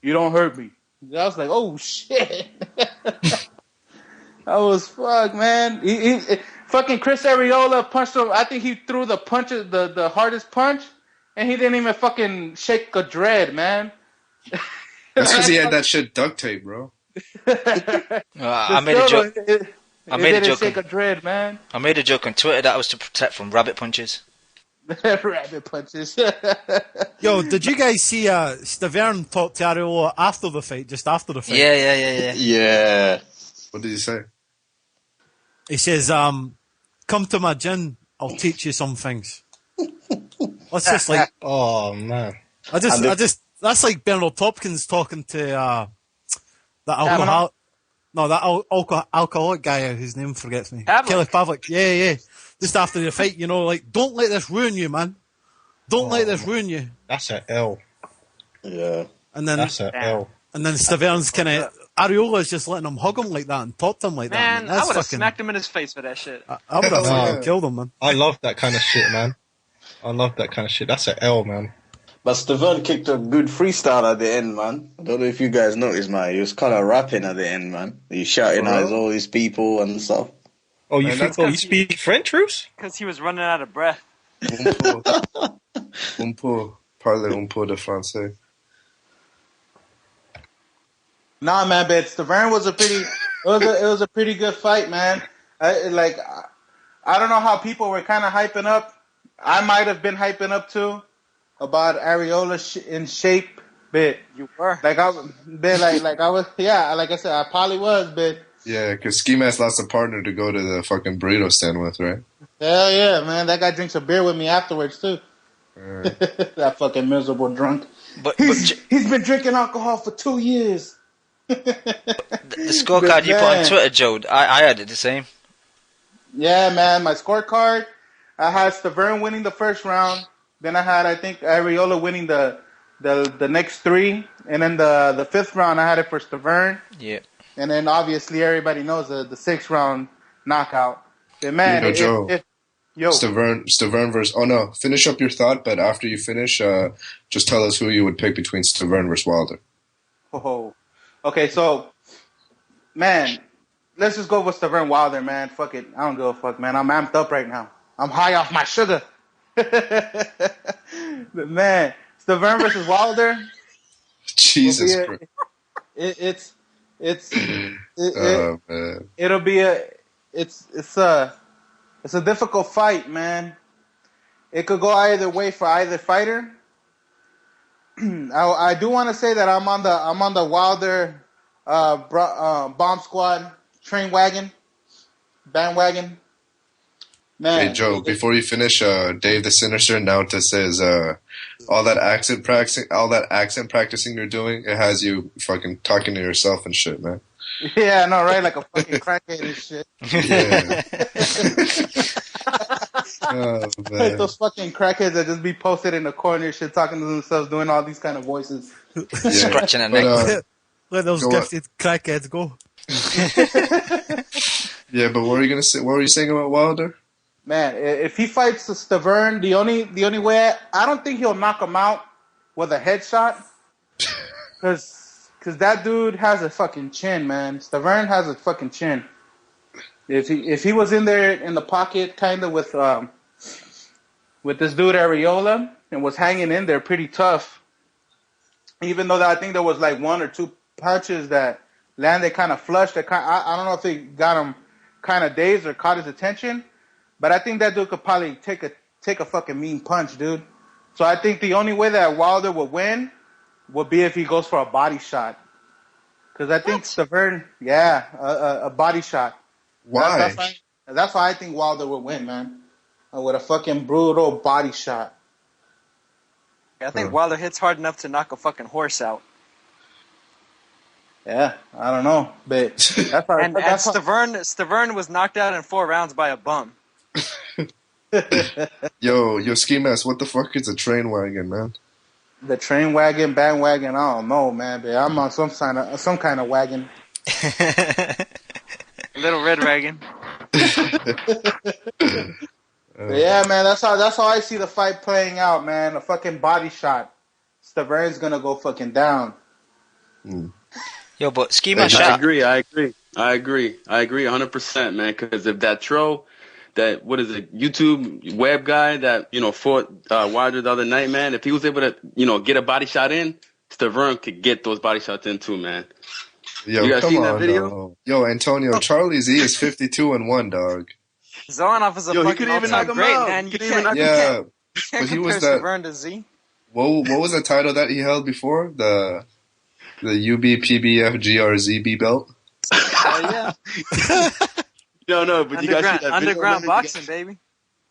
S17: You don't hurt me. I was like, oh shit. That was fuck, man. He fucking Chris Arreola punched him. I think he threw the hardest punch, and he didn't even fucking shake a dread, man.
S8: That's because he had that shit duct tape, bro.
S2: I made a joke. I made a joke.
S17: Shake a dread, man.
S2: I made a joke on Twitter that was to protect from rabbit punches.
S17: Rabbit punches.
S7: Yo, did you guys see Stiverne talk to Arreola after the fight, just after the fight?
S2: Yeah.
S11: Yeah.
S8: What did he say?
S7: He says, come to my gym, I'll teach you some things. That's just like...
S14: Oh, man.
S7: I just that's like Bernard Tompkins talking to that alcoholic guy whose name forgets me. Kelly Pavlik. Yeah. Just after the fight, you know, like, don't let this ruin you, man. Don't let this ruin you.
S14: That's an L.
S11: Yeah.
S7: And then
S14: that's an L.
S7: And then Stiverne's kind of... Areola's just letting him hug him like that and talk to him like that.
S9: Man, I would have smacked him in his face for that shit.
S7: I would have fucking killed him, man.
S14: I love that kind of shit, man. That's an L, man.
S11: But Stiverne kicked a good freestyle at the end, man. I don't know if you guys noticed, man. He was kind of rapping at the end, man. He shouting at all these people and stuff.
S14: Oh, you speak French, Roos?
S9: Because he was running out of breath.
S8: Un peu. Parle un peu de français.
S17: Nah, man, but Stiverne was it was a pretty good fight, man. I don't know how people were kind of hyping up. I might have been hyping up too about Arreola in shape, but
S9: you were
S17: like I was, yeah, like I said, I probably was, but
S8: yeah, because Ski Mask lost a partner to go to the fucking burrito stand with, right?
S17: Hell yeah, man, that guy drinks a beer with me afterwards too. That fucking miserable drunk.
S2: But
S17: he's been drinking alcohol for 2 years.
S2: The scorecard you put on Twitter, Joe, I had it the same.
S17: Yeah, man, my scorecard, I had Stiverne winning the first round. Then I had, I think, Arreola winning the next three. And then the fifth round, I had it for Stiverne.
S2: Yeah.
S17: And then obviously everybody knows the sixth round knockout. But man,
S8: Joe.
S17: Yo.
S8: Stiverne versus. Oh no, finish up your thought. But after you finish, just tell us who you would pick between Stiverne versus Wilder.
S17: Oh, okay. So, man, let's just go with Stiverne Wilder, man. Fuck it, I don't give a fuck, man. I'm amped up right now. I'm high off my sugar. But man, Stiverne versus Wilder.
S8: Jesus Christ.
S17: It'll be a difficult fight, man. It could go either way for either fighter. I do want to say that I'm on the Wilder bomb squad bandwagon. Man,
S8: hey Joe, before you finish, Dave the Sinister now says all that accent practicing you're doing, it has you fucking talking to yourself and shit, man.
S17: Yeah, I know, right? Like a fucking crackhead and shit.
S8: Yeah. Oh, man.
S17: Like those fucking crackheads that just be posted in the corner and shit, talking to themselves, doing all these kind of voices.
S2: Yeah. Scratching their neck.
S7: Let those gifted crackheads go.
S8: Yeah, but what were you gonna say? What were you saying about Wilder?
S17: Man, if he fights Stiverne, the only way I don't think he'll knock him out with a headshot, because that dude has a fucking chin, man. Stiverne has a fucking chin. If he was in there in the pocket, kind of with this dude Arreola, and was hanging in there pretty tough, even though I think there was like one or two punches that landed kind of flush. I don't know if they got him kind of dazed or caught his attention, but I think that dude could probably take a fucking mean punch, dude. So I think the only way that Wilder would win would be if he goes for a body shot. Because I think Stiverne, a body shot.
S8: Why?
S17: That's why I think Wilder would win, man. With a fucking brutal body shot.
S9: I think Wilder hits hard enough to knock a fucking horse out.
S17: Yeah, I don't know, but that's why.
S9: Stiverne was knocked out in 4 rounds by a bum.
S8: Yo, Ski Mask, what the fuck is a train wagon, man?
S17: The train wagon, bandwagon, I don't know, man, but I'm on some kind of wagon.
S9: Little red wagon.
S17: Yeah, man, that's how I see the fight playing out, man. A fucking body shot. Stiverne's gonna go fucking down.
S2: Yo, but Ski Mask,
S20: I agree 100%, man. Because if that troll, that YouTube web guy that fought Wilder the other night, man, if he was able to get a body shot in, Stiverne could get those body shots in too, man.
S8: Yo,
S20: you guys
S8: come
S20: seen
S8: on,
S20: that video?
S8: no. Yo, Antonio, Charlie Z is 52-1, dog.
S9: Zonoff is a fucking all-time great, man. You can't compare Stiverne to Z.
S8: What was the title that he held before? The UBPBF GRZB belt?
S9: Yeah.
S20: No, but you guys see that video?
S9: Underground boxing, baby.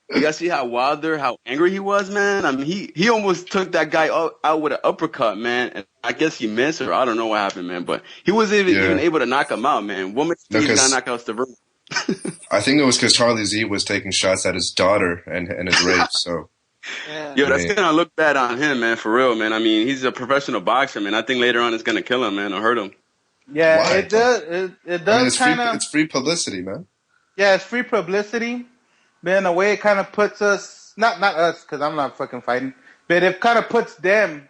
S20: You guys see how angry he was, man? I mean, he almost took that guy out with an uppercut, man. And I guess he missed, or I don't know what happened, man. But he wasn't even able to knock him out, man. What makes you think he's gonna knock out Stiverne?
S8: I think it was because Charlie Z was taking shots at his daughter and his rape, so...
S20: Yo, that's gonna look bad on him, man, for real, man. I mean, he's a professional boxer, man. I think later on it's gonna kill him, man, or hurt him.
S17: Yeah,
S8: Why?
S17: it does. It does kind of...
S8: It's free publicity, man.
S17: Yeah, it's free publicity. But in a way, it kind of puts us... Not us, because I'm not fucking fighting. But it kind of puts them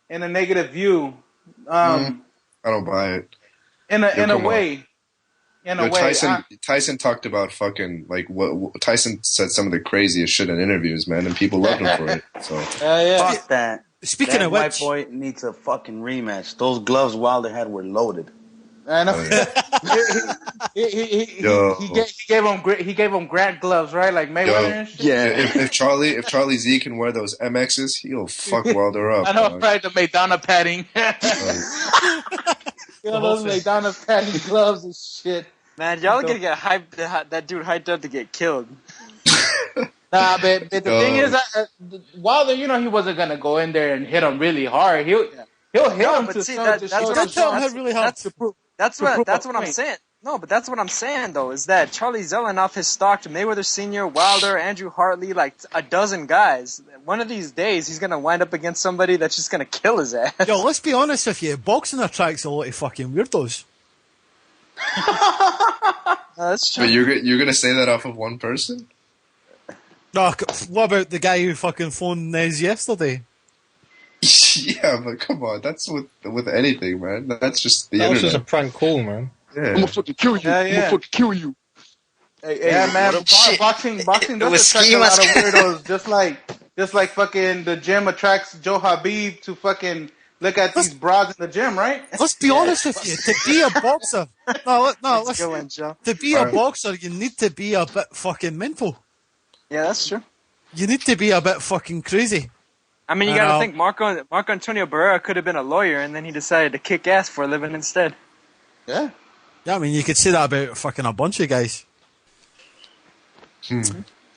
S17: in a negative view.
S8: I don't buy it.
S17: In a way.
S8: Tyson talked about fucking what Tyson said some of the craziest shit in interviews, man, and people loved him for it. So
S17: yeah.
S11: Fuck that.
S7: Speaking of which,
S11: white boy needs a fucking rematch. Those gloves Wilder had were loaded.
S17: I know. He gave him Grant gloves, right? Like Mayweather and shit.
S8: Yeah, if Charlie Z can wear those MXs, he'll fuck Wilder up.
S17: I know,
S8: dog.
S17: right? The Madonna padding. Those Madonna padding gloves and shit.
S9: Man, y'all gonna get that dude hyped up to get killed.
S17: Nah, but the thing is, Wilder, he wasn't gonna go in there and hit him really hard. He'll He'll hit
S9: No,
S17: him
S9: but
S17: to
S9: see,
S17: show,
S9: that's
S17: to show
S9: what I'm
S17: to show.
S9: saying.
S7: really hard.
S9: That's
S17: prove
S9: what
S17: a
S9: I'm
S17: point.
S9: saying. No, but that's what I'm saying though, is that Charlie's selling off his stock to Mayweather Sr., Wilder, Andrew Hartley, like a dozen guys. One of these days, he's gonna wind up against somebody that's just gonna kill his ass.
S7: Yo, let's be honest with you. Boxing attracts a lot of fucking weirdos.
S9: That's true.
S8: But you're gonna say that off of one person?
S7: No, what about the guy who fucking phoned Nez yesterday?
S8: Yeah, but come on, that's with anything, man. That's just the
S1: That was
S8: internet.
S1: just a prank call, man.
S8: Yeah.
S1: I'ma fucking kill you. I'ma fucking kill you.
S17: Yeah, man. Boxing does attract a lot of weirdos. Just like fucking the gym attracts Joe Habib to fucking look at these broads in the gym, right?
S7: Let's be honest with you. To be a boxer, to be a boxer, you need to be a bit fucking mental.
S9: Yeah, that's true.
S7: You need to be a bit fucking crazy.
S9: I mean, you
S7: I
S9: gotta
S7: know.
S9: think Marco Antonio Barrera could have been a lawyer, and then he decided to kick ass for a living instead.
S17: Yeah.
S7: Yeah, I mean, you could say that about fucking a bunch of guys.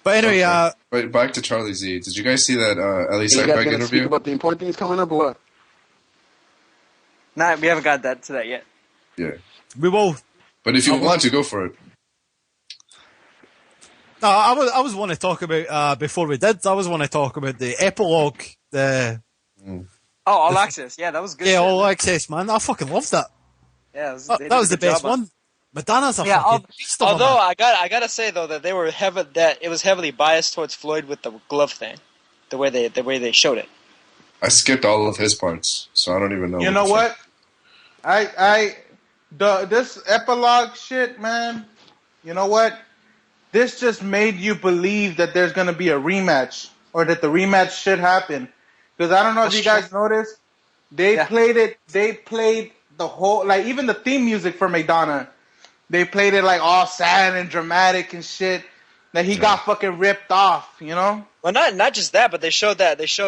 S7: But anyway,
S8: Wait, back to Charlie Z. Did you guys see that Ellie
S1: You guys
S8: Seckbach
S1: gonna speak
S8: interview?
S1: about the important things coming up or what?
S9: Nah, we haven't got to that yet.
S8: Yeah.
S7: we will.
S8: But if you want to, go for it.
S7: No, I was want to talk about before we did. I was want to talk about the epilogue. The
S9: Oh, All Access. Yeah, that was good.
S7: yeah,
S9: shit,
S7: All
S9: man.
S7: Access, man. I fucking loved that.
S9: Yeah,
S7: That was the best one. Madonna's a fucking beast of a
S9: although
S7: man.
S9: I gotta say though that it was heavily biased towards Floyd with the glove thing, the way they showed it.
S8: I skipped all of his parts, so I don't even know.
S17: You know what? This epilogue shit, man. You know what? This just made you believe that there's gonna be a rematch or that the rematch should happen. Because I don't know if you guys noticed, they played it. They played the whole, like even the theme music for Madonna. They played it like all sad and dramatic and shit. That he got fucking ripped off, you know?
S9: Well, not just that, but they showed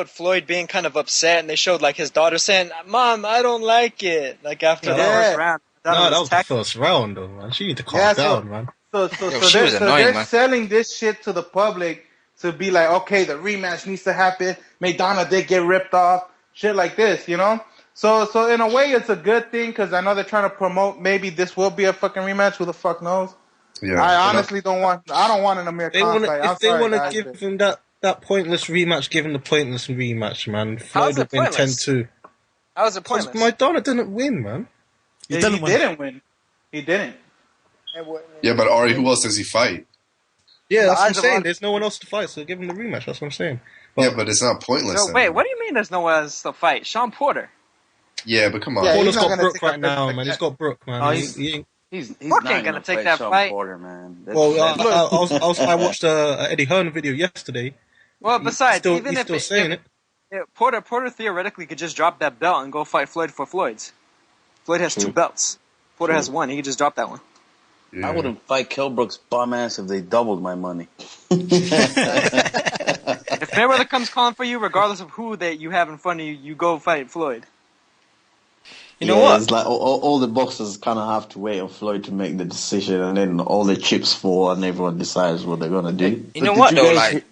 S9: Floyd being kind of upset, and they showed like his daughter saying, "Mom, I don't like it." Like after the first round.
S1: No, that was the first round, though, man. She need to calm down, man.
S17: So they're selling this shit to the public to be like, okay, the rematch needs to happen. Madonna did get ripped off, shit like this, you know. So in a way, it's a good thing because I know they're trying to promote. Maybe this will be a fucking rematch. Who the fuck knows?
S8: Yeah,
S17: I honestly don't want. I don't want an Amir Khan fight.
S1: If they want to give him that pointless rematch, give him the pointless rematch, man. Floyd would win 10-2.
S9: How was it pointless?
S1: Madonna didn't win, man.
S17: He didn't win. He didn't.
S8: Yeah, but Ari, who else does he fight?
S1: Yeah, that's what I'm saying. There's no one else to fight, so give him the rematch. That's what I'm saying.
S8: Yeah, but it's not pointless.
S9: So, wait, what do you mean there's no one else to fight? Sean Porter.
S8: Yeah, but come on.
S1: Yeah, Porter's got Brooke right now, man. He's got Brooke, man.
S11: Oh,
S1: He
S11: He's
S9: Brooke
S11: not
S9: ain't gonna take
S11: fight
S9: that
S11: Sean
S9: fight.
S11: Porter, man.
S1: Well, I watched a Eddie Hearn video yesterday.
S9: Well, besides,
S1: he's
S9: even
S1: still
S9: if
S1: saying it.
S9: Porter theoretically could just drop that belt and go fight Floyd for Floyd's. Floyd has 2 belts. Porter has 1. He could just drop that one.
S11: I wouldn't fight Kell Brook's bum ass if they doubled my money.
S9: If Mayweather comes calling for you, regardless of who that you have in front of you, you go fight Floyd.
S11: You know what? It's like all the boxers kind of have to wait on Floyd to make the decision, and then all the chips fall, and everyone decides what they're gonna do.
S2: You know what though? Like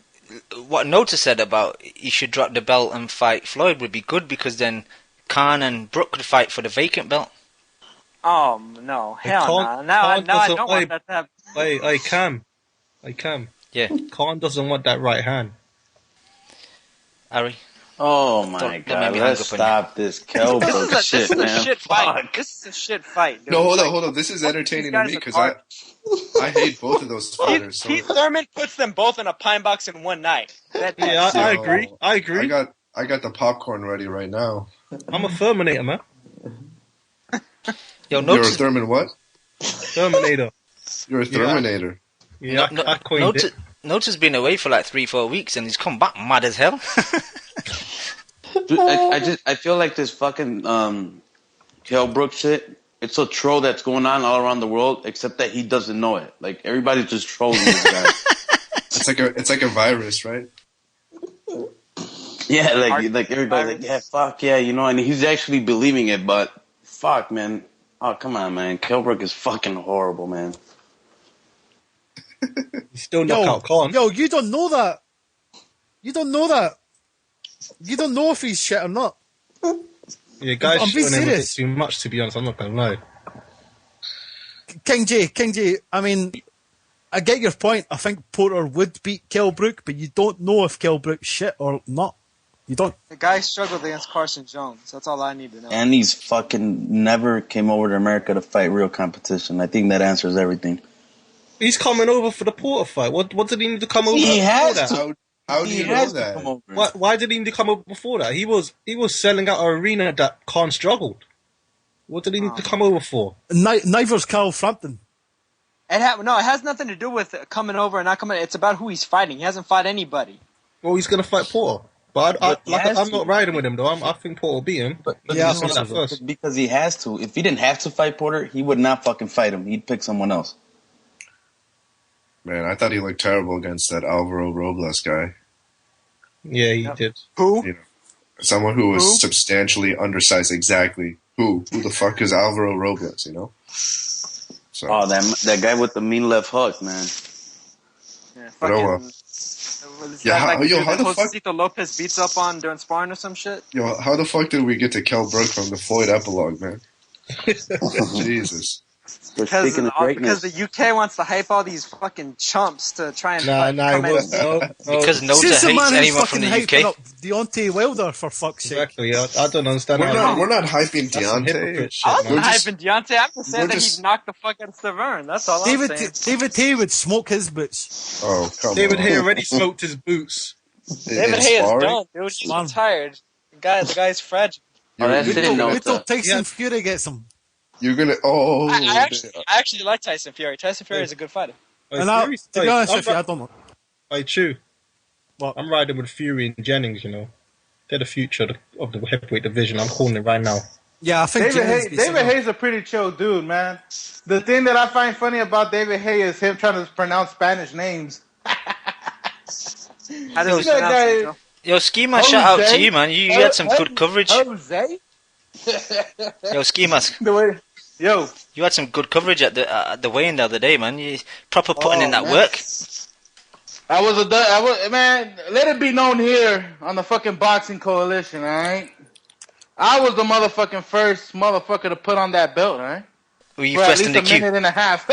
S2: what Nota said about he should drop the belt and fight Floyd would be good because then Khan and Brooke could fight for the vacant belt.
S9: Oh no, hell no! Now I don't want that to happen.
S1: I can.
S2: Yeah.
S1: Khan doesn't want that right hand.
S2: Ari.
S11: Oh my god, let's stop this Kell Brook shit, man.
S9: This is a shit fight. This is a shit fight. Dude.
S8: No, hold on. This is entertaining to me because I hate both of those fighters.
S9: Keith Thurman puts them both in a pine box in one night.
S1: I agree. I
S8: got the popcorn ready right now.
S1: I'm a Terminator, man.
S2: Yo,
S8: You're a Thurman what?
S1: Terminator.
S8: You're a Terminator.
S1: Yeah, I coined it.
S2: Nota's been away for like 3-4 weeks and he's come back mad as hell.
S11: Dude, I feel like this fucking Kell Brook shit. It's a troll that's going on all around the world, except that he doesn't know it. Like everybody's just trolling this guy.
S8: It's like a virus, right?
S11: Yeah, like everybody's like, yeah, fuck yeah, you know, and he's actually believing it. But fuck, man, oh come on, man, Kell Brook is fucking horrible, man.
S1: He's still knockout Khan.
S7: Yo, you don't know that. You don't know that. You don't know if he's shit or not.
S1: Yeah, guys
S7: I'm being
S1: showing him a bit
S7: serious.
S1: too much, to be honest. I'm not gonna lie.
S7: King J, I mean, I get your point. I think Porter would beat Kell Brook, but you don't know if Kell Brook's shit or not. You don't.
S9: The guy struggled against Carson Jones. That's all I need to know.
S12: And he's fucking never came over to America to fight real competition. I think that answers everything.
S1: He's coming over for the Porter fight. What did he need to come over?
S12: He has
S1: before
S12: to.
S1: that?
S8: How do you know that?
S1: Why did he need to come over before that? He was selling out an arena that Khan struggled. What did he need to come over for?
S7: Neither's Carl Frampton.
S9: It has nothing to do with coming over and not coming. It's about who he's fighting. He hasn't fought anybody.
S1: Well, he's going to fight Porter. But I'm not riding with him, though. I think Porter will beat him. But
S12: Yeah, because he has to. If he didn't have to fight Porter, he would not fucking fight him. He'd pick someone else.
S8: Man, I thought he looked terrible against that Alvaro Robles guy.
S1: Yeah, he did.
S9: Who?
S8: You know, someone who was substantially undersized. Exactly. Who? Who the fuck is Alvaro Robles? You know. So.
S12: Oh, that guy with the mean left hook, man.
S9: Yeah,
S8: But oh well.
S9: How the fuck Lopez beats up on during sparring or some shit?
S8: Yo, how the fuck did we get to Kell Brook from the Floyd epilogue, man? Jesus.
S9: Because the UK wants to hype all these fucking chumps to try and
S2: because Nota hates anyone from the UK.
S7: Deontay Wilder, for fuck's sake.
S1: Exactly. I don't understand.
S8: We're not hyping Deontay.
S9: I'm not hyping Deontay. I'm just saying that he'd knock the fuck out of Stiverne. That's all I'm saying.
S7: David Hay would smoke his boots.
S8: Oh, come
S1: David
S8: on.
S1: Hay already smoked his boots.
S9: David Hay is done, dude. He's tired. The guy's fragile.
S7: Wait till Tyson Fury gets him.
S8: You're gonna.
S9: I actually like Tyson Fury. Tyson Fury is a good fighter.
S7: To be honest with you, I don't know.
S1: Hey, true. Well, I'm riding with Fury and Jennings. You know, they're the future of the heavyweight division. I'm calling it right now.
S7: Yeah, I think
S17: David Hay's a pretty chill dude, man. The thing that I find funny about David Hay is him trying to pronounce Spanish names.
S9: How does he pronounce it?
S2: Yo, Schema, shout out to you, man. You had some good coverage.
S17: Jose?
S2: Yo, Schema.
S17: Yo,
S2: you had some good coverage at the weigh-in the other day, man. You proper putting in that work.
S17: I was man. Let it be known here on the fucking Boxing Coalition, all right? I was the motherfucking first motherfucker to put on that belt, all right?
S2: Were you
S17: for
S2: first
S17: at
S2: in
S17: least
S2: the
S17: a
S2: queue?
S17: minute and a half.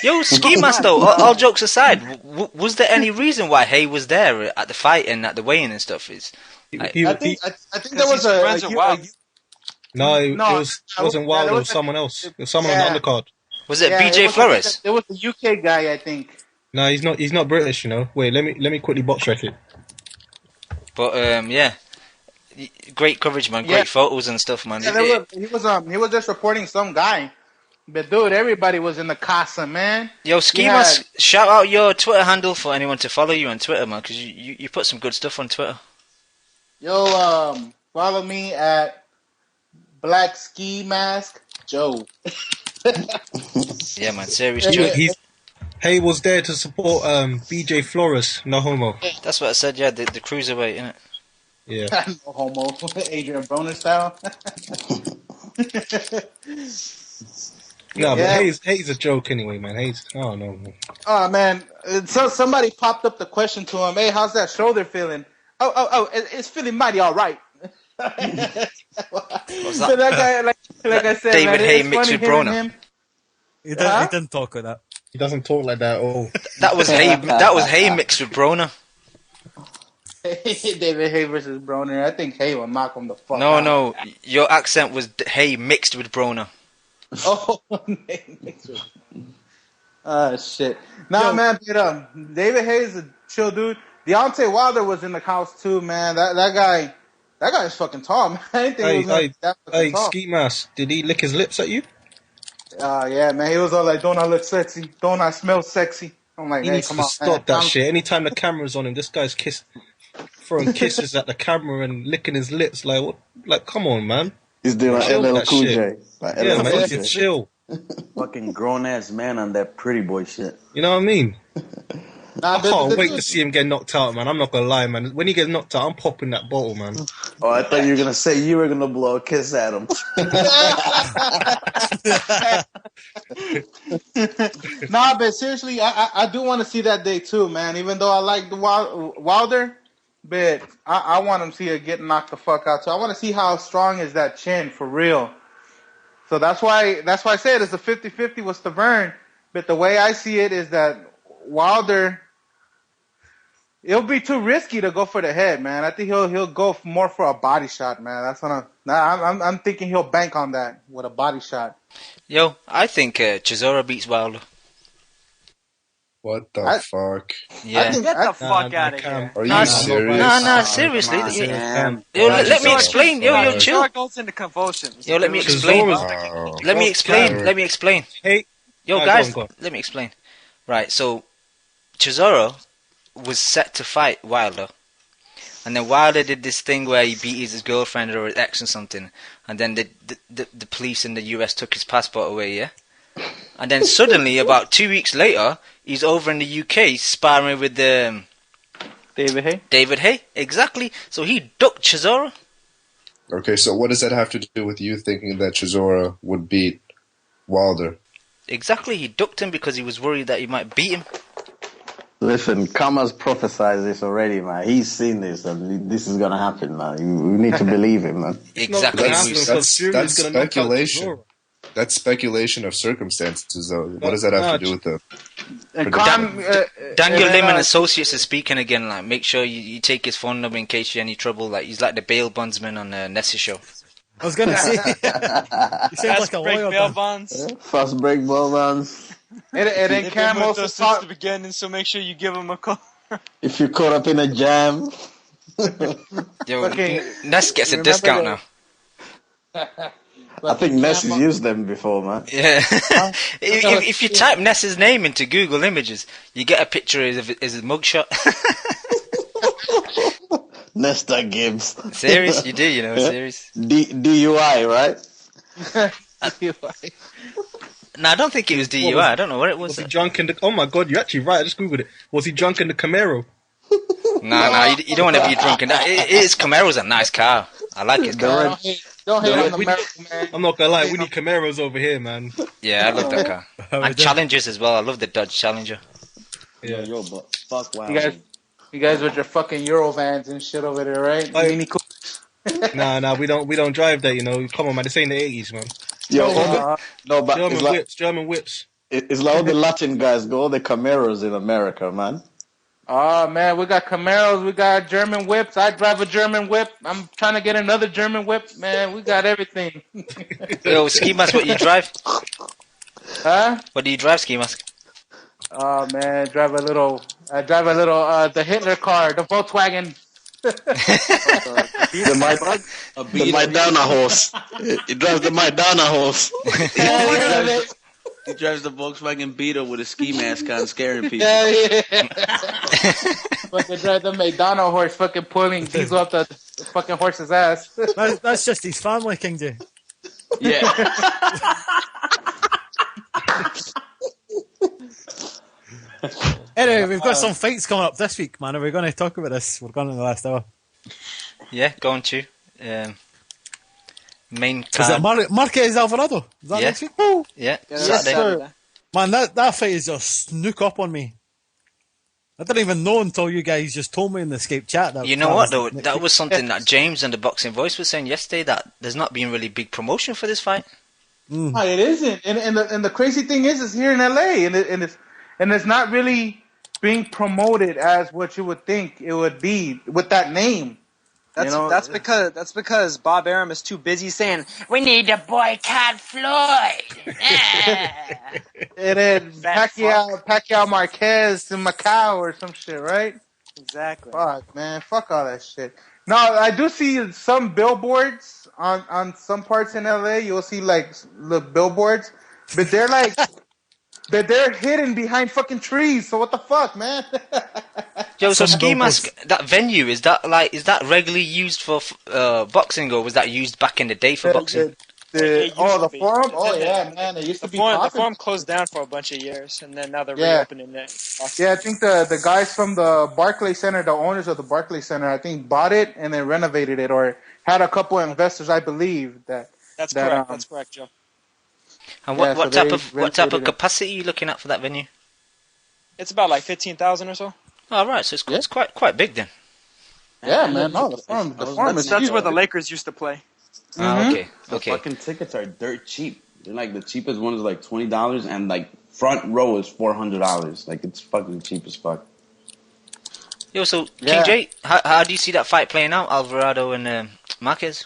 S2: Yo, Ski Master, all jokes aside, was there any reason why Hay was there at the fight and at the weigh-in and stuff?
S17: I think there was
S1: No, it wasn't Wild. It was someone else. It was someone on the undercard.
S2: Was it BJ Flores?
S17: It was the UK guy, I think.
S1: No, he's not. He's not British. You know. Wait, let me quickly box check it.
S2: But yeah, great coverage, man. Great photos and stuff, man.
S17: Yeah, he was just reporting some guy. But dude, everybody was in the casa, man.
S2: Yo, Schemas, shout out your Twitter handle for anyone to follow you on Twitter, man, because you put some good stuff on Twitter.
S17: Yo, follow me at Black Ski Mask Joe.
S2: Yeah, man, serious Joe.
S1: Hay was there to support BJ Flores, no homo.
S2: That's what I said. Yeah, the cruiserweight, innit?
S1: Yeah.
S17: No homo, Adrian Broner style.
S1: No, but Hayes a joke anyway, man. Hayes, oh no.
S17: Oh man, so somebody popped up the question to him. Hey, how's that shoulder feeling? Oh, it's feeling mighty all right. So that guy, like I said,
S2: David
S17: man,
S2: Hay mixed with Broner.
S7: He didn't talk like that.
S1: He doesn't talk like that at all.
S2: That was Hay. That was Hay mixed with Broner.
S17: David Hay versus Broner. I think Hay will knock him the fuck
S2: No,
S17: out.
S2: no, your accent was Hay mixed with Broner.
S17: Oh, shit. Nah, man, but, David Hayes is a chill dude. Deontay Wilder was in the house too, man. That guy is fucking tall, man. I didn't think he was that fucking tall.
S1: Ski Mask, did he lick his lips at you?
S17: Yeah, man. He was all like, "Don't I look sexy? Don't I smell sexy?" I'm like,
S1: He
S17: "Hey,
S1: needs
S17: come
S1: to
S17: on,
S1: stop that shit. Anytime the camera's on him, this guy's throwing kisses at the camera and licking his lips. Like, what? Like, come on, man.
S11: He's doing like LL Cool J.
S1: Like yeah, man, you chill.
S12: Fucking grown ass man on that pretty boy shit.
S1: You know what I mean? I can't wait to see him get knocked out, man. I'm not gonna lie, man. When he gets knocked out, I'm popping that bottle, man.
S11: Oh, I thought you were gonna say you were gonna blow a kiss at him.
S17: Nah, but seriously, I do want to see that day too, man. Even though I like the Wilder, but I want him to see it get knocked the fuck out. So I want to see how strong is that chin for real. So that's why I said it's a 50-50 with Stiverne. But the way I see it is that Wilder, it'll be too risky to go for the head, man. I think he'll go more for a body shot, man. I'm thinking he'll bank on that with a body shot.
S2: Yo, I think Chisora beats Wilder.
S8: What the fuck?
S2: Yeah.
S9: Get the fuck out of here.
S8: Are you serious?
S2: No, seriously. Yo, let me explain. Yo, chill.
S9: Chisora goes into convulsions.
S2: Yo, let me explain.
S8: Wow.
S2: Let me explain.
S1: Hey,
S2: yo,
S1: go
S2: guys,
S1: on.
S2: let me explain. Right, so Chisora was set to fight Wilder, and then Wilder did this thing where he beat his girlfriend or his ex or something, and then the police in the US took his passport away, yeah? And then suddenly, about 2 weeks later, he's over in the UK sparring with
S17: David Haye.
S2: David Haye, exactly. So he ducked Chisora.
S8: Okay, so what does that have to do with you thinking that Chisora would beat Wilder?
S2: Exactly, he ducked him because he was worried that he might beat him.
S11: Listen, Kama's prophesized this already, man. He's seen this, and this is gonna happen, man. You need to believe him, man.
S2: Exactly.
S8: That's speculation. That's speculation of circumstances, though. What does that have to do with the...
S2: Daniel Lim and Associates is speaking again. Like, make sure you take his phone number in case you're any trouble. Like, he's like the bail bondsman on Ness's show.
S7: I was gonna say, he sounds like a lawyer.
S9: Bail bonds.
S11: Fast break bail bonds.
S17: And then Cam also
S9: since the beginning, so make sure you give him a call.
S11: If you're caught up in a jam.
S2: Yo, Ness gets a discount now.
S11: I think Ness has used them before, man.
S2: Yeah. if you type Ness's name into Google Images, you get a picture of his mugshot.
S11: Nesta Gibbs.
S2: Serious? You do, you know, serious.
S11: DUI, right?
S17: DUI.
S2: No, I don't think it was DUI. I don't know what it was.
S1: Was he drunk in the... Oh my god, you're actually right. I just googled it. Was he drunk in the Camaro?
S2: No, you don't want to be drunk in that. Camaro's a nice car. I like his car.
S17: Don't hate on the Camaro, man.
S1: I'm not gonna lie, we need Camaros over here, man.
S2: Yeah, I love that car. And Challengers as well. I love the Dodge Challenger.
S11: Yeah, yo, but fuck wow.
S17: You guys with your fucking Eurovans and shit over there, right? Mini Coopers.
S1: Nah, we don't drive that, you know. Come on, man, this ain't the 80s, man.
S11: Yo, no, but
S1: German whips.
S11: It's like all the Latin guys go, all the Camaros in America, man.
S17: Oh, man, we got Camaros, we got German whips. I drive a German whip. I'm trying to get another German whip. Man, we got everything.
S2: Yo, Ski Mask, what you drive?
S17: Huh?
S2: What do you drive, Ski Mask?
S17: Oh, man, I drive a little, the Hitler car, the Volkswagen.
S11: The Maidana horse. He drives the Maidana horse.
S12: He drives the Volkswagen Beetle with a ski mask on, scaring people.
S17: Yeah. Fucking drive the Maidana horse, fucking pulling diesel up the fucking horse's ass.
S7: That's just his family, King J.
S12: Yeah.
S7: Anyway, we've got some fights coming up this week, man. Are we going to talk about this? We're going in the last hour.
S2: Yeah, going to. Main
S7: card. Is it Marquez Alvarado? Is that next week? Oh.
S2: Yeah,
S7: Saturday. Man, that fight is just snook up on me. I didn't even know until you guys just told me in the Skype chat. That
S2: you know what, though? That was something that James and the Boxing Voice was saying yesterday, that there's not been really big promotion for this fight.
S17: No, it isn't. And the crazy thing is, it's here in LA, and it's not really being promoted as what you would think it would be with that name.
S9: That's because Bob Arum is too busy saying we need to boycott Floyd.
S17: And then Pacquiao Marquez in Macau or some shit, right?
S9: Exactly.
S17: Fuck, man, fuck all that shit. No, I do see some billboards on some parts in LA. You'll see like the billboards, but they're like they're hidden behind fucking trees. So what the fuck, man?
S2: Yo, so Ski Mask, that venue, is that regularly used for boxing, or was that used back in the day for boxing?
S17: The Forum? Oh, yeah, man. It used to be
S9: The Forum closed down for a bunch of years, and then now they're reopening it.
S17: Yeah, I think the guys from the Barclays Center, the owners of the Barclays Center, I think bought it and then renovated it, or had a couple of investors, I believe.
S9: That's correct. That's correct, Joe.
S2: And what type of capacity are you looking at for that venue?
S9: It's about like 15,000 or so.
S2: Oh, right, so it's quite big then.
S17: Yeah, man. No, the farm is
S19: That's
S17: huge.
S19: where the Lakers used to play.
S2: Okay.
S12: The fucking tickets are dirt cheap. They're like the cheapest one is like $20, and like front row is $400. Like it's fucking cheap as fuck.
S2: Yo, so
S17: Yeah.
S2: King J, how do you see that fight playing out, Alvarado and Marquez?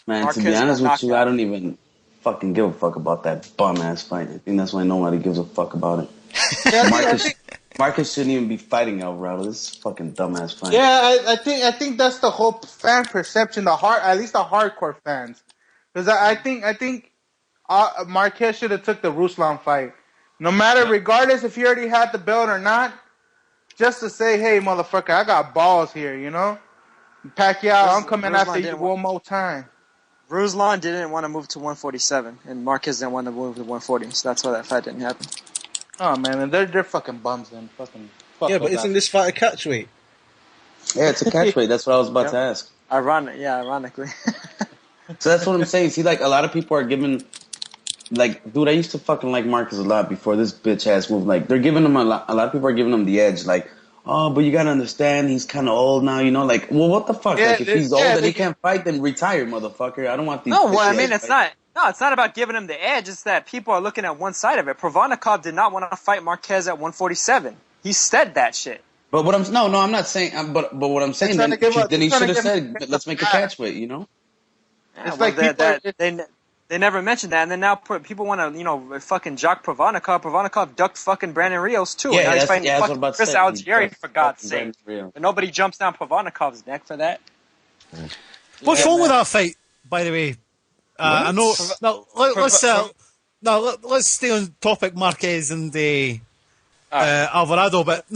S12: Man,
S19: Marquez
S12: to be honest
S19: got
S12: with you,
S19: knocked
S12: I
S19: out.
S12: don't even fucking give a fuck about that bum ass fight. I think that's why nobody gives a fuck about it. Marcus shouldn't even be fighting Alvarado. This is fucking dumbass fight.
S17: Yeah, I think that's the whole fan perception. At least the hardcore fans, because I think Marquez should have took the Ruslan fight, no matter regardless if he already had the belt or not, just to say, hey, motherfucker, I got balls here, you know. Pacquiao, I'm coming after you one more time.
S19: Ruslan didn't want to move to 147, and Marquez didn't want to move to 140, so that's why that fight didn't happen.
S17: Oh man, and they're fucking bums then. Fuck
S1: Yeah, but
S17: those
S1: isn't
S17: guys.
S1: this fight a catchweight?
S12: Yeah, it's a catchweight. That's what I was about
S19: Yep.
S12: to ask.
S19: Ironically.
S12: So that's what I'm saying. See, like, a lot of people are giving, like, dude, I used to fucking like Marcus a lot before this bitch ass move. Like, they're giving him a lot of people are giving him the edge. Like, oh, but you gotta understand, he's kind of old now, you know? Like, well, what the fuck?
S17: Yeah,
S12: like, if he's old and
S17: they-
S12: he can't fight, then retire, motherfucker. I don't want these.
S19: No, well, I
S12: bitch
S19: mean,
S12: ass
S19: it's
S12: fights.
S19: it's not about giving him the edge. It's that people are looking at one side of it. Provodnikov did not want to fight Marquez at 147. He said that shit.
S12: But what I'm I'm not saying. But what I'm saying,
S17: trying
S12: then,
S17: to give up-
S12: then he
S17: they're
S12: should
S17: trying
S12: have
S17: to
S12: said,
S17: give-
S12: let's make a catchweight, you know?
S19: Yeah,
S17: It's
S19: well,
S17: like people
S19: they never mentioned that, and then now people want to fucking jock Provodnikov. Provodnikov ducked fucking Brandon Rios too.
S12: Yeah,
S19: Now he's
S12: that's-
S19: fighting
S12: yeah, that's what
S19: fucking
S12: I'm about to
S19: Chris
S12: say. He
S19: Algieri,
S12: ducked
S19: for God's
S12: fucking
S19: sake.
S12: Brandon Rios.
S19: But nobody jumps down Provodnikov's neck for that.
S7: What's wrong with that fight, by the way? I know. Let's stay on topic Marquez and Alvarado, but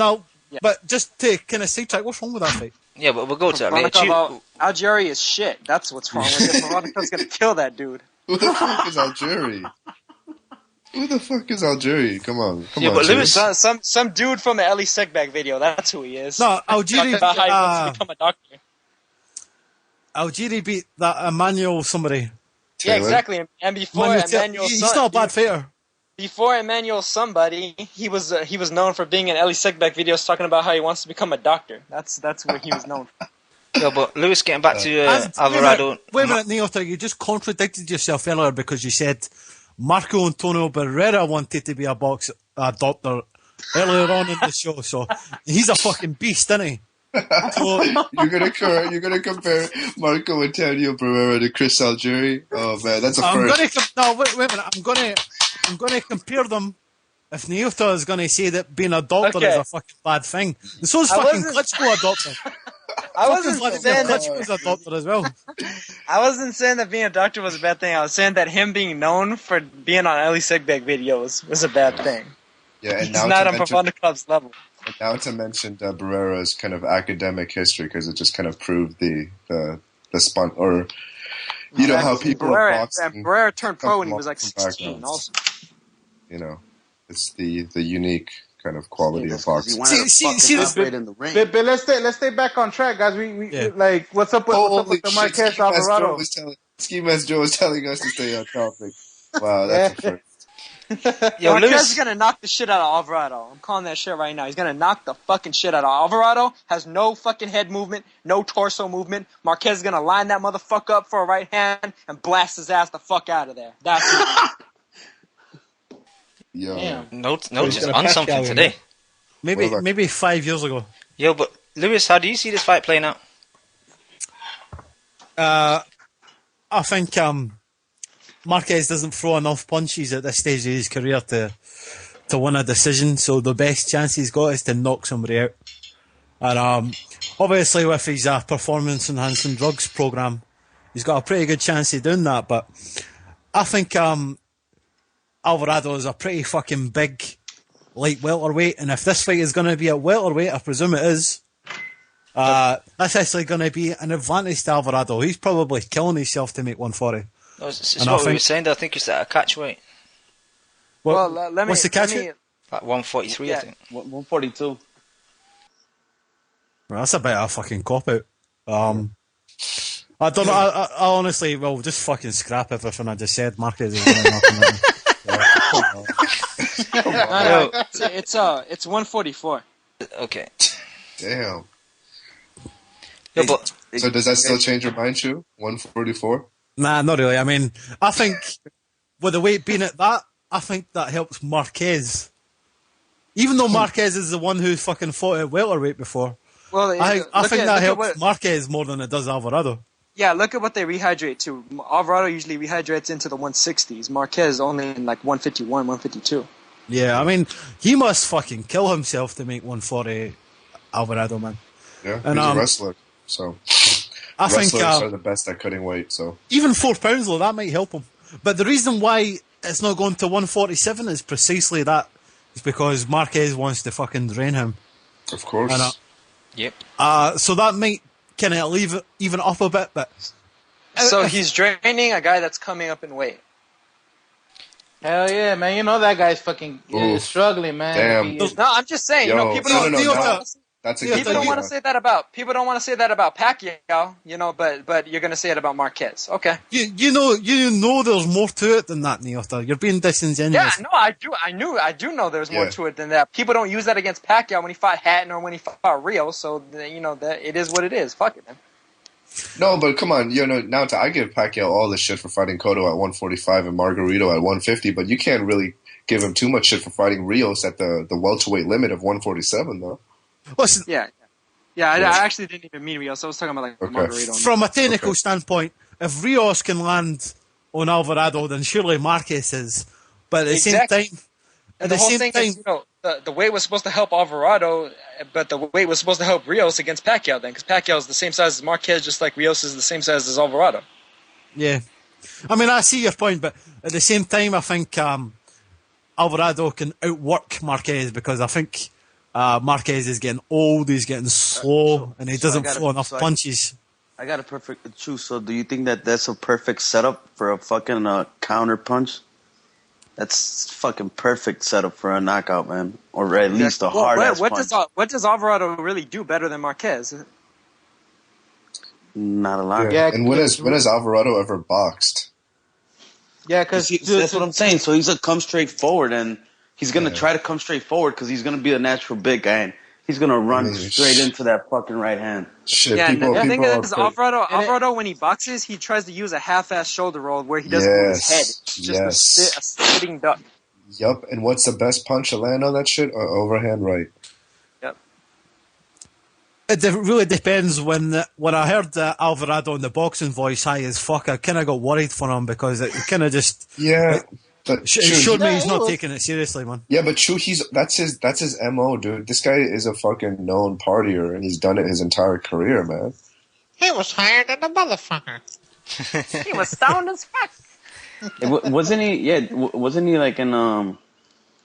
S7: but just to kind of sidetrack, what's wrong with that fight?
S2: Yeah, but we'll go to that later.
S19: Algieri is shit. That's what's wrong with it. Provonikov's gonna kill that dude.
S8: Who the fuck is Algieri? Who the fuck is Algieri? Come on.
S2: But Lewis,
S19: some dude from the Ellie Segback video. That's who he is.
S7: No, Algieri.
S19: Talking about how he wants to become a doctor.
S7: Algieri beat that Emmanuel somebody.
S19: Yeah, exactly. And before Emmanuel,
S7: he's not a bad fighter.
S19: Before Emmanuel somebody, he was known for being in Ellie Segback videos talking about how he wants to become a doctor. That's where he was known for.
S2: Yeah, but Lewis, getting back to Alvarado.
S7: Wait a minute, Neota, you just contradicted yourself earlier because you said Marco Antonio Barrera wanted to be a doctor earlier on in the show, so he's a fucking beast, isn't he? So,
S8: you're gonna compare Marco Antonio Barrera to Chris Algieri? Oh man, that's a first.
S7: Wait a minute. I'm gonna compare them. If Neota is gonna say that being a doctor is a fucking bad thing, and so is fucking Klitschko a doctor.
S19: I wasn't saying that
S7: Klitschko's a doctor as well.
S19: I wasn't saying that being a doctor was a bad thing. I was saying that him being known for being on Ellie Segback videos was a bad thing.
S8: Yeah, and
S19: He's
S8: now
S19: not on Provonikov's level.
S8: And now to mention Barrera's kind of academic history because it just kind of proved the spun or you know how people are boxing.
S19: Barrera turned pro when he was like 16. Also,
S8: you know, it's the unique kind of quality of boxing.
S17: But let's stay back on track, guys. We like what's up with the Marquez Alvarado?
S8: Ski Mask Joe was telling us to stay on topic. Wow, that's a first.
S19: Yo, Marquez is gonna knock the shit out of Alvarado. I'm calling that shit right now. He's gonna knock the fucking shit out of Alvarado. Has no fucking head movement, no torso movement. Marquez is gonna line that motherfucker up for a right hand and blast his ass the fuck out of there. That's it.
S8: Yo.
S2: Damn. Note is on something today.
S7: Maybe 5 years ago.
S2: Yo, but Lewis, how do you see this fight playing out?
S7: I think Marquez doesn't throw enough punches at this stage of his career to win a decision, so the best chance he's got is to knock somebody out. And obviously with his performance enhancing drugs program, he's got a pretty good chance of doing that, but I think Alvarado is a pretty fucking big light welterweight, and if this fight is going to be at welterweight, I presume it is, that's actually going to be an advantage to Alvarado. He's probably killing himself to make 140.
S2: No, it's what we were saying. I think it's at a catchweight.
S7: What's the catch weight?
S2: At 143, I think.
S12: 142.
S7: Well, that's a bit of a fucking cop out. I don't know. I honestly, just fucking scrap everything I just said. Marquez is going to knock him out.
S19: No, it's 144.
S2: Okay.
S8: Damn.
S2: Yeah, but
S8: So does that still change your mind, Shu? 144?
S7: Nah, not really. I mean, I think with the weight being at that, I think that helps Marquez. Even though Marquez is the one who fucking fought at welterweight before,
S9: Well,
S7: I think that helps Marquez more than it does Alvarado.
S9: Yeah, look at what they rehydrate to. Alvarado usually rehydrates into the 160s. Marquez only in like 151, 152.
S7: Yeah, I mean, he must fucking kill himself to make 140 Alvarado, man.
S8: Yeah,
S7: And,
S8: he's a wrestler, so
S7: I
S8: wrestlers
S7: think
S8: are the best at cutting weight. So
S7: even 4 pounds though, that might help him. But the reason why it's not going to 147 is precisely that. It's because Marquez wants to fucking drain him.
S8: Of course.
S7: And,
S2: yep.
S7: So that might kind of leave it even up a bit, but
S9: so he's draining a guy that's coming up in weight.
S17: Hell yeah, man! You know that guy's fucking struggling, man.
S8: Damn.
S9: No, I'm just saying. People don't.
S8: That's a
S9: people
S8: good
S9: don't
S8: thing,
S9: want to say that about. People don't want to say that about Pacquiao, but you're going to say it about Marquez. Okay.
S7: You know, there's more to it than that, Neota. You're being disingenuous.
S9: Yeah, no, I do. I do know there's more to it than that. People don't use that against Pacquiao when he fought Hatton or when he fought Rio. So that it is what it is. Fuck it, man.
S8: No, but come on, I give Pacquiao all the shit for fighting Cotto at 145 and Margarito at 150, but you can't really give him too much shit for fighting Rios at the welterweight limit of 147, though.
S7: Listen,
S9: I actually didn't even mean Rios. I was talking about Margarito.
S7: From a technical standpoint, if Rios can land on Alvarado, then surely Marquez is. But at the same time,
S9: the whole thing is, the weight was supposed to help Alvarado, but the weight was supposed to help Rios against Pacquiao then, because Pacquiao is the same size as Marquez, just like Rios is the same size as Alvarado.
S7: Yeah. I mean, I see your point, but at the same time, I think Alvarado can outwork Marquez, because I think Marquez is getting old, he's getting slow, and he doesn't throw enough punches.
S12: I got a perfect choose. So do you think that that's a perfect setup for a fucking counter punch? That's fucking perfect setup for a knockout, man. Or at least a hard-ass punch.
S9: What does Alvarado really do better than Marquez?
S12: Not a lot.
S8: Yeah, and when has Alvarado ever boxed?
S17: Yeah, because
S12: that's what I'm saying. So he's a come straight forward, and he's going to try to come straight forward because he's going to be a natural big guy, and he's going to run straight into that fucking right hand.
S8: Shit,
S9: the thing is, Alvarado, when he boxes, he tries to use a half-ass shoulder roll where he doesn't move his head. It's just a sitting duck.
S8: Yup, and what's the best punch to land on that shit? Overhand right.
S9: Yep.
S7: It really depends. When I heard Alvarado in the boxing voice high as fuck, I kind of got worried for him, because it kind of just...
S8: Yeah.
S7: It showed me he's not taking it seriously, man.
S8: Yeah, but Chu, that's his MO, dude. This guy is a fucking known partier, and he's done it his entire career, man.
S17: He was hired than a motherfucker.
S9: He was stoned as fuck.
S12: Wasn't he? Yeah, wasn't he like in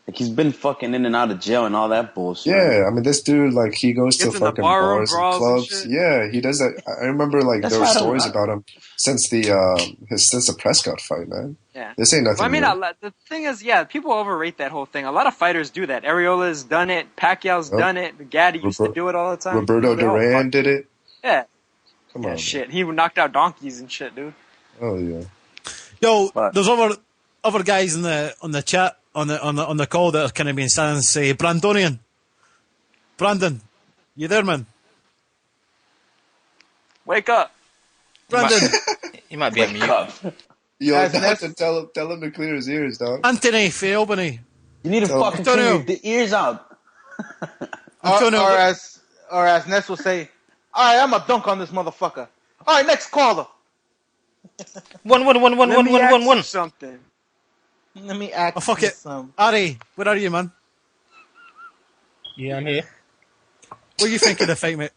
S12: like he's been fucking in and out of jail and all that bullshit.
S8: Yeah, I mean, this dude, like, he goes to fucking bars and clubs. And he does that. I remember, like, there were stories about him since the Prescott fight, man.
S9: Yeah.
S8: This ain't nothing.
S9: Well, I mean, the thing is, people overrate that whole thing. A lot of fighters do that. Areola's done it. Pacquiao's done it. Gaddy used to do it all the time.
S8: Roberto Duran did it.
S9: Yeah.
S8: Come on.
S9: Shit. He knocked out donkeys and shit, dude.
S8: Oh yeah.
S7: Yo, there's other guys on the chat on the call that are kind of being silent. Say, Brandonian, Brandon, you there, man?
S9: Wake up,
S7: Brandon.
S2: He might be on mute.
S8: Yo, tell him to clear his ears, dog.
S7: Anthony for Albany.
S12: You need to fucking clear the ears out.
S17: Or as Ness will say, all right, I'm a dunk on this motherfucker. All right, next caller.
S9: One. Something.
S17: Let me ask
S7: fuck it. Ari, where are you, man?
S1: Yeah, I'm here.
S7: What do you think of the fight, mate?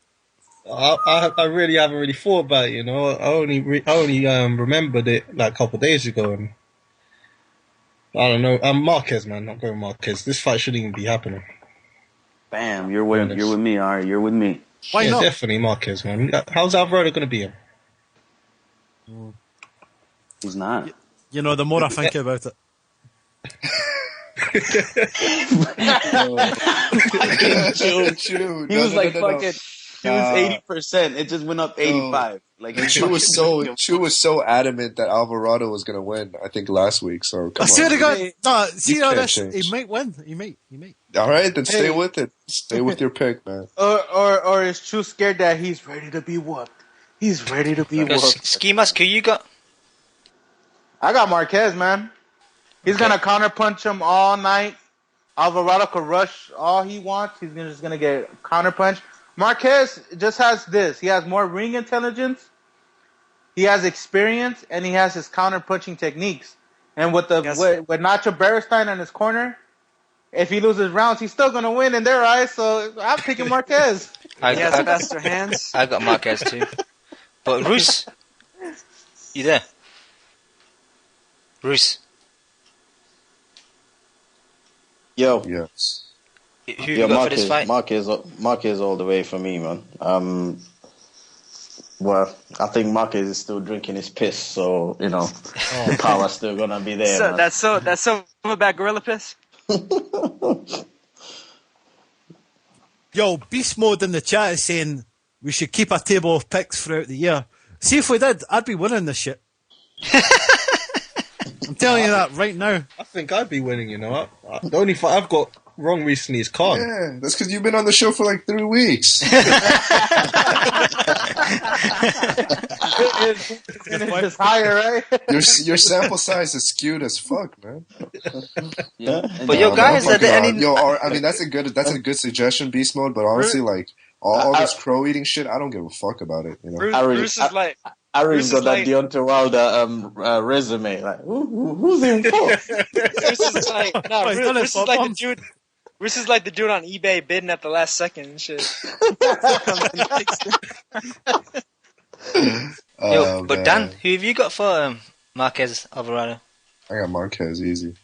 S1: I really haven't really thought about it, you know. I only remembered it like a couple of days ago, and I don't know. I'm Marquez, man. I'm going Marquez. This fight shouldn't even be happening.
S12: Bam, you're with me, Ari. You're with me.
S7: Why not?
S1: Definitely Marquez, man. How's Alvarado going to beat him?
S12: He's not.
S7: You know, the more I think about it.
S12: He was like fucking. He was 80%. It just went up 85.
S5: Like
S8: Chu was so adamant that Alvarado was gonna win. I think last week. So come
S7: I swear
S8: on.
S7: to God, no. See
S8: You
S7: all
S8: can't
S7: this?
S8: change.
S7: He might win. He might.
S8: All right, then stay
S17: Hey.
S8: with it. Stay with your pick, man.
S17: Or is Chu scared that he's ready to be whooped? He's ready to be whooped.
S2: Ski Mask, who you got?
S17: I got Marquez, man. He's gonna counterpunch him all night. Alvarado could rush all he wants. He's just gonna get counterpunch. Marquez just has this. He has more ring intelligence. He has experience, and he has his counterpunching techniques. And with with Nacho Beristain in his corner, if he loses rounds, he's still gonna win in their eyes. So I'm picking Marquez.
S9: He has faster hands.
S2: I got Marquez too. But Roos, you there? Roos.
S11: Yo.
S8: Yes.
S2: Who you got for this fight?
S11: Marquez all the way for me, man. Well, I think Marquez is still drinking his piss, so the power's still gonna be there.
S9: So
S11: man.
S9: that's Silverback Gorilla Piss.
S7: Yo, Beast Mode in the chat is saying we should keep a table of picks throughout the year. See if we did, I'd be winning this shit. I'm telling you that right now.
S1: I think I'd be winning, you know. The only fight I've got wrong recently is Khan.
S8: Yeah, that's because you've been on the show for like 3 weeks.
S17: It's higher, right?
S8: Your sample size is skewed as fuck, man.
S11: Yeah.
S2: But yo, guys, are there any?
S8: I mean, that's a good suggestion, Beast Mode. But honestly, like all this crow eating shit, I don't give a fuck about it. You know,
S9: Bruce is like.
S11: Aaron's got that Deontay Wilder resume. Like, who's in for?
S9: Bruce is like, Bruce is like the dude. Bruce is like the dude on eBay bidding at the last second and shit.
S2: Yo, but Dan, who have you got for Marquez Alvarado?
S8: I got Marquez easy.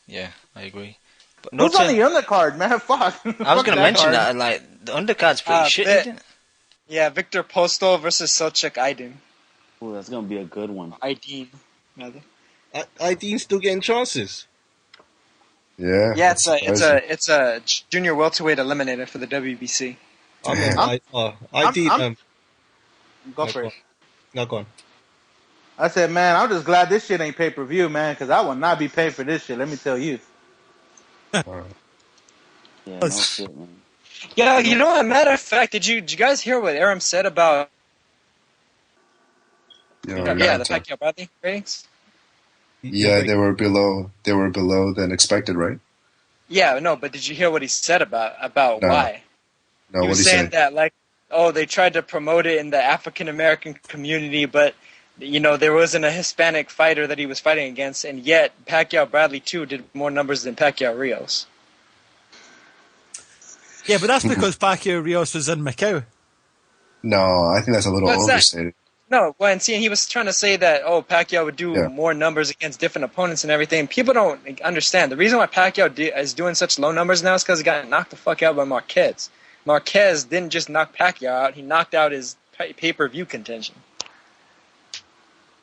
S2: Yeah, I agree. But
S17: Who's on the undercard, man? Fuck.
S2: I was going to mention that, like, the undercard's pretty shit, isn't it?
S9: Yeah, Victor Postol versus Selchuk Aydin.
S5: Ooh, that's gonna be a good one.
S9: Aydin, rather.
S1: Aydin's still getting chances.
S8: Yeah.
S9: Yeah, it's a junior welterweight eliminator for the WBC.
S1: Go for it. No, go on.
S17: I said, man, I'm just glad this shit ain't pay-per-view, man, because I will not be paying for this shit. Let me tell you.
S5: Yeah, no shit, man.
S9: Yeah, you know, as a matter of fact, did you guys hear what Aram said about the Pacquiao Bradley ratings?
S8: Yeah, they were below than expected, right?
S9: Yeah, no, but did you hear what he said about why?
S8: No,
S9: He
S8: what
S9: was
S8: did he
S9: saying
S8: say?
S9: that, like, they tried to promote it in the African American community, but there wasn't a Hispanic fighter that he was fighting against, and yet Pacquiao Bradley too did more numbers than Pacquiao Rios.
S7: Yeah, but that's because Pacquiao Rios was in Macau.
S8: No, I think that's a little overstated.
S9: No, well, and he was trying to say that, Pacquiao would do more numbers against different opponents and everything. People don't understand. The reason why Pacquiao is doing such low numbers now is because he got knocked the fuck out by Marquez. Marquez didn't just knock Pacquiao out, he knocked out his pay-per-view contention.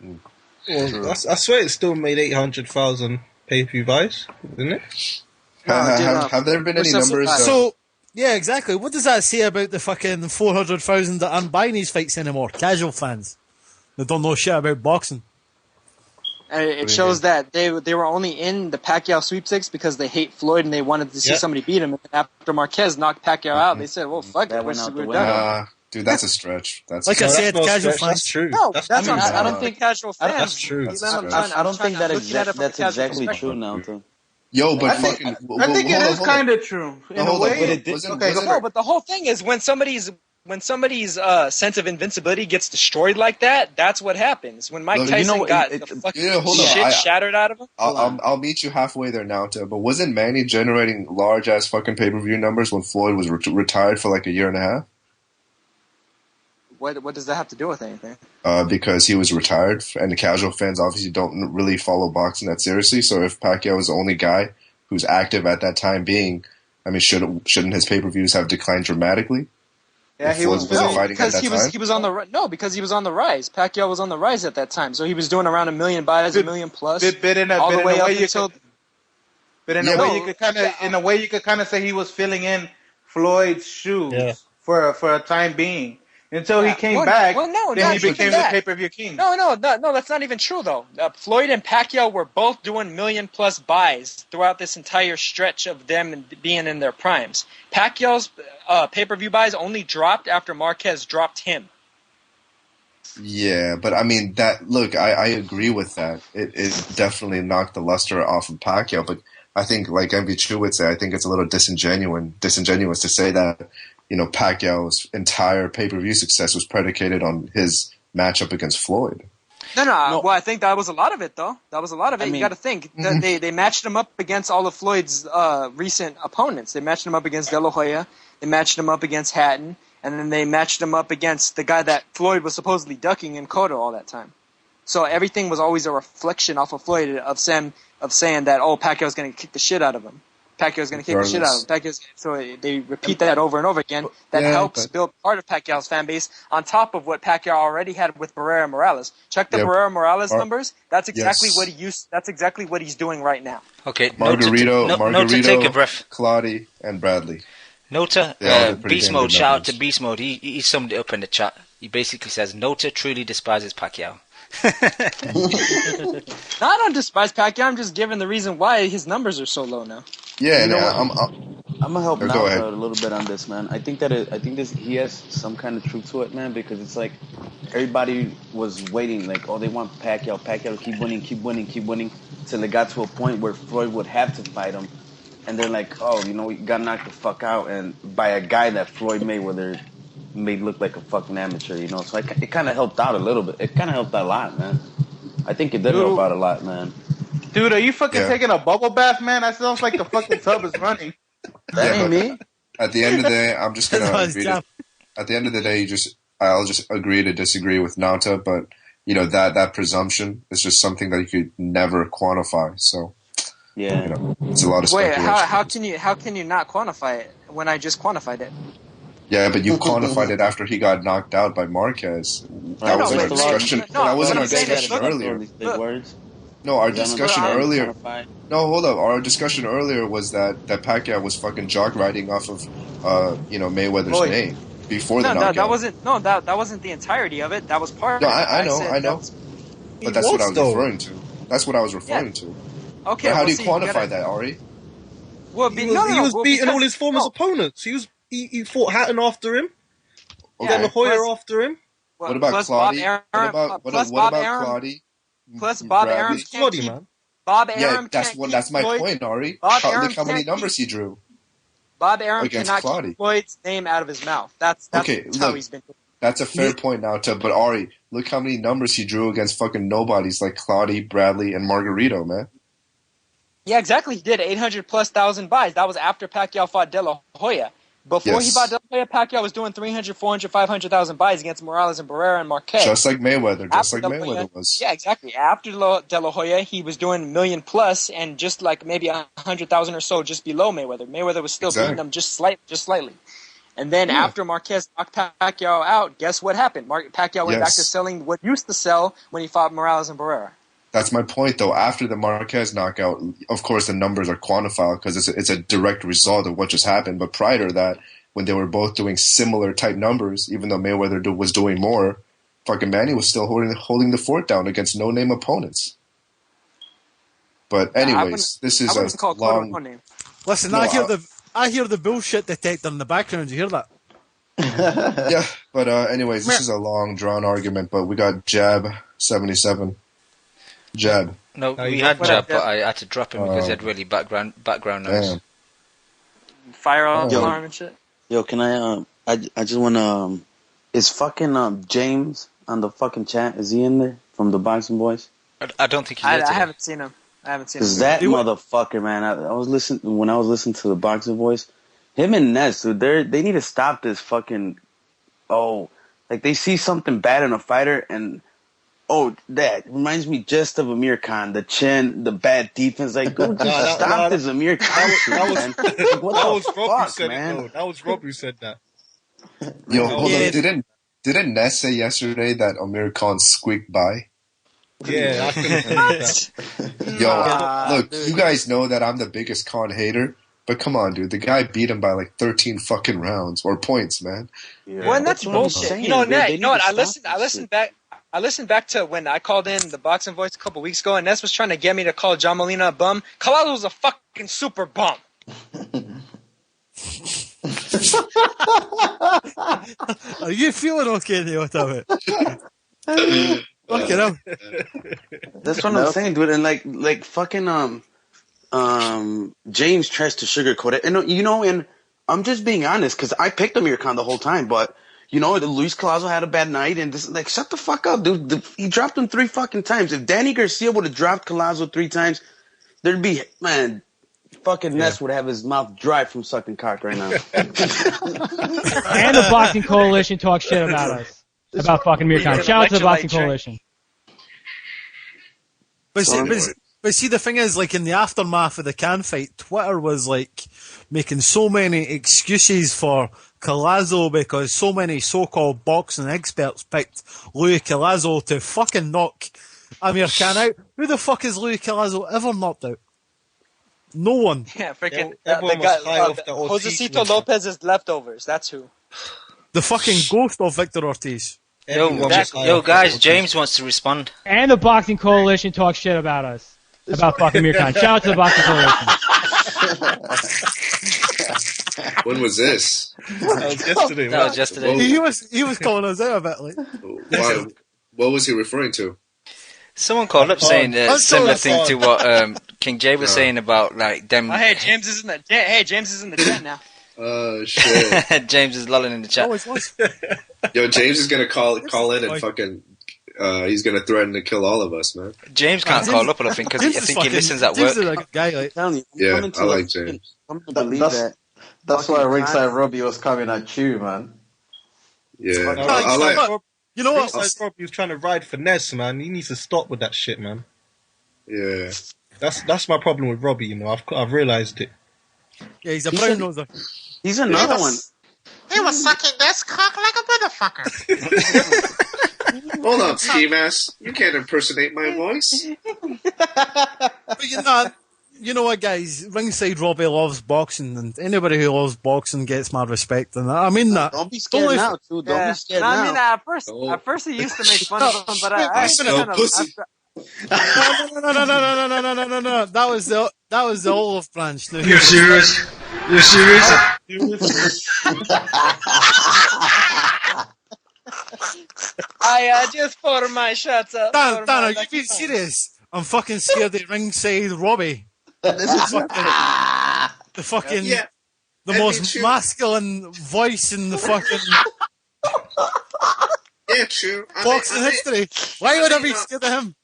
S1: Well, I swear it still made 800,000 pay-per-view buys, didn't it?
S8: Have there been any numbers?
S7: Yeah, exactly. What does that say about the fucking 400,000 that aren't buying these fights anymore? Casual fans that don't know shit about boxing.
S9: It shows that they were only in the Pacquiao sweepstakes because they hate Floyd and they wanted to see somebody beat him. And after Marquez knocked Pacquiao out, they said, "Well, fuck it, we're done."
S8: Dude, that's a stretch. That's
S7: I said, casual fans.
S1: That's true.
S9: No,
S11: I don't think
S9: casual fans.
S1: That's true.
S11: I don't think that's exactly true now, too.
S8: Yo, but
S17: I think it is kind of true in a way.
S9: But the whole thing is when somebody's sense of invincibility gets destroyed like that, that's what happens. When Mike Tyson got the fucking shit shattered out of him.
S8: I'll meet you halfway there now, too. But wasn't Manny generating large ass fucking pay-per-view numbers when Floyd was retired for like a year and a half?
S9: What does that have to do with anything?
S8: Because he was retired, and the casual fans obviously don't really follow boxing that seriously. So if Pacquiao was the only guy who's active at that time being, I mean, shouldn't his pay-per-views have declined dramatically?
S17: Yeah, he was
S8: fighting at that time.
S9: He was on the because he was on the rise. Pacquiao was on the rise at that time, so he was doing around 1 million buys, 1 million plus, all the way up until.
S17: But in a way, you could kind of say he was filling in Floyd's shoes for a time being. until he came back.
S9: Well, no,
S17: then he
S9: not even
S17: became the
S9: that.
S17: pay-per-view king.
S9: No, that's not even true though. Floyd and Pacquiao were both doing million-plus buys throughout this entire stretch of them being in their primes. Pacquiao's pay-per-view buys only dropped after Marquez dropped him.
S8: Yeah, but I mean I agree with that. It definitely knocked the luster off of Pacquiao, but I think, like MV2 would say, I think it's a little disingenuous to say that, Pacquiao's entire pay-per-view success was predicated on his matchup against Floyd.
S9: No. Well, I think that was a lot of it, though. That was a lot of it. You got to think that they matched him up against all of Floyd's recent opponents. They matched him up against De La Hoya. They matched him up against Hatton, and then they matched him up against the guy that Floyd was supposedly ducking in Cotto all that time. So everything was always a reflection off of Floyd of saying that Pacquiao's going to kick the shit out of him. Pacquiao's going to kick the shit out of him. So they repeat that over and over again. That helps build part of Pacquiao's fan base on top of what Pacquiao already had with Barrera Morales. Check the Barrera Morales numbers. That's exactly what he used. That's exactly what he's doing right now.
S2: Okay,
S8: Margarito,
S2: take a breath.
S8: Claudy, and Bradley.
S2: Nota, Beast Mode, shout out to Beast Mode. He summed it up in the chat. He basically says, Nota truly despises Pacquiao.
S9: No, I don't despise Pacquiao. I'm just giving the reason why his numbers are so low now.
S8: Yeah,
S11: I'm gonna help
S8: Go
S11: Nalta
S8: ahead.
S11: a little bit on this, man. I think he has some kind of truth to it, man, because it's like everybody was waiting, like, they want Pacquiao to keep winning, till it got to a point where Floyd would have to fight him, and they're like, we got knocked the fuck out, and by a guy that Floyd Mayweather made look like a fucking amateur, So it kind of helped out a little bit. It kind of helped out a lot, man. I think it did help out a lot, man.
S17: Dude, are you fucking taking a bubble bath, man? That sounds like the fucking tub is running.
S11: That ain't me.
S8: At the end of the day, I'm just gonna agree. At the end of the day, I'll just agree to disagree with Nanta, but that presumption is just something that you could never quantify. So it's a lot of speculation.
S9: Wait, how can you not quantify it when I just quantified it?
S8: Yeah, but you quantified it after he got knocked out by Marquez. That was our discussion. That wasn't our discussion earlier. No, our discussion earlier. No, hold up. Our discussion earlier was that Pacquiao was fucking jog riding off of Mayweather's name before the knockout.
S9: That wasn't the entirety of it. That was part
S8: of
S9: it.
S8: I know. But that's what I was referring to. That's what I was referring to.
S9: Okay.
S8: But how do you quantify that, Ari?
S1: Well, he was beating all his former opponents. He fought Hatton after him. Then La Hoya after him.
S8: What about Claudy? What about Claudy?
S9: Plus Bob Arum can't keep. Bob Arum
S8: that's my point, Ari. Look how many numbers he drew.
S9: Bob Arum cannot keep Floyd's name out of his mouth. That's how he's been.
S8: That's a fair point now, but Ari, look how many numbers he drew against fucking nobodies like Claudy, Bradley, and Margarito, man.
S9: Yeah, exactly. He did 800,000+ buys. That was after Pacquiao fought De La Hoya. Before he fought De La Hoya, Pacquiao was doing 300, 400, 500,000 buys against Morales and Barrera and Marquez.
S8: Just like Mayweather. Was.
S9: Yeah, exactly. After De La Hoya, he was doing million plus and just like maybe 100,000 or so just below Mayweather. Mayweather was still beating him just slightly. And then after Marquez knocked Pacquiao out, guess what happened? Pacquiao went back to selling what used to sell when he fought Morales and Barrera.
S8: That's my point, though. After the Marquez knockout, of course, the numbers are quantified because it's a direct result of what just happened. But prior to that, when they were both doing similar type numbers, even though Mayweather was doing more, fucking Manny was still holding the fort down against no-name opponents. But anyways, this is a long...
S7: Listen, I hear the bullshit detector in the background. You hear that?
S8: Yeah, but anyways, this is a long, drawn argument, but we got Jab 77. Jab.
S2: No, we had Jab, but I had to drop him because he had really background noise.
S9: Fire alarm and shit.
S11: Yo, can I just wanna is fucking James on the fucking chat? Is he in there from the Boxing Boys?
S2: I don't think he's
S9: I haven't seen him.
S11: Cause that motherfucker, man. I was listening to the Boxing Boys. Him and Ness, dude, they need to stop this fucking. Like they see something bad in a fighter and. That reminds me just of Amir Khan. The chin, the bad defense. Like, go stop this Amir Khan shit, man.
S1: That was Rob who said it, though. That was Rob who said that.
S8: Yo, hold on. Didn't Ness say yesterday that Amir Khan squeaked by?
S1: Yeah, I couldn't believe that.
S8: Yo, look, you guys know that I'm the biggest Khan hater, But come on, dude. The guy beat him by like 13 fucking rounds or points, man.
S11: Yeah.
S19: Well, and that's
S11: That's what I'm
S19: bullshit.
S11: saying.
S19: You know,
S11: They
S19: Ned, you
S11: need
S19: know what?
S11: to
S19: I
S11: stop
S19: listened.
S11: this
S19: I listened back. I listened back to when I called in the Boxing Voice a couple weeks ago, and Ness was trying to get me to call John Molina a bum. Galahad was a fucking super bum.
S7: Are you feeling okay, Neil? Fucking hell.
S20: That's what I'm saying, dude. And like fucking James tries to sugarcoat it, and and I'm just being honest because I picked Amir Khan the whole time, but Luis Collazo had a bad night, and this like shut the fuck up, dude. He dropped him 3 fucking times. If Danny Garcia would have dropped Collazo 3 times, there'd be fucking Ness would have his mouth dry from sucking cock right now.
S13: And the Boxing Coalition talks shit about us. About fucking Amir Khan. Shout out to the Boxing Coalition.
S7: But see, the thing is, like, in the aftermath of the Khan fight, Twitter was, like, making so many excuses for Collazo because so many so-called boxing experts picked Louis Collazo to fucking knock Amir Khan out. Who the fuck has Louis Collazo ever knocked out? No one.
S19: Yeah, freaking
S1: Everyone was high off the
S19: Josecito Lopez's leftovers. That's who.
S7: The fucking ghost of Victor Ortiz.
S2: Yo, guys, James wants to respond.
S13: And the Boxing Coalition talks shit about us. About fucking Amir Khan. Shout out to the Boxing Coalition.
S8: When was this?
S1: That was yesterday.
S2: That was yesterday.
S7: He was calling us out a bit, like.
S8: Why? What was he referring to?
S2: Someone called up saying a similar thing to what King Jay was saying about like them.
S19: Oh, hey, James is in the James is in the chat now.
S8: Oh shit!
S2: James is lolling in the chat.
S8: Yo, James is gonna call in and fucking. He's gonna threaten to kill all of us, man.
S2: James can't call up, I think, because I think he listens at work.
S8: Yeah, I like James.
S11: That's why Ringside Robbie was coming at you, man.
S8: Yeah,
S1: I like.
S7: You know what?
S1: Ringside Robbie was trying to ride finesse, man. He needs to stop with that shit, man.
S8: Yeah,
S1: that's my problem with Robbie. You know, I've realized it.
S7: Yeah, he's a brown noser.
S20: He's another one.
S22: He was sucking this cock like a motherfucker.
S8: Hold on, ski mask. You can't impersonate my voice.
S7: But you know what, guys? Ringside Robbie loves boxing, and anybody who loves boxing gets my respect. And I mean that.
S20: Don't be scared now, too. Don't be scared now.
S19: I mean, at first he used to make fun of him, but I
S7: No. That was the olive branch. No,
S10: You're serious? You're serious?
S19: I just pour my shots up.
S7: Dan, are you being serious? I'm fucking scared of Ringside Robbie. The most masculine voice in the fucking boxing history. Why would I be scared of him?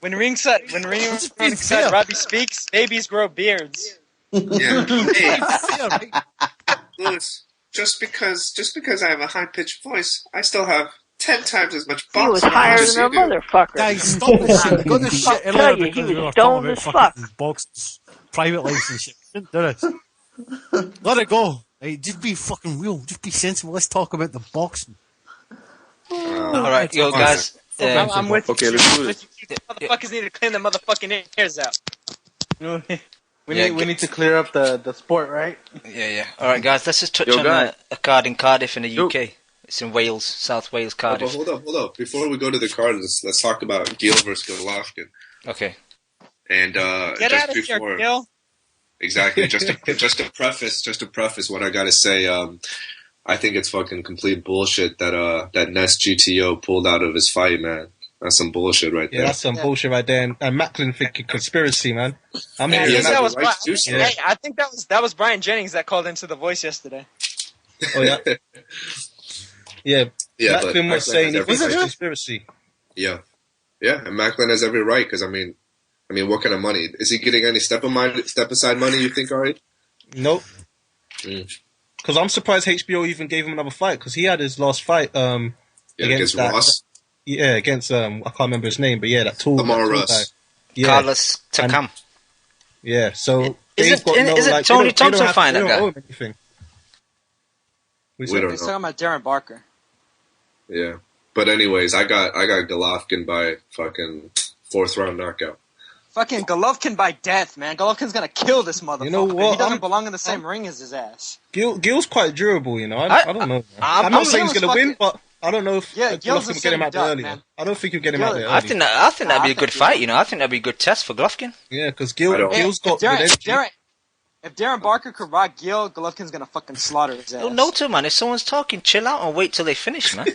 S19: When ringside Robbie speaks, babies grow beards.
S8: Yeah. Hey, Louis, just because I have a high pitched voice, I still have 10 times as much boxing.
S22: He was higher than a motherfucker.
S7: Guys, stop this shit. We got this shit earlier because we were talking about fucking boxing, private lives and shit. Shouldn't do this. Let it go. Hey, just be fucking real. Just be sensible. Let's talk about the boxing.
S2: Alright, yo, guys.
S19: I'm with you.
S20: Okay, let's do this.
S19: Motherfuckers need to clean their motherfucking ears out.
S14: We need to clear up the sport, right?
S2: Yeah. Alright, guys, let's just touch on a card in Cardiff in the UK. It's in Wales, South Wales, Cardiff.
S8: Hold up. Before we go to the card, let's talk about Gil versus Golovkin.
S2: Okay.
S8: And
S19: get out of here, Gil.
S8: Exactly. Just to preface what I gotta say. I think it's fucking complete bullshit that Ness GTO pulled out of his fight, man. That's some bullshit right there.
S1: Yeah, that's some bullshit right there. And Macklin thinking conspiracy, man.
S19: I think that was Brian Jennings that called into The Voice yesterday.
S1: Oh yeah. Yeah, Macklin was saying it was a
S8: right.
S1: conspiracy.
S8: Yeah, and Macklin has every right because I mean, what kind of money is he getting? Any step aside money? You think, Ari?
S1: Nope. Because I'm surprised HBO even gave him another fight because he had his last fight
S8: against Ross.
S1: Yeah, against I can't remember his name, but yeah, that tall
S8: Ross.
S1: guy. Yeah.
S2: Carlos Takam.
S1: Yeah, so
S2: is it Tony Thompson fighting that guy?
S8: We don't know.
S19: He's talking about Darren Barker.
S8: Yeah, but anyways, I got Golovkin by fucking 4th round knockout.
S9: Fucking Golovkin by death, man. Golovkin's gonna kill this motherfucker.
S1: You know what?
S9: He doesn't belong in the same ring as his ass.
S1: Gil's quite durable, you know. I don't know. Man. I'm not saying he's gonna win, but I don't know if
S9: Gil's
S1: Golovkin will get him out there earlier.
S9: man.
S1: I don't think he'll get him out there early.
S2: I think that'd be a good fight, you know. I think that'd be a good test for Golovkin.
S1: Yeah, because Gil's got good energy.
S9: If Darren Barker could rock Gil, Golovkin's gonna fucking slaughter his ass.
S2: No, too, man. If someone's talking, chill out and wait till they finish, man.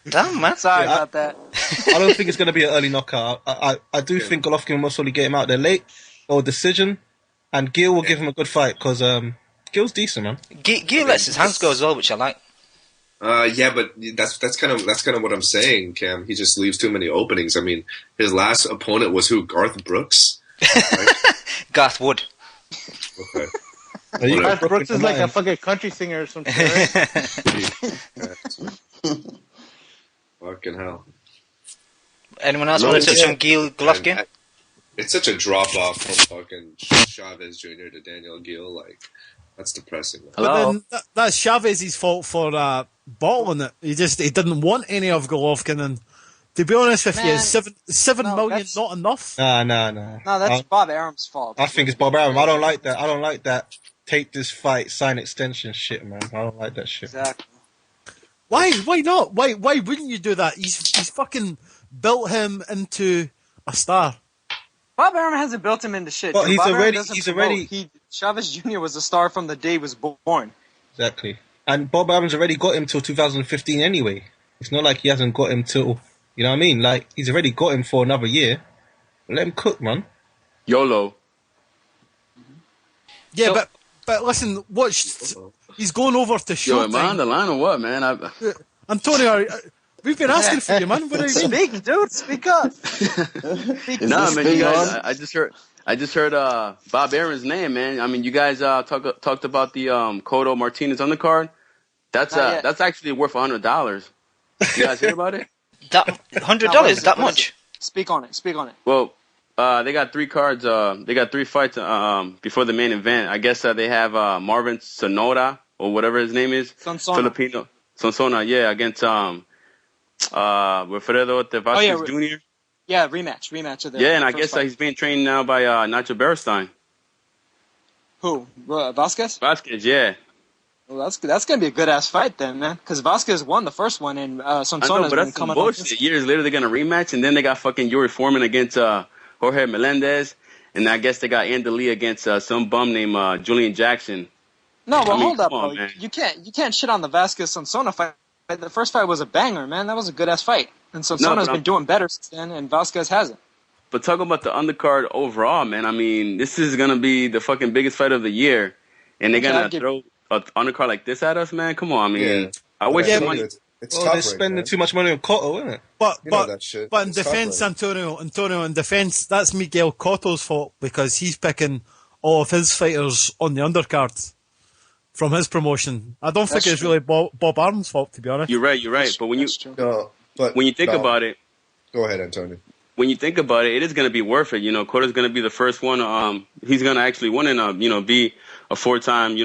S2: Damn, man.
S9: Sorry about that.
S1: I don't think it's going to be an early knockout. I do think Golovkin will most probably get him out there late or decision, and Gil will give him a good fight because Gil's decent, man.
S2: Gil lets his hands go as well, which I like.
S8: Yeah, but that's kind of what I'm saying, Cam. He just leaves too many openings. I mean, his last opponent was who? Garth Brooks? Right?
S2: Garth Wood.
S8: Okay.
S14: Garth Brooks is like a fucking country singer or something, right?
S8: Fucking hell.
S2: Anyone else want to touch on Gil Golovkin?
S8: It's such a drop off from fucking Chavez Jr. to Daniel Gil. Like, that's depressing. Man.
S7: But then that's Chavez's fault for bottling it. He didn't want any of Golovkin, and to be honest with you, seven million not enough.
S1: No.
S9: No, that's Bob Arum's fault.
S1: I think it's Bob Arum. I don't like that. I don't like that. Take this fight, sign extension shit, man. I don't like that shit.
S9: Exactly.
S7: Why not? Why wouldn't you do that? He's fucking built him into a star.
S9: Bob Arum hasn't built him into shit.
S1: But
S9: dude.
S1: he's already.
S9: Chavez Jr. was a star from the day he was born.
S1: Exactly. And Bob Arum's already got him till 2015 anyway. It's not like he hasn't got him till, you know what I mean? Like, he's already got him for another year. Let him cook, man.
S20: YOLO.
S7: Yeah, but listen, watch. He's going over to Showtime.
S20: Yo, am I on the line or what, man?
S7: Antonio, we've been asking for you, man. What are you
S9: Speak, dude. Speak up.
S20: Nah, man, you guys. I just heard Bob Arum's name, man. I mean, you guys talked about the Cotto Martinez undercard. That's actually worth $100. You guys hear about it?
S2: That $100, that much?
S9: Speak on it.
S20: Well, they got 3 cards. They got 3 fights before the main event. I guess they have Marvin Sonora or whatever his name is.
S9: Sonsona.
S20: Filipino. Sonsona, yeah, against Wilfredo Tevasquez Jr.
S9: Yeah, rematch of the.
S20: Yeah, and I guess he's being trained now by Nacho Beristain.
S9: Who? Vasquez?
S20: Vasquez, yeah.
S9: Well, that's gonna be a good ass fight then, man. Because Vasquez won the first one, and Sonsona's been coming on.
S20: Bullshit. Years later, they're gonna rematch, and then they got fucking Yuri Foreman against Jorge Melendez, and I guess they got Andali against some bum named Julian Jackson.
S9: No, but hold up, bro. You can't shit on the Vasquez Sonsona fight. The first fight was a banger, man. That was a good ass fight, and Sonsona's been doing better since then, and Vasquez hasn't.
S20: But talking about the undercard overall, man, I mean, this is gonna be the fucking biggest fight of the year, and they're gonna throw an undercard like this at us, man. Come on, I mean, I wish money.
S1: They're spending too much money on Cotto, isn't it?
S7: But in defence, Antonio, in defence, that's Miguel Cotto's fault because he's picking all of his fighters on the undercard from his promotion. I don't think it's really Bob Arum's fault, to be honest.
S20: You're right. But when you think about it,
S8: go ahead, Antonio.
S20: When you think about it, it is going to be worth it. You know, Cotto's going to be the first one. He's going to actually win and be a 4-time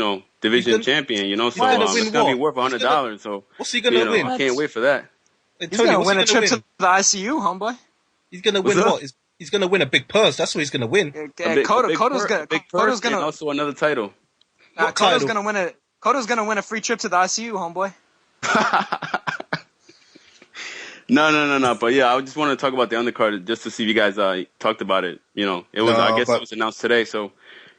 S20: division champion. You know, so it's going to be worth $100. So
S1: what's he going to win?
S20: I can't wait for that.
S9: He's going to win a trip to the ICU, homeboy.
S1: He's going to win what? He's going to win a big purse. That's what he's going to win.
S9: Cotto's going to
S20: also another title.
S9: Cotto's going to win a free trip to the ICU, homeboy.
S20: No. But yeah, I just want to talk about the undercard just to see if you guys talked about it. You know, it was. I guess it was announced today, so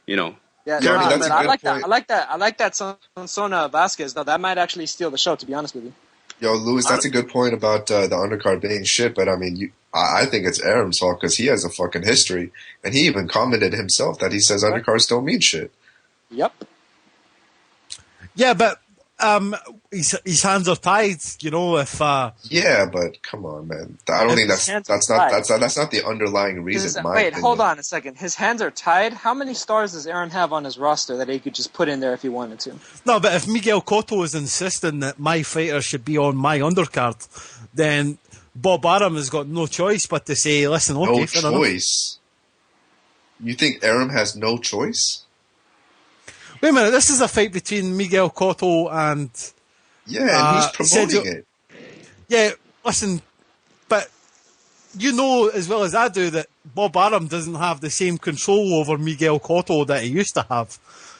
S20: you know.
S9: Yeah, I like that. I like that Sonsona Vasquez though. That might actually steal the show, to be honest with you.
S8: Yo, Luis, that's a good point about the undercard being shit. But I mean, I think it's Arum's fault because he has a fucking history, and he even commented himself that he says undercards don't mean shit.
S9: Yep.
S7: Yeah, but his hands are tied. You know, if
S8: yeah, but come on, man. I don't think that's not the underlying reason.
S9: Wait, hold on a second. His hands are tied. How many stars does Aaron have on his roster that he could just put in there if he wanted to?
S7: No, but if Miguel Cotto is insisting that my fighter should be on my undercard, then Bob Arum has got no choice but to say, "Listen, okay,
S8: no choice." You think Arum has no choice?
S7: Wait a minute, this is a fight between Miguel Cotto and...
S8: Yeah, and he's promoting it.
S7: Yeah, listen, But you know as well as I do that Bob Arum doesn't have the same control over Miguel Cotto that he used to have.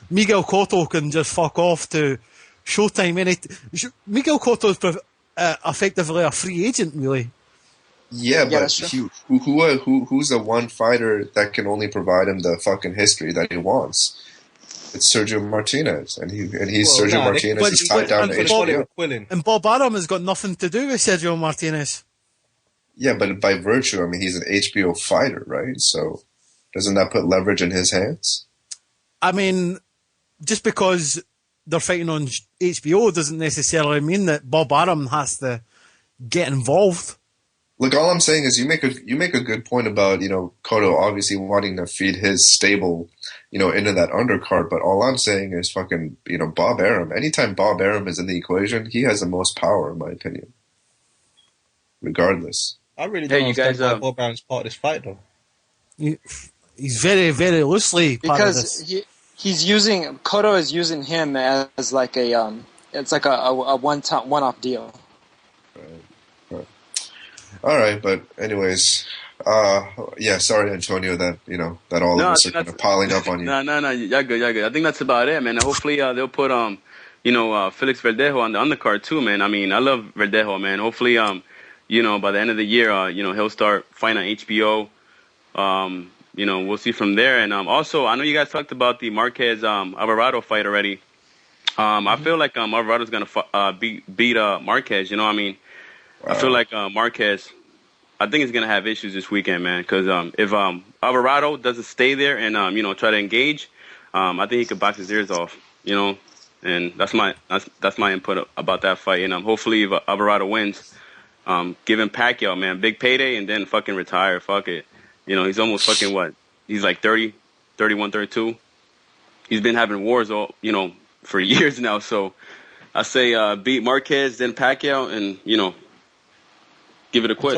S7: Miguel Cotto can just fuck off to Showtime. Miguel Cotto is effectively a free agent, really.
S8: Yeah, but who's the one fighter that can only provide him the fucking history that he wants? It's Sergio Martinez, and Sergio Martinez is tied down to HBO.
S7: And Bob Arum has got nothing to do with Sergio Martinez.
S8: Yeah, but by virtue, I mean, he's an HBO fighter, right? So doesn't that put leverage in his hands?
S7: I mean, just because they're fighting on HBO doesn't necessarily mean that Bob Arum has to get involved.
S8: Look, all I'm saying is you make a good point about, Cotto obviously wanting to feed his stable, into that undercard, but all I'm saying is fucking, Bob Arum. Anytime Bob Arum is in the equation, he has the most power, in my opinion. Regardless.
S1: I really don't understand why Bob Arum's part of this fight, though.
S7: He's very, very loosely part of this.
S9: Because Cotto is using him as like it's like a one-off deal.
S8: Right. All right, but anyways, sorry, Antonio, that that all of us are kind of piling up on you.
S20: No, y'all good. I think that's about it, man. Hopefully, they'll put Felix Verdejo on the undercard too, man. I mean, I love Verdejo, man. Hopefully, by the end of the year, he'll start fighting on HBO. We'll see from there. And also, I know you guys talked about the Marquez Alvarado fight already. I feel like Alvarado's gonna beat Marquez. I feel like Marquez, I think he's going to have issues this weekend, man. Because if Alvarado doesn't stay there and, try to engage, I think he could box his ears off, And that's my input about that fight. And hopefully if Alvarado wins, give him Pacquiao, man. Big payday and then fucking retire. Fuck it. He's almost fucking what? He's like 30, 31, 32. He's been having wars for years now. So I say beat Marquez, then Pacquiao, and, give it a quit,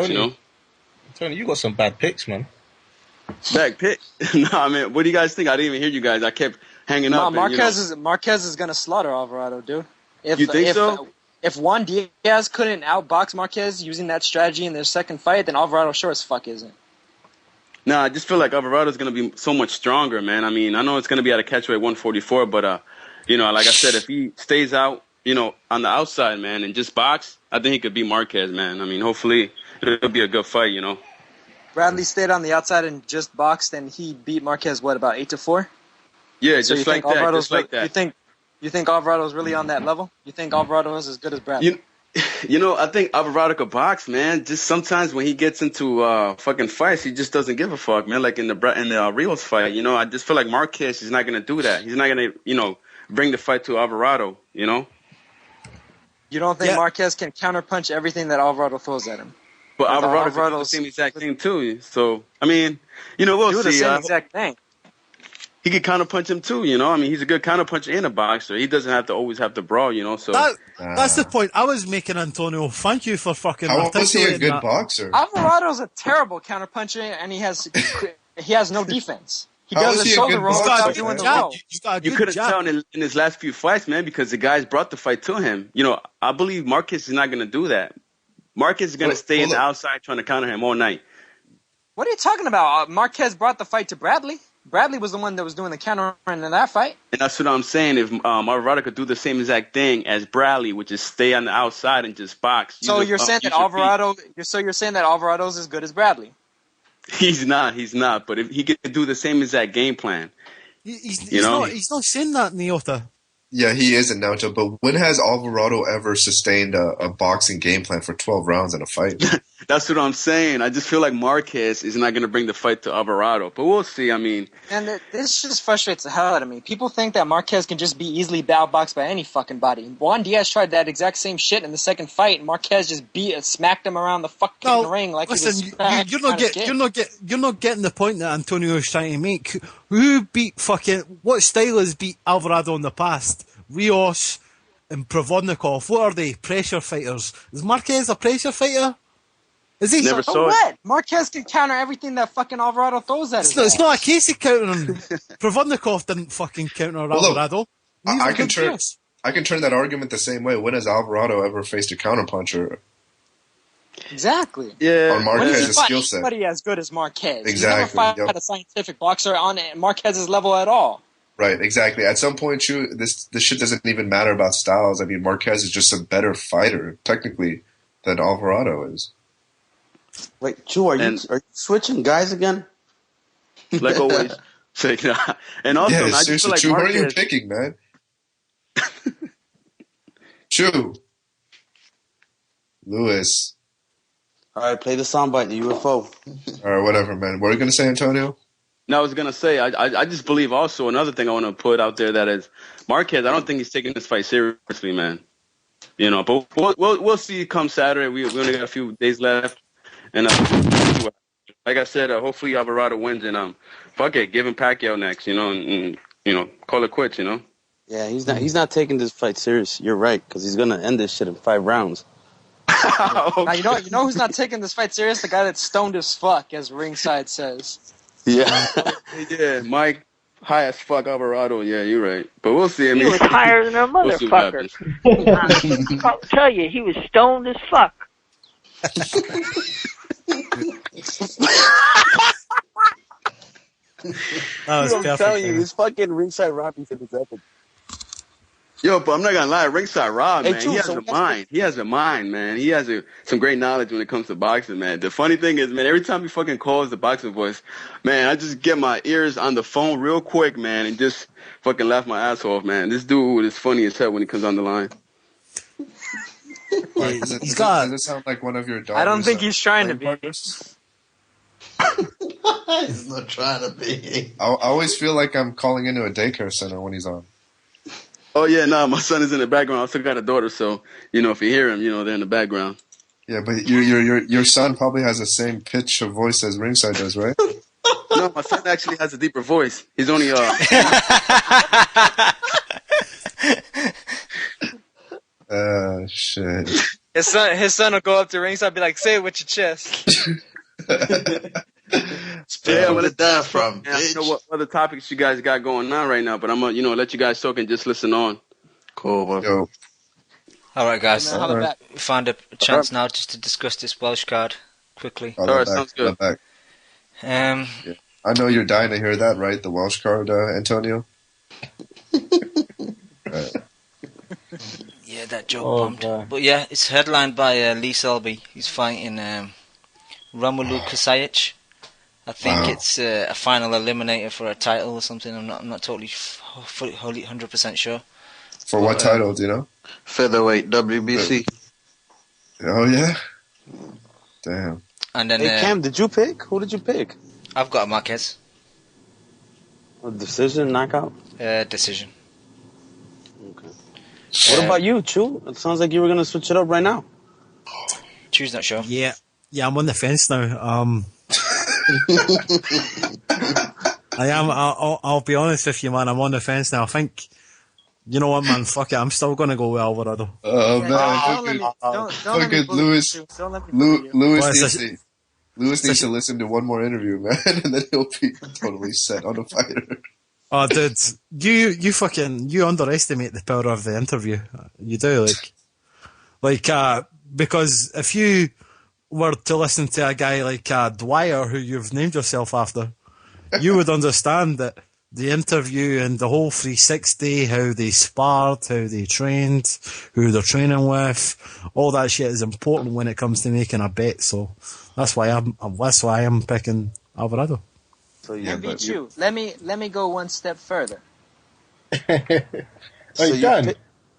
S1: Tony, you got some bad picks, man.
S20: Bad pick? Nah, man. What do you guys think? I didn't even hear you guys. I kept hanging up.
S9: Marquez is gonna slaughter Alvarado, dude.
S20: You think so?
S9: If Juan Diaz couldn't outbox Marquez using that strategy in their second fight, then Alvarado sure as fuck isn't.
S20: Nah, I just feel like Alvarado's gonna be so much stronger, man. I mean, I know it's gonna be at a catchweight 144, but like I said, if he stays out, on the outside, man, and just box, I think he could beat Marquez, man. I mean, hopefully it'll be a good fight,
S9: Bradley stayed on the outside and just boxed, and he beat Marquez, what, about 8-4?
S20: Yeah, so just like that.
S9: You think Alvarado's really on that level? You think Alvarado is as good as Bradley?
S20: I think Alvarado could box, man. Just sometimes when he gets into fucking fights, he just doesn't give a fuck, man. Like in the Rios fight, I just feel like Marquez is not gonna do that. He's not gonna, bring the fight to Alvarado,
S9: You don't think Marquez can counterpunch everything that Alvarado throws at him?
S20: But Alvarado's the same exact thing too. So I mean, we'll see.
S9: Do the same exact thing.
S20: He could counterpunch him too. I mean, he's a good counterpuncher and a boxer. He doesn't have to always have to brawl. So
S7: that's the point I was making, Antonio. Thank you for fucking.
S8: How was he a good boxer?
S9: Alvarado's a terrible counterpuncher, and he has no defense. He does a shoulder roll without doing the roll.
S20: You couldn't tell in his last few fights, man, because the guys brought the fight to him. I believe Marquez is not going to do that. Marquez is going to stay in the outside trying to counter him all night.
S9: What are you talking about? Marquez brought the fight to Bradley. Bradley was the one that was doing the countering in that fight.
S20: And that's what I'm saying. If Alvarado could do the same exact thing as Bradley, which is stay on the outside and just box.
S9: So you're saying that Alvarado's as good as Bradley?
S20: He's not. But if he could do the same exact game plan,
S7: he's not saying that, Niota.
S8: Yeah, he isn't, Nacho. But when has Alvarado ever sustained a boxing game plan for 12 rounds in a fight?
S20: That's what I'm saying. I just feel like Marquez is not going to bring the fight to Alvarado. But we'll see. I mean...
S9: And this just frustrates the hell out of me. People think that Marquez can just be easily outboxed by any fucking body. Juan Diaz tried that exact same shit in the second fight, and Marquez just smacked him around the fucking ring like
S7: listen,
S9: he was
S7: you're not getting the point that Antonio is trying to make. Who beat what stylers beat Alvarado in the past? Rios and Provodnikov. What are they? Pressure fighters. Is Marquez a pressure fighter? Is he?
S20: Never saw
S9: what? Marquez can counter everything that fucking Alvarado throws at him.
S7: It's not a case of countering. Provodnikov didn't fucking counter Alvarado.
S8: I can turn that argument the same way. When has Alvarado ever faced a counterpuncher?
S9: Exactly.
S20: Yeah.
S8: Or Marquez
S9: When
S8: has
S9: you
S8: a
S9: fight
S8: skill set.
S9: anybody as good as Marquez, you
S8: Exactly,
S9: never fight
S8: yep.
S9: a scientific boxer on Marquez's level at all.
S8: Right, exactly. At some point, this shit doesn't even matter about styles. I mean, Marquez is just a better fighter, technically, than Alvarado is.
S11: Wait, Chu, are you switching guys again?
S20: Like always. And also,
S8: Yeah,
S20: man, I just
S8: seriously,
S20: feel like
S8: Chu, who are you
S20: Marquez.
S8: picking, man? Chu. Lewis.
S11: All right, play the soundbite, the UFO.
S8: All right, whatever, man. What are you going to say, Antonio?
S20: No, I was gonna say, I just believe also another thing I want to put out there that is Marquez. I don't think he's taking this fight seriously, man. You know, but we'll see come Saturday. We only got a few days left, and like I said, hopefully Alvarado wins, and fuck it, give him Pacquiao next. You know, and you know, call it quits. You know.
S11: Yeah, he's not taking this fight serious. You're right, because he's gonna end this shit in 5 rounds.
S20: Okay.
S9: Now, you know who's not taking this fight serious? The guy that's stoned as fuck, as ringside says.
S11: Yeah.
S20: Yeah, Mike, high as fuck Alvarado. Yeah, you're right. But we'll see. I mean,
S3: He was higher than a
S20: we'll see what
S3: motherfucker. I'll tell you, he was stoned as fuck.
S11: I'm telling you, this fucking ringside Robbie said it's epic.
S20: Yo, but I'm not gonna lie, Ringside Rob,
S11: Hey,
S20: man,
S11: Chu,
S20: he has
S11: so
S20: a mind. He has a mind, man. He has some great knowledge when it comes to boxing, man. The funny thing is, man, every time he fucking calls the boxing voice, man, I just get my ears on the phone real quick, man, and just fucking laugh my ass off, man. This dude is funny as hell when he comes on the line.
S8: Does it sound like one of your daughters?
S9: I don't think he's trying to be.
S11: He's not trying to be.
S8: I always feel like I'm calling into a daycare center when he's on.
S20: Oh yeah, nah, my son is in the background. I still got a daughter, so you know if you hear him, you know they're in the background.
S8: Yeah, but your son probably has the same pitch of voice as Ringside does, right?
S20: No, my son actually has a deeper voice. He's only
S8: shit.
S9: His son will go up to ringside and be like, say it with your chest.
S20: Yeah,
S11: where the die from,
S20: I don't know what other topics you guys got going on right now, but I'm gonna, let you guys talk and just listen on.
S11: Cool, man.
S8: Yo.
S2: All right, guys.
S9: All right.
S2: We found a chance now just to discuss this Welsh card quickly.
S8: All right, sounds good.
S2: Yeah.
S8: I know you're dying to hear that, right? The Welsh card, Antonio? Right.
S2: Yeah, that joke bombed. But yeah, it's headlined by Lee Selby. He's fighting Romelu Kasajic. I think it's a final eliminator for a title or something. I'm not totally 100% sure.
S8: For what title, do you know?
S11: Featherweight, WBC.
S8: Oh, yeah? Damn.
S2: And then,
S11: hey, Cam, did you pick? Who did you pick?
S2: I've got Marquez.
S11: A decision, knockout?
S2: Decision.
S11: Okay. What about you, Chu? It sounds like you were going to switch it up right now.
S2: Chu's not sure.
S7: Yeah, I'm on the fence now. I am. I'll be honest with you, man. I'm on the fence now. I think, you know what, man? Fuck it. I'm still gonna go with Alvarado.
S8: Oh man, look at Lewis. Lewis needs to listen to one more interview, man, and then he'll be totally set on a fighter.
S7: Oh, dude, you underestimate the power of the interview. You do, because if you were to listen to a guy like Dwyer, who you've named yourself after, you would understand that the interview and the whole 360, how they sparred, how they trained, who they're training with, all that shit is important when it comes to making a bet. So that's why I'm picking Alvarado.
S11: So
S9: Let me go one step further.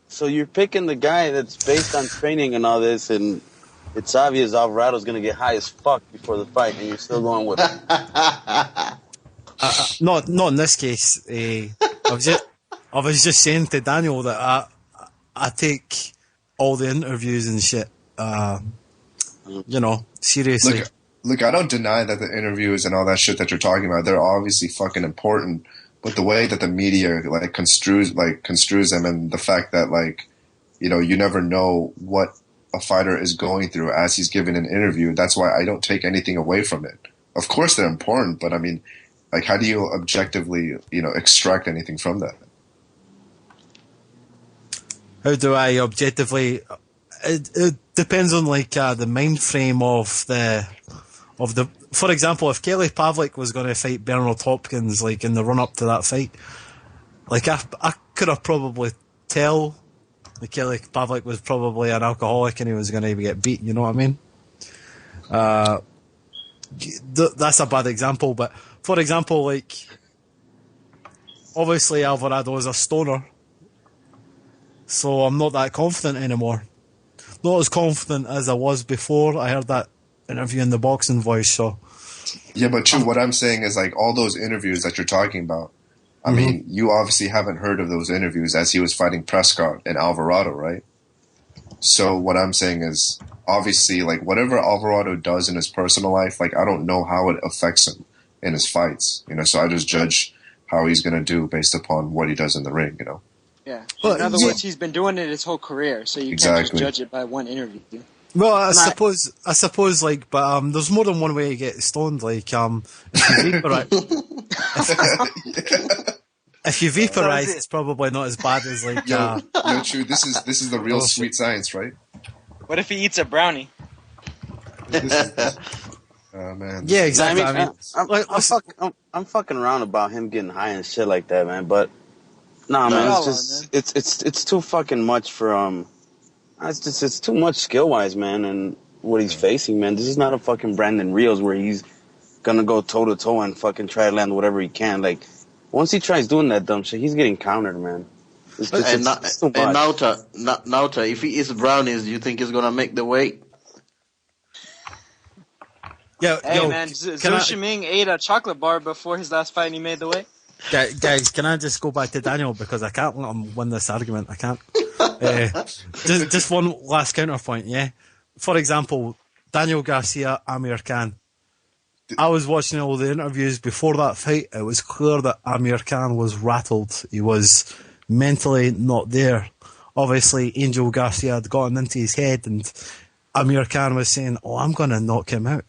S11: So you're picking the guy that's based on training and all this, and it's obvious Alvarado's going to get high as fuck before the fight, and you're still going with him.
S7: Not in this case. I was just saying to Daniel that I take all the interviews and shit, seriously.
S8: Look, I don't deny that the interviews and all that shit that you're talking about, they're obviously fucking important. But the way that the media construes them, and the fact that you never know what a fighter is going through as he's giving an interview, that's why I don't take anything away from it. Of course they're important, but I mean, how do you objectively, extract anything from that? How
S7: do I objectively? It depends on like the mind frame of the. For example, if Kelly Pavlik was going to fight Bernard Hopkins, like in the run up to that fight, like I could have probably tell that Kelly Pavlik was probably an alcoholic and he was going to get beat. You know what I mean? That's a bad example, but for example, like obviously Alvarado is a stoner, so I'm not that confident anymore. Not as confident as I was before. I heard that interview in the Boxing Voice, so.
S8: Yeah, but true, what I'm saying is like all those interviews that you're talking about, I mean, you obviously haven't heard of those interviews as he was fighting Prescott and Alvarado, right? So what I'm saying is, obviously, like whatever Alvarado does in his personal life, like I don't know how it affects him in his fights, you know, so I just judge how he's going to do based upon what he does in the ring, you know?
S9: Yeah. In other words, he's been doing it his whole career, so you can't just judge it by one interview.
S7: Well, I suppose, like, but there's more than one way to get stoned. Like, if you vaporize, if you vaporize, it's probably not as bad as like.
S8: Yo, true. This is the real sweet science, right?
S9: What if he eats a brownie?
S8: Oh man.
S7: Yeah, exactly.
S12: I'm fucking around about him getting high and shit like that, man. But nah, man, it's too fucking much for it's too much skill wise, man, and what he's facing, man. This is not a fucking Brandon Rios where he's gonna go toe to toe and fucking try to land whatever he can. Like once he tries doing that dumb shit, he's getting countered, man. It's too much.
S11: Nauta, if he eats brownies, do you think he's gonna make the weight?
S7: Yeah,
S9: hey man, Zhou Shiming ate a chocolate bar before his last fight and he made the weight.
S7: Guys, can I just go back to Daniel because I can't let him win this argument. I can't. Just one last counterpoint, yeah? For example, Daniel Garcia, Amir Khan. I was watching all the interviews before that fight. It was clear that Amir Khan was rattled. He was mentally not there. Obviously, Angel Garcia had gotten into his head and Amir Khan was saying, oh, I'm going to knock him out.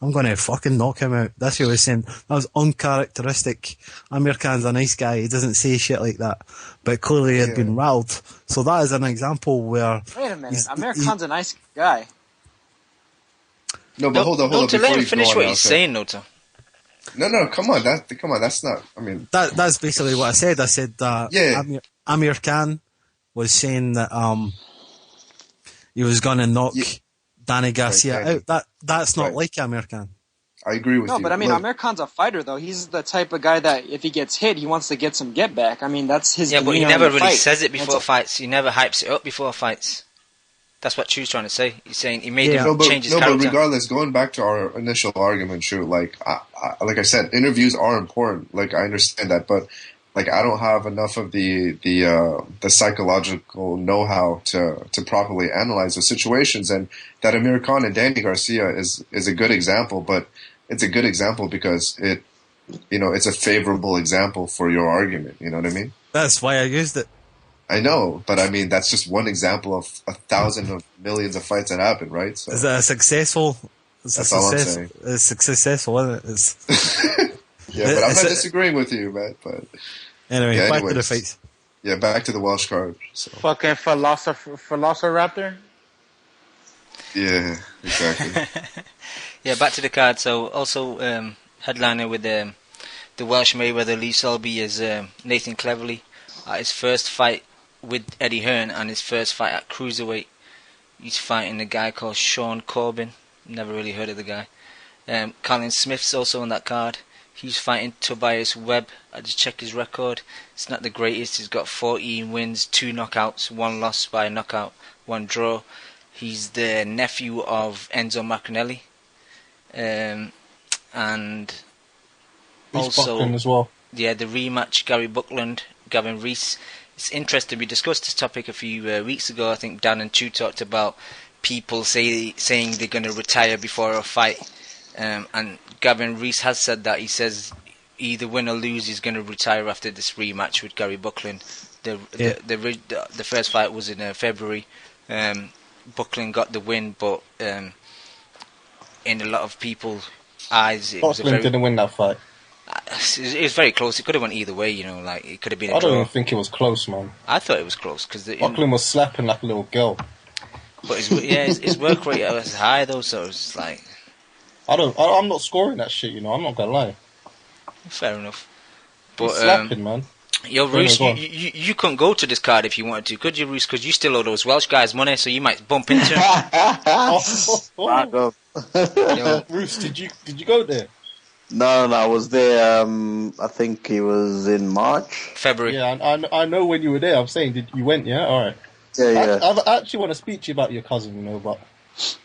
S7: I'm going to fucking knock him out. That's what he was saying. That was uncharacteristic. Amir Khan's a nice guy. He doesn't say shit like that. But clearly he had been riled. So that is an example where...
S9: Wait a minute. Amir Khan's a nice guy.
S8: No, but hold on.
S2: Nota, let him finish what he's saying, Nota.
S8: No, come on. That's not... I mean...
S7: That's basically what I said. I said that Amir Khan was saying that he was going to knock... Danny Garcia out. That's not like Amir Khan.
S8: I agree with you.
S9: No, but I mean, Amir Khan's a fighter, though. He's the type of guy that if he gets hit, he wants to get some get back. I mean, that's his.
S2: Yeah, but he never really says it before fights. He never hypes it up before fights. That's what Chu's trying to say. He's saying he made him change his character.
S8: But regardless, going back to our initial argument, Chu, like I said, interviews are important. Like I understand that, but like I don't have enough of the psychological know-how to properly analyze the situations, and that Amir Khan and Danny Garcia is a good example, but it's a good example because it's a favorable example for your argument. You know what I mean?
S7: That's why I used it.
S8: I know, but I mean that's just one example of 1,000 of millions of fights that happen, right? So
S7: is that a successful?
S8: That's all I'm saying.
S7: It's successful, isn't it?
S8: Yeah, but I'm not disagreeing with you, man. But
S7: anyway, back to the fights.
S8: Yeah, back to the Welsh card. So.
S17: Fucking Velociraptor.
S8: Yeah, exactly.
S2: Yeah, back to the card. So also headliner with the Welsh Mayweather Lee Selby is Nathan Cleverly at his first fight with Eddie Hearn and his first fight at cruiserweight. He's fighting a guy called Sean Corbin. Never really heard of the guy. Colin Smith's also on that card. He's fighting Tobias Webb. I just checked his record. It's not the greatest. He's got 14 wins, 2 knockouts, 1 loss by knockout, 1 draw. He's the nephew of Enzo Maccarinelli. And
S1: he's
S2: also
S1: Buckland as well.
S2: Yeah, the rematch, Gary Buckland, Gavin Rees. It's interesting. We discussed this topic a few weeks ago. I think Dan and Chu talked about people saying they're going to retire before a fight. And Gavin Rees has said that. He says either win or lose, he's going to retire after this rematch with Gary Buckland. The first fight was in February. Buckland got the win, but in a lot of people's eyes,
S1: Buckland didn't win that fight.
S2: It was very close. It could have went either way, like it could have been a
S1: I
S2: draw.
S1: don't even think it was close, man.
S2: I thought it was close because
S1: Buckland was slapping like a little girl.
S2: But his work rate was high though, so it's like
S1: I'm not scoring that shit. You know, I'm not gonna lie.
S2: fair enough.
S1: He's
S2: But
S1: slapping, man.
S2: yo, Roos, you couldn't go to this card if you wanted to, could you, Roos? Because you still owe those Welsh guys money, so you might bump into him.
S1: Yo, Roos, did you go there?
S11: No, I was there. I think it was in March,
S2: February.
S1: Yeah, I know when you were there. I'm saying, you went? Yeah, all right.
S11: Yeah.
S1: I actually want to speak to you about your cousin, you know, but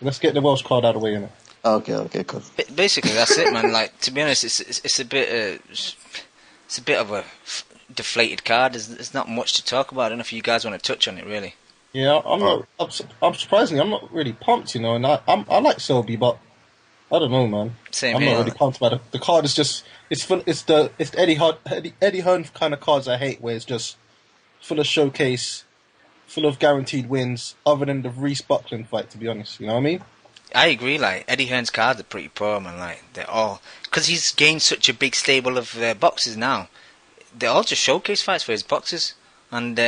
S1: let's get the Welsh card out of the way, innit?
S11: Okay, cool.
S2: Basically, that's it, man. Like, to be honest, it's a bit of a deflated card. There's not much to talk about. I don't know if you guys want to touch on it, really.
S1: Yeah, I'm surprisingly, I'm not really pumped, you know, and I like Selby, but I don't know, man.
S2: Same
S1: I'm
S2: here.
S1: not really pumped about it. The card is just it's the Eddie Hearn kind of cards I hate, where it's just full of showcase, full of guaranteed wins, other than the Reece Buckland fight. To be honest, you know what I mean?
S2: I agree. Like, Eddie Hearn's cards are pretty poor, man. Like, they're all because he's gained such a big stable of boxes now. They're all just showcase fights for his boxes, and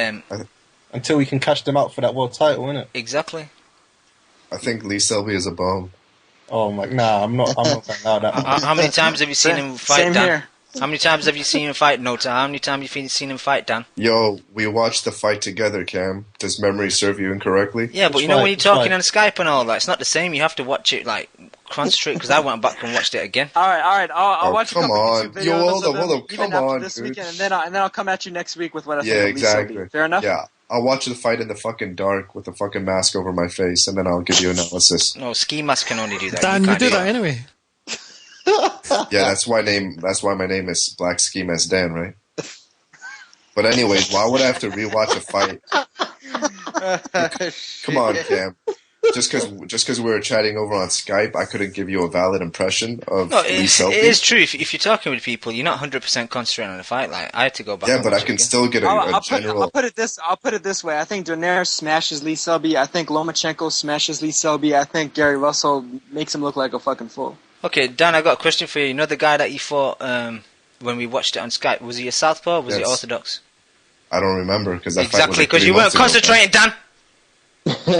S1: until we can cash them out for that world title, innit?
S2: Exactly.
S8: I think Lee Selby is a bum.
S1: Oh my, nah, I'm not gonna allow that.
S2: How many times have you seen him fight,
S11: Same
S2: Dan?
S11: here.
S2: How many times have you seen him fight, Nota? How many times have you seen him fight, Dan?
S8: Yo, we watched the fight together, Cam. Does memory serve you incorrectly?
S2: Yeah, but you know when you're talking on Skype and all that, it's not the same. You have to watch it, like, concentrate, because I went back and watched it again.
S9: All right. I'll watch a
S8: come
S9: couple
S8: on.
S9: YouTube videos
S8: Yo, hold
S9: of
S8: on,
S9: them
S8: come
S9: even after
S8: on,
S9: this
S8: dude.
S9: weekend, and then I'll come at you next week with what I think
S8: Yeah,
S9: of Lee Selby.
S8: exactly.
S9: Fair enough?
S8: Yeah, I'll watch the fight in the fucking dark with the fucking mask over my face, and then I'll give you analysis.
S2: No, ski mask can only do that.
S7: Dan, you
S2: can't
S7: do that anyway.
S8: Yeah, that's why my name is Black Ski Mask Dan, right? But anyways, why would I have to rewatch a fight? Come on, Cam. Just because we were chatting over on Skype, I couldn't give you a valid impression of
S2: No,
S8: Lee
S2: it
S8: Selby.
S2: is true. If you're talking with people, you're not 100% concentrating on the fight. Like, I had to go back.
S8: Yeah,
S2: and
S8: but
S2: watch
S8: I
S2: it
S8: can
S2: again.
S8: still get a general.
S9: I'll put it this way. I think Donaire smashes Lee Selby. I think Lomachenko smashes Lee Selby. I think Gary Russell makes him look like a fucking fool.
S2: Okay, Dan, I got a question for you. You know the guy that you fought when we watched it on Skype? Was he a southpaw or was he
S8: Yes.
S2: orthodox?
S8: I don't remember because
S2: Exactly, because you weren't concentrating, Dan.
S11: You ain't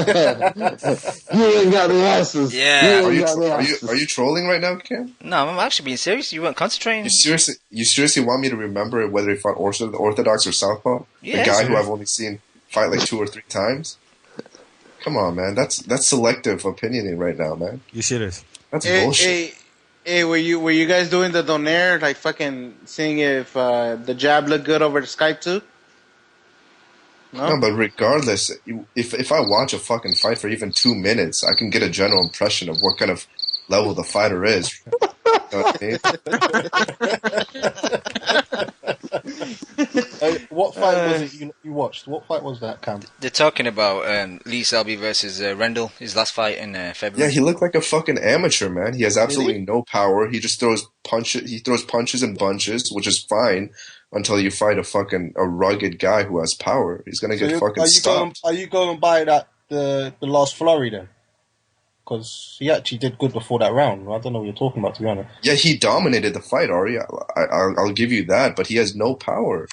S11: got the answers.
S2: Yeah.
S8: Are you trolling right now, Cam?
S2: No, I'm actually being serious. You weren't concentrating.
S8: You seriously want me to remember whether he fought orthodox or southpaw?
S2: Yeah,
S8: the guy who
S2: serious.
S8: I've only seen fight like 2 or 3 times. Come on, man. That's selective opinioning right now, man.
S7: You serious?
S8: That's bullshit.
S17: Hey, were you guys doing the Donaire, like fucking seeing if the jab looked good over the Skype too?
S8: No, but regardless, if I watch a fucking fight for even 2 minutes, I can get a general impression of what kind of level the fighter is. You know what I mean?
S1: What fight was it you watched? What fight was that, Cam?
S2: They're talking about Lee Selby versus Rendell, his last fight in February.
S8: Yeah, he looked like a fucking amateur, man. He has absolutely no power. He just throws punches. He throws punches and bunches, which is fine until you fight a rugged guy who has power. He's gonna get fucking stopped.
S1: Are you going by the last flurry then? Because he actually did good before that round. I don't know what you're talking about, to be honest.
S8: Yeah, he dominated the fight, Ari. I'll give you that, but he has no power.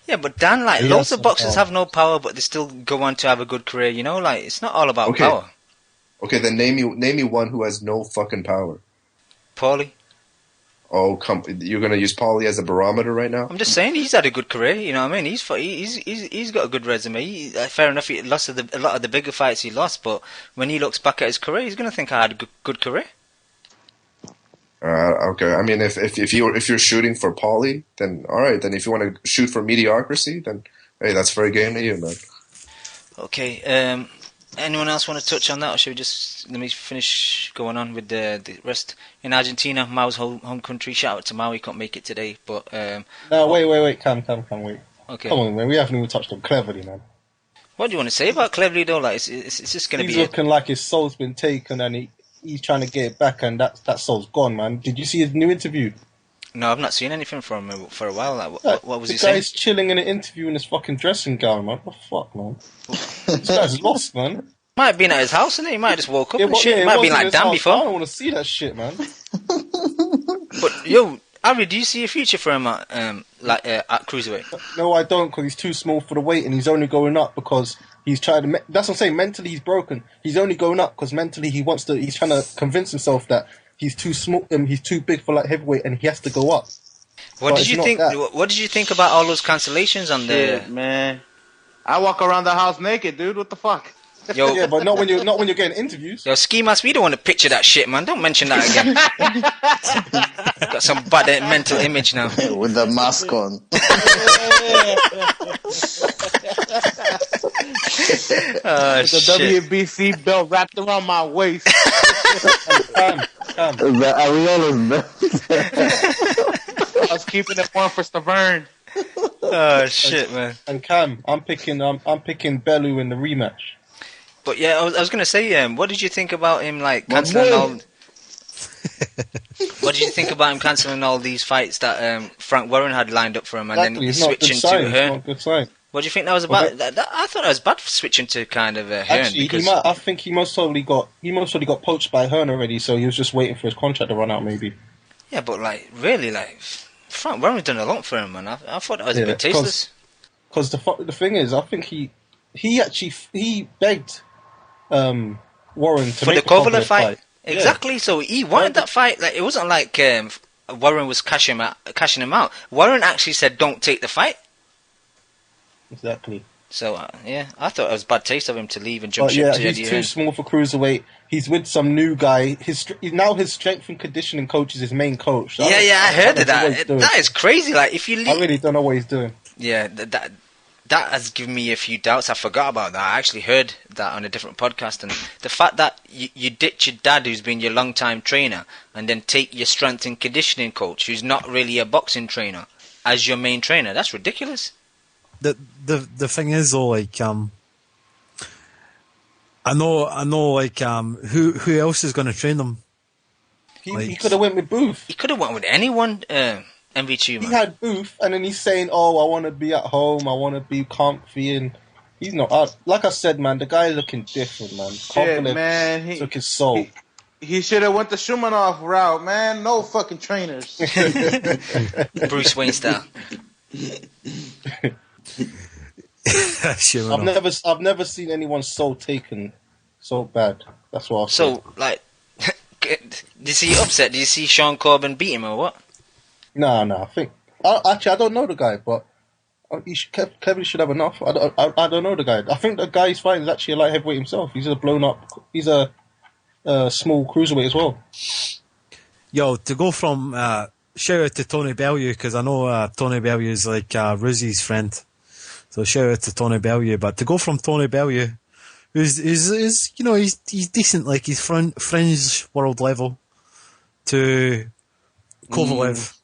S2: Yeah, but Dan, like,
S1: He
S2: loads
S1: has
S2: of boxers
S1: some
S2: have no power, but they still go on to have a good career, you know? Like, it's not all about power.
S8: Okay, then name me one who has no fucking power.
S2: Paulie.
S8: Oh, you're gonna use Paulie as a barometer right now?
S2: I'm just saying, he's had a good career, you know what I mean? He's got a good resume. Fair enough, he lost a lot of the bigger fights he lost, but when he looks back at his career, he's going to think I had a good career.
S8: Okay, I mean, if you're shooting for Paulie, then all right. Then if you want to shoot for mediocrity, then hey, that's fair game to you, man.
S2: Okay. Anyone else want to touch on that, or should we just let me finish going on with the rest? In Argentina, Mau's home country. Shout out to Mau. He couldn't make it today, but
S1: No, wait, Cam, wait.
S2: Okay.
S1: Come on, man. We haven't even touched on Cleverly, man.
S2: What do you want to say about Cleverly though? Like, it's just going to be.
S1: He's looking like his soul's been taken, and he's trying to get it back, and that soul's gone, man. Did you see his new interview?
S2: No, I've not seen anything from him for a while. Like, what was he
S1: the
S2: saying?
S1: guy's chilling in an interview in his fucking dressing gown, man. What the fuck, man? This guy's lost, man.
S2: Might have been at his house, innit? He might have just woke up and shit.
S1: Yeah,
S2: It might have been
S1: wasn't
S2: like
S1: his
S2: Dan
S1: house.
S2: before.
S1: I don't want to see that shit, man.
S2: But yo, Ari, do you see a future for him at cruiserweight?
S1: No, I don't, because he's too small for the weight, and he's only going up because He's trying to. That's what I'm saying. Mentally, he's broken. He's only going up because mentally he wants to. He's trying to convince himself that he's too small. He's too big for light heavyweight, and he has to go up.
S2: What did you think? What did you think about all those cancellations on
S17: Shit, man. I walk around the house naked, dude. What the fuck?
S2: Yo,
S1: yeah, but not when you're getting interviews.
S2: Yo, Ski Mask, we don't want to picture that shit, man. Don't mention that again. Got some bad mental image now.
S11: With the mask on.
S17: With the WBC belt wrapped around my waist.
S11: The Arreola's belt.
S17: I was keeping it warm for Stiverne.
S2: Oh shit, man.
S1: And Cam, I'm picking Bellew in the rematch.
S2: But yeah, I was gonna say, what did you think about him like cancelling all? What did you think about him cancelling all these fights that Frank Warren had lined up for him, and then switching to Hearn?
S1: It's not a good sign.
S2: What do you think that was about? I thought that was bad for switching to kind of Hearn.
S1: Actually, I think he most probably got poached by Hearn already, so he was just waiting for his contract to run out, maybe.
S2: Yeah, but really, Frank Warren's done a lot for him, man. I thought that was a bit tasteless.
S1: Because the thing is, I think he begged Warren to
S2: for
S1: make
S2: the Kovalev fight. Exactly.
S1: Yeah.
S2: So he wanted that fight. Like, it wasn't like Warren was cashing him out. Warren actually said, "Don't take the fight."
S1: Exactly.
S2: So I thought it was bad taste of him to leave and jump ship to
S1: he's
S2: Eddie
S1: too
S2: Hearn.
S1: small for cruiserweight. He's with some new guy. His strength and conditioning coach is his main coach. So
S2: I heard of that. That is crazy. Like, if you leave,
S1: I really don't know what he's doing.
S2: Yeah, that has given me a few doubts. I forgot about that. I actually heard that on a different podcast, and the fact that you ditch your dad, who's been your long-time trainer, and then take your strength and conditioning coach, who's not really a boxing trainer, as your main trainer, that's ridiculous.
S7: The thing is though, like I know, like who else is going to train them?
S1: He could have went with Booth.
S2: He could have went with anyone. MV2, man.
S1: He had Booth, and then he's saying, "Oh, I want to be at home. I want to be comfy." And he's not. Like I said, man, the guy looking different, man.
S17: Shit, man. He
S1: took his soul.
S17: He should have went the Shumanov route, man. No fucking trainers.
S2: Bruce Wayne style.
S1: I've never seen anyone so taken so bad. That's what I
S2: So, like, did you see upset? Did you see Sean Corbin beat him or what?
S1: No. I think actually I don't know the guy, but Kevin should have enough. I don't know the guy. I think the guy he's fighting is actually a light heavyweight himself. He's a blown up. He's a small cruiserweight as well.
S7: Yo, to go from shout out to Tony Bellew, because I know Tony Bellew is like Ruzi's friend. So shout out to Tony Bellew. But to go from Tony Bellew, who's you know, he's decent, like he's fringe world level, to Kovalev.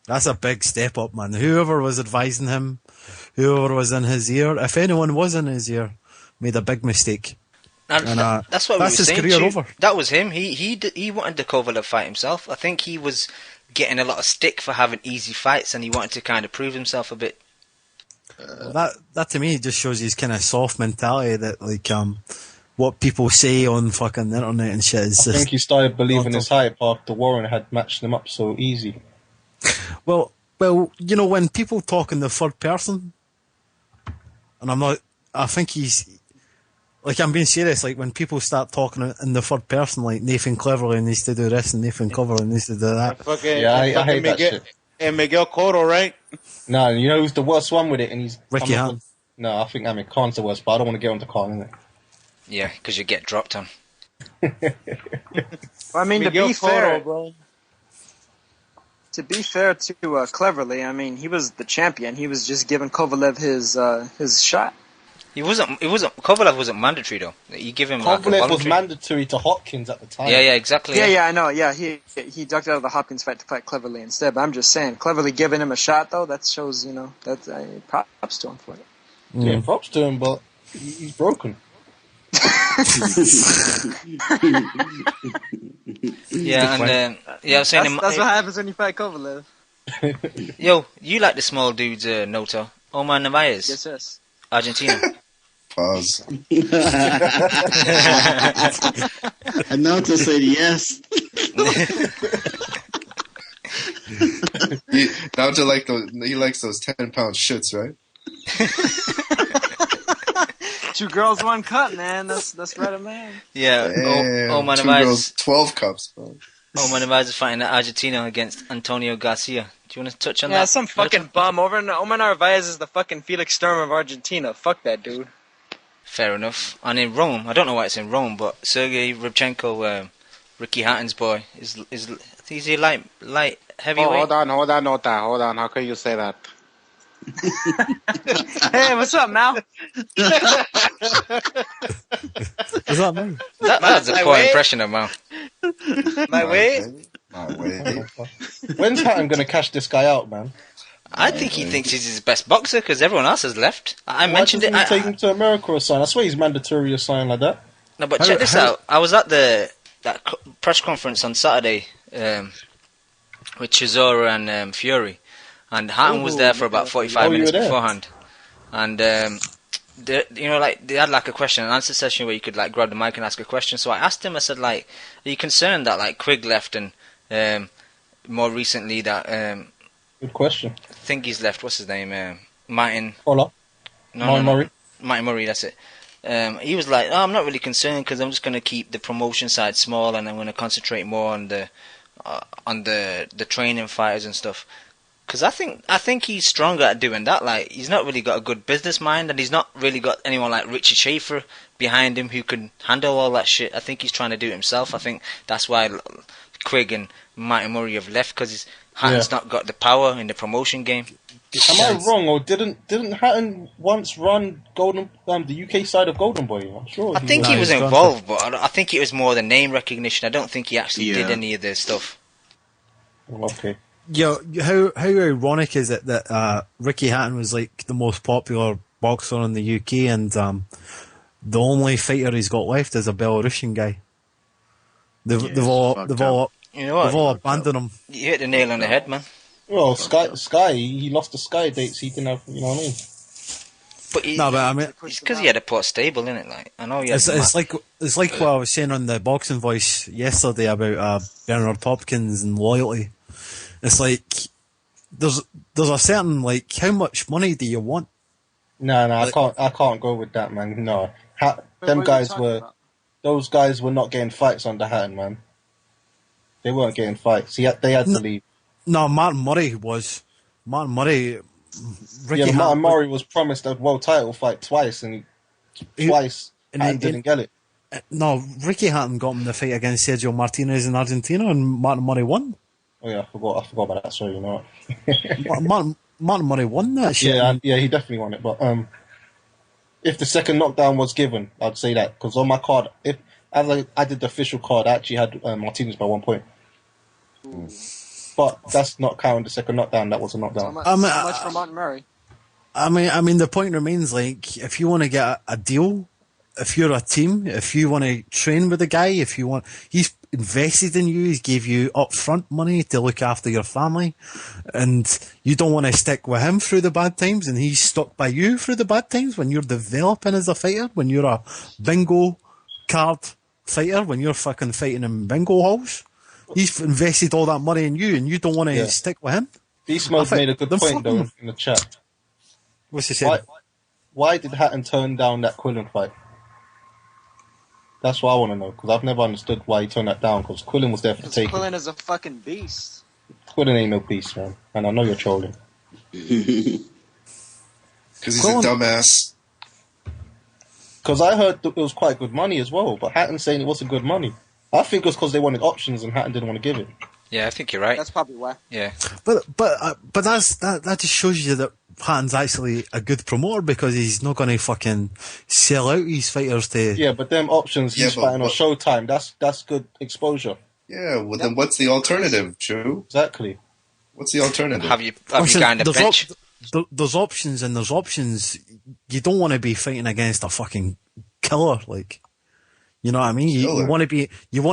S7: That's a big step up, man. Whoever was advising him, whoever was in his ear, if anyone was in his ear, made a big mistake.
S2: And that's what we were
S7: his
S2: saying.
S7: career over.
S2: That was him. He wanted the Kovalev fight himself. I think he was getting a lot of stick for having easy fights, and he wanted to kind of prove himself a bit.
S7: That to me just shows his kind of soft mentality that like what people say on fucking internet and shit is
S1: I think he started believing his hype after Warren had matched him up so easy.
S7: Well, you know, when people talk in the third person, and I think he's, like, I'm being serious, like, when people start talking in the third person, like, Nathan Cleverly needs to do this and Nathan Cleverly needs to do that.
S1: I hate that shit.
S17: And Miguel Cotto, right?
S1: No, you know who's the worst one with it? And he's
S7: Ricky Hatton.
S1: No, I think Khan's the worst, but I don't want to get on to Khan, innit?
S2: Yeah, because you get dropped on.
S9: Well, I mean,
S17: Miguel
S9: to be fair,
S17: Cotto, bro.
S9: To be fair to Cleverly, I mean, he was the champion. He was just giving Kovalev his shot.
S2: Kovalev wasn't mandatory though. You give him
S1: Kovalev was mandatory to Hopkins at the time.
S2: Yeah, exactly.
S9: Yeah, I know. Yeah, he ducked out of the Hopkins fight to fight Cleverly instead. But I'm just saying, Cleverly giving him a shot though, that shows, you know, that props to him for it.
S1: Yeah, props to him, but he's broken.
S2: Yeah, and I was saying
S9: that's what happens when you fight Kovalev.
S2: Yo, you like the small dudes, Noto? Omar Narvaez.
S9: Yes.
S2: Argentina.
S8: Pause.
S5: And Naruto said yes.
S8: He likes those 10-pound shits, right?
S9: 2 girls, 1 cup, man. That's right, a man.
S2: Yeah.
S8: Damn, 2 girls, 12 cups, bro.
S2: Marquez is fighting at Argentina against Antonio Garcia. Do you want to touch on that?
S9: Yeah, some fucking bum over. Narvaez is the fucking Felix Sturm of Argentina. Fuck that dude.
S2: Fair enough. And in Rome, I don't know why it's in Rome, but Sergey Rybchenko, Ricky Hatton's boy, is he light heavyweight?
S17: Hold on. How can you say that?
S9: Hey, what's up, Mal?
S7: Is that me?
S2: That's a poor impression of Mal.
S9: My weight?
S1: When's Hatton going to cash this guy out, man?
S2: I think he thinks he's his best boxer because everyone else has left. I mentioned it.
S1: Why doesn't he take him to America or something? I swear he's mandatory or something like that.
S2: No, but check this out. I was at that press conference on Saturday with Chisora and Fury, and Hatton was there for about 45 minutes beforehand. And they had like a question and answer session where you could like grab the mic and ask a question. So I asked him. I said, like, are you concerned that like Quigg left and more recently that
S1: good question.
S2: I think he's left. What's his name? Martin.
S1: Hola.
S2: No,
S1: Murray.
S2: Martin Murray. That's it. He was like, I'm not really concerned because I'm just going to keep the promotion side small and I'm going to concentrate more on the training fighters and stuff. Because I think he's stronger at doing that. Like, he's not really got a good business mind, and he's not really got anyone like Richard Schaefer behind him who can handle all that shit. I think he's trying to do it himself. I think that's why Quigg and Martin Murray have left, because Hatton's not got the power in the promotion game.
S1: Am I wrong, or didn't Hatton once run the UK side of Golden Boy? I'm sure.
S2: I think he was involved, but I think it was more the name recognition. I don't think he actually did any of the stuff.
S1: Okay.
S7: Yo, how ironic is it that Ricky Hatton was like the most popular boxer in the UK, and the only fighter he's got left is a Belarusian guy. They've all abandoned him.
S2: You hit the nail on the head, man.
S1: Well, Sky, he lost the Sky dates. He didn't have, you know what I mean.
S2: But I mean, it's because he had a Port Stable, isn't it? Like, I know he had
S7: it's like what I was saying on the Boxing Voice yesterday about Bernard Hopkins and loyalty. It's like there's a certain, like, how much money do you want?
S1: No, I can't go with that, man. No, those guys were not getting fights under Hatton, man. They weren't getting fights. They had to leave.
S7: No, Martin Murray was. Martin Murray.
S1: Martin Murray was promised a world title fight twice, and Hatton didn't get it.
S7: No, Ricky Hatton got him the fight against Sergio Martinez in Argentina, and Martin Murray won.
S1: Oh yeah, I forgot about that. Sorry, you know.
S7: Martin Murray won that shit.
S1: Yeah, he definitely won it. But if the second knockdown was given, I'd say that, because on my card, as I did the official card, I actually had Martinez by 1 point. But that's not counting the second knockdown. That was a knockdown.
S9: So much for Martin Murray.
S7: I mean, the point remains, like, if you want to get a deal, if you're a team, if you want to train with the guy, he's invested in you, he's gave you upfront money to look after your family, and you don't want to stick with him through the bad times, and he's stuck by you through the bad times when you're developing as a fighter, when you're a bingo card fighter, when you're fucking fighting in bingo halls. He's invested all that money in you, and you don't want to stick with him.
S1: Beast Mode made a good point, though, in the chat.
S7: What's he saying?
S1: Why did Hatton turn down that Quillen fight? That's what I want to know, because I've never understood why he turned that down, because Quillen was there for the taking.
S9: Quillen is a fucking beast.
S1: Quillen ain't no beast, man. And I know you're trolling.
S8: Because he's a dumbass.
S1: Because I heard it was quite good money as well, but Hatton's saying it wasn't good money. I think it was because they wanted options and Hatton didn't want to give it.
S2: Yeah, I think you're right.
S9: That's probably why.
S2: Yeah.
S7: But that just shows you that Hatton's actually a good promoter, because he's not going to fucking sell out his fighters to...
S1: Yeah, but them options he's fighting on Showtime, that's good exposure.
S8: Yeah, well then what's the alternative, Joe?
S1: Exactly.
S8: What's the alternative?
S2: Have you kind of bench?
S7: There's options and there's options. You don't want to be fighting against a fucking killer, like... You know what I mean? You want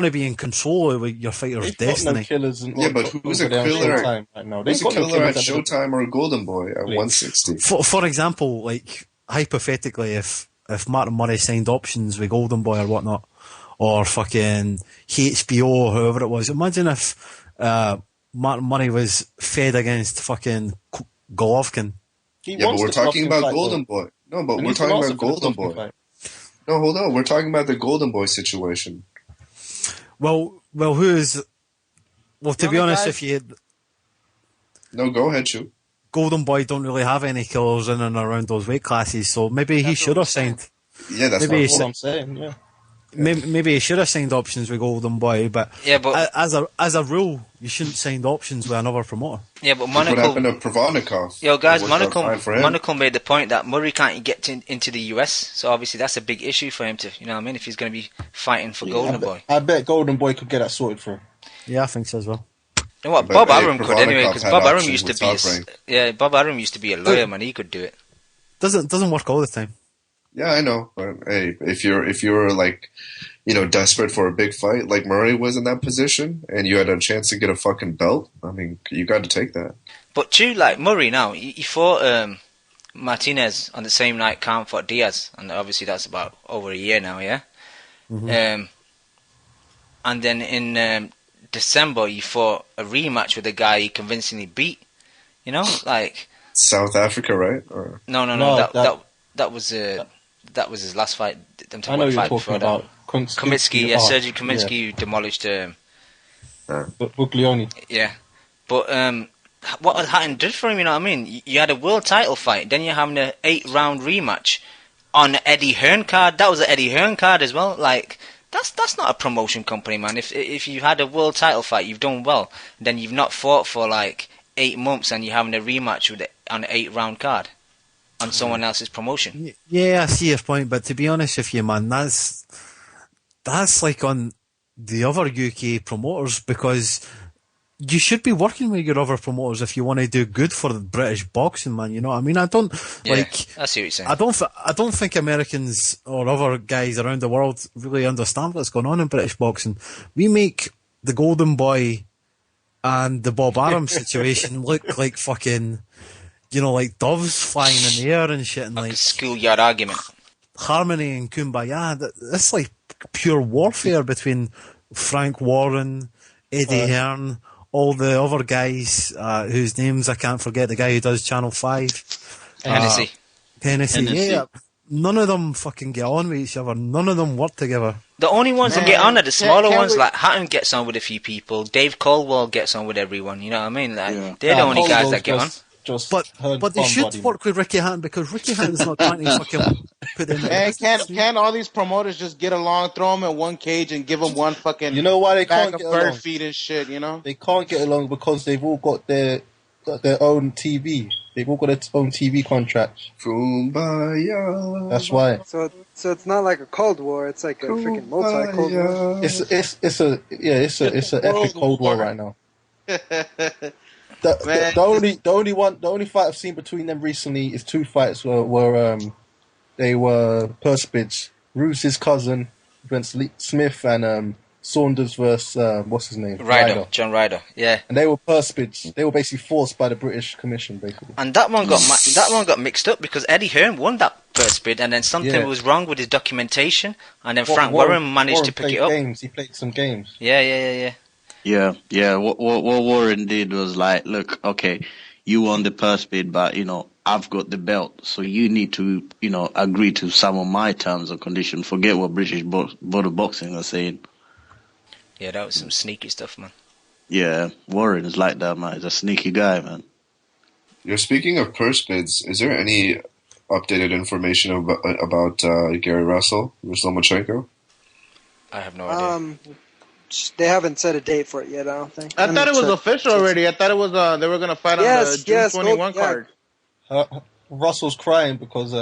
S7: to be in control of your fighter's destiny.
S1: No killers
S8: but who's a killer? Right now? Who's a killer at Showtime or Golden Boy at 160?
S7: For example, like, hypothetically, if Martin Murray signed options with Golden Boy or whatnot, or fucking HBO or whoever it was, imagine if Martin Murray was fed against fucking Golovkin.
S8: But we're talking about Golden Boy. No, but we're talking about Golden Boy. No, hold on. We're talking about the Golden Boy situation.
S7: Well, to be honest, if you...
S8: No, go ahead, shoot.
S7: Golden Boy don't really have any killers in and around those weight classes, so maybe he should have signed.
S8: Yeah, that's
S1: what I'm saying, yeah.
S7: Maybe he should have signed options with Golden Boy, but as a rule, you shouldn't sign options with another promoter.
S2: Yeah, but
S8: What happened to Provodnikov?
S2: Yo, guys,
S8: Monaco
S2: Monaco made the point that Murray can't get into the US, so obviously that's a big issue for him to, you know what I mean, if he's going to be fighting for Golden Boy.
S1: I bet Golden Boy could get that sorted for him.
S7: Yeah, I think so as well.
S2: You know what, Bob Arum could anyway, because Bob Arum used to be a lawyer, man. He could do it.
S7: Doesn't work all the time.
S8: Yeah, I know. But hey, if you're like, desperate for a big fight, like Murray was in that position, and you had a chance to get a fucking belt, I mean, you got to take that.
S2: But too, like Murray now, he fought Martinez on the same night Khan fought Diaz, and obviously that's about over a year now, yeah.
S7: Mm-hmm.
S2: And then in December, he fought a rematch with a guy he convincingly beat. You know, like
S8: South Africa, right? Or...
S2: No. That was his last fight. I'm talking
S1: I know
S2: about
S1: you're
S2: fight
S1: talking about
S2: Kaminsky. Yeah, Sergey Kaminsky, who demolished
S1: Buglioni.
S2: Yeah, but what Hatton did for him, you know what I mean? You had a world title fight, then you're having an 8-round rematch on Eddie Hearn card. That was an Eddie Hearn card as well. Like that's not a promotion company, man. If you had a world title fight, you've done well. Then you've not fought for like 8 months, and you're having a rematch on an 8-round card on someone else's promotion.
S7: Yeah, I see your point, but to be honest with you, man, that's like on the other UK promoters, because you should be working with your other promoters if you want to do good for the British boxing, man. You know what I mean? I see
S2: what you're saying.
S7: I don't think Americans or other guys around the world really understand what's going on in British boxing. We make the Golden Boy and the Bob Arum situation look like fucking, like doves flying in the air and shit, and like
S2: a schoolyard argument.
S7: Harmony and Kumbaya. That's like pure warfare between Frank Warren, Eddie Hearn, all the other guys whose names I can't forget. The guy who does Channel 5. Hennessy. Yeah. None of them fucking get on with each other. None of them work together.
S2: The only ones that get on are the smaller ones. Like Hatton gets on with a few people. Dave Caldwell gets on with everyone. You know what I mean? Like they're the only guys that get on.
S7: But they should work with Ricky Hatton, because Ricky Hatton's not trying to fucking put in.
S17: Man, can all these promoters just get along, throw them in one cage, and give them one fucking?
S1: You know why they can't
S17: bag
S1: get
S17: of bird
S1: along?
S17: feed and shit. You know
S1: they can't get along because they've all got their own TV. They've all got their own TV contracts.
S8: Kumbaya.
S1: That's why.
S9: So it's not like a Cold War. It's like a freaking multi-Cold War.
S1: It's an epic Cold War right now. The only fight I've seen between them recently is 2 fights where they were Perspids, Roos's cousin against Smith, and Saunders versus what's his name?
S2: John Ryder. Yeah.
S1: And they were Perspids. They were basically forced by the British Commission, basically.
S2: And that one got mixed up because Eddie Hearn won that Perspid, and then something was wrong with his documentation, and then Frank Warren managed to pick it up.
S1: He played some games.
S2: Yeah.
S11: Yeah. What Warren did was like, look, okay, you won the purse bid, but I've got the belt, so you need to, agree to some of my terms and conditions. Forget what British Board of Boxing are saying.
S2: Yeah, that was some sneaky stuff, man.
S11: Yeah, Warren is like that, man. He's a sneaky guy, man.
S8: You're speaking of purse bids. Is there any updated information about Gary Russell versus Lomachenko?
S2: I have no idea.
S9: They haven't set a date for it yet, I don't think.
S17: I thought it was official already. I thought it was they were gonna fight on the June 21 card.
S1: Russell's crying because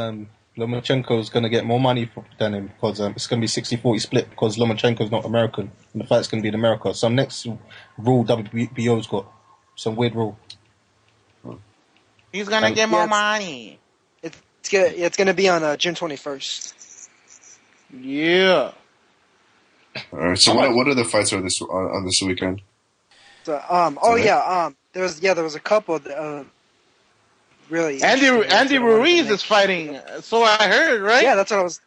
S1: Lomachenko's gonna get more money than him because it's gonna be 60-40 split because Lomachenko's not American and the fight's gonna be in America. Some next rule WBO's got some weird rule.
S17: He's gonna get more money.
S9: It's gonna be on June 21st.
S17: Yeah.
S8: All right. So what other fights are on this weekend?
S9: So, there was a couple. Really.
S17: Andy Ruiz is fighting. So I heard, right?
S9: Yeah, that's what I was.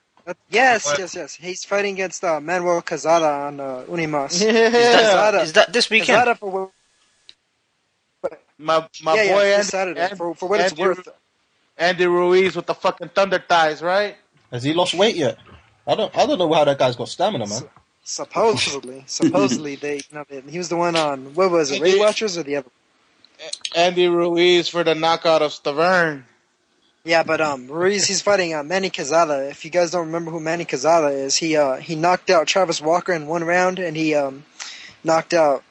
S9: Yes. He's fighting against Manuel Cazada on Unimas.
S17: Yeah.
S2: Is that this weekend?
S9: Cazada for
S17: my boy Andy,
S9: Saturday. For what it's worth.
S17: Andy Ruiz with the fucking thunder thighs, right?
S1: Has he lost weight yet? I don't know how that guy's got stamina, man.
S4: Supposedly he was the one on what was it, Weight Watchers or the other?
S17: Andy Ruiz for the knockout of Stiverne.
S4: Yeah, but Ruiz, he's fighting Manny Cazada. If you guys don't remember who Manny Cazada is, he knocked out Travis Walker in one round, and he knocked out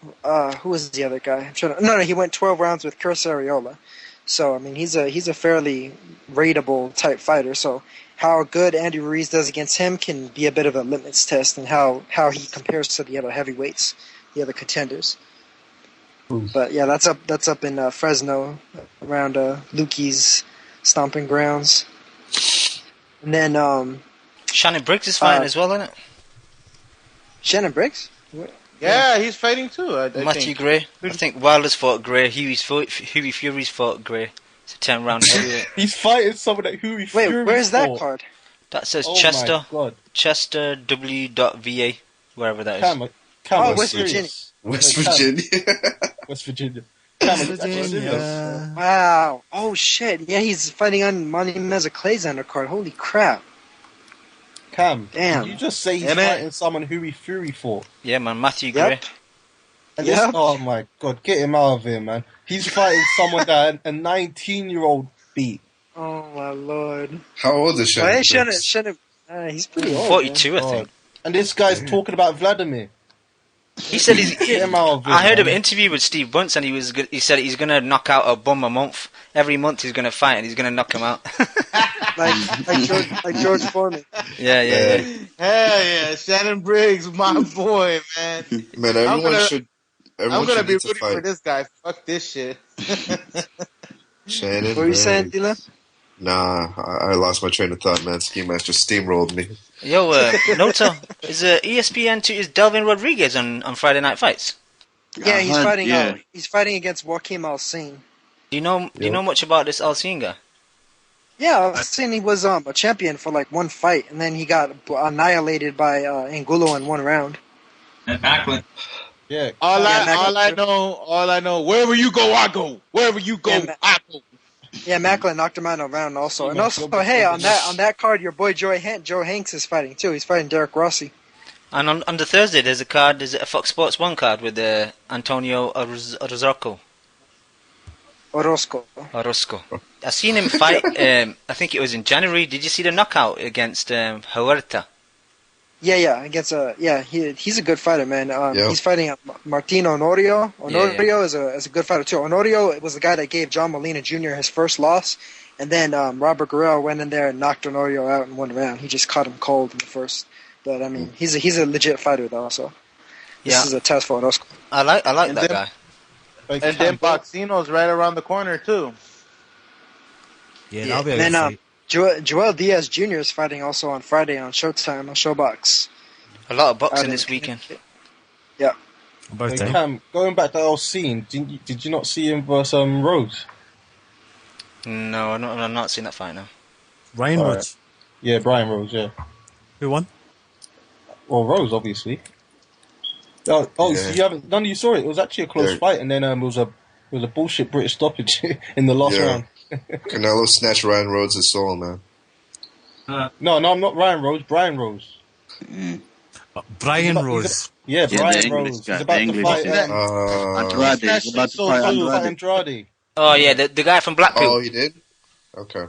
S4: who was the other guy? No, he went 12 rounds with Chris Arreola. So I mean, he's a fairly rateable type fighter. So how good Andy Ruiz does against him can be a bit of a litmus test, and how he compares to the other heavyweights, the other contenders. But yeah, that's up in Fresno, around Lukey's stomping grounds. And then
S2: Shannon Briggs is fighting as well, isn't it?
S4: Shannon Briggs?
S17: Yeah, he's fighting too. I
S2: Matthew
S17: think.
S2: Gray. I think Wilder's fought Gray. Huey Fury's fought Gray. It's a 10-round heavyweight.
S1: He's fighting someone that Huey Fury.
S4: Wait, where's that
S1: fought.
S4: card?
S2: That says
S1: Oh
S2: Chester.
S1: my God.
S2: Chester W.VA, wherever that is.
S4: West Virginia.
S8: West Virginia.
S1: West Virginia.
S4: Wow. Oh shit. Yeah, he's fighting on Monty Mezzaclay's undercard. Holy crap.
S1: Cam,
S4: damn.
S1: Did you just say he's fighting someone Huey Fury fought?
S2: Yeah, man, Matthew Gray.
S1: And this, oh my God, get him out of here, man. He's fighting someone that a 19-year-old beat.
S4: Oh my lord.
S8: How old is Shannon?
S4: He's pretty old.
S2: 42,
S4: man.
S2: I think.
S1: And this guy's talking about Vladimir.
S2: He said he's.
S1: Get him out of here,
S2: I heard
S1: man.
S2: an interview with Steve Bunce, and he said he's gonna knock out a bum a month. Every month he's gonna fight, and he's gonna knock him out.
S4: like George Foreman.
S2: Yeah.
S17: Hell yeah, Shannon Briggs, my boy, man.
S8: Man, everyone should
S17: I'm gonna be
S8: need to
S17: rooting
S8: fight.
S17: for this guy. Fuck this shit.
S8: Shannon.
S4: What were you saying,
S8: Briggs.
S4: Dylan?
S8: Nah, I lost my train of thought, man. Ski Master steamrolled me.
S2: Yo, Noto, is ESPN2 is Delvin Rodriguez on Friday Night Fights?
S4: Yeah, he's fighting. He's fighting against Joaquim Alcine.
S2: Do you know much about this Alcine guy?
S4: Yeah, Alcine, he was a champion for like one fight, and then he got annihilated by Angulo in one round.
S10: And Macklin.
S1: Yeah.
S17: All I know. Wherever you go, I go. Wherever you go, I go.
S4: Yeah, Macklin knocked him out in a round also. And also, hey, on that card, your boy Joe Hanks is fighting too. He's fighting Derek Rossi.
S2: And on the Thursday, there's a card. There's a Fox Sports 1 card with Antonio Orozco. I seen him fight. I think it was in January. Did you see the knockout against Huerta?
S4: Yeah, against he's a good fighter, man. He's fighting Martin Honorio. Honorio is a good fighter too. Honorio was the guy that gave John Molina Jr. his first loss, and then Robert Guerrero went in there and knocked Honorio out in one round. He just caught him cold in the first. But I mean, he's a legit fighter though. So this is a test for Orozco.
S2: I like that guy.
S17: And then Boxino's right around the corner too.
S7: Yeah, that'll be a
S4: And
S7: good
S4: then
S7: fight.
S4: Joel Diaz Jr. is fighting also on Friday on Showtime on Showbox.
S2: A lot of boxing this weekend.
S4: Yeah.
S1: Hey, Cam, going back to Alcine, did you not see him versus Rose?
S2: No, I'm not seeing that fight now.
S7: Ryan
S1: Alright.
S7: Rhodes.
S1: Yeah, Brian Rose, yeah.
S7: Who won?
S1: Well, Rose, obviously. So none of you saw it. It was actually a close fight, and then it was a bullshit British stoppage in the last round.
S8: Canelo snatched Ryan Rhodes' soul, man.
S1: No, I'm not Ryan Rose. Brian Rose.
S7: Brian Rose.
S1: Brian Rose. He's about to fight
S5: Andrade. He's about to fight
S1: Andrade.
S2: Oh yeah, the guy from Blackpool.
S8: Oh, he did? Okay.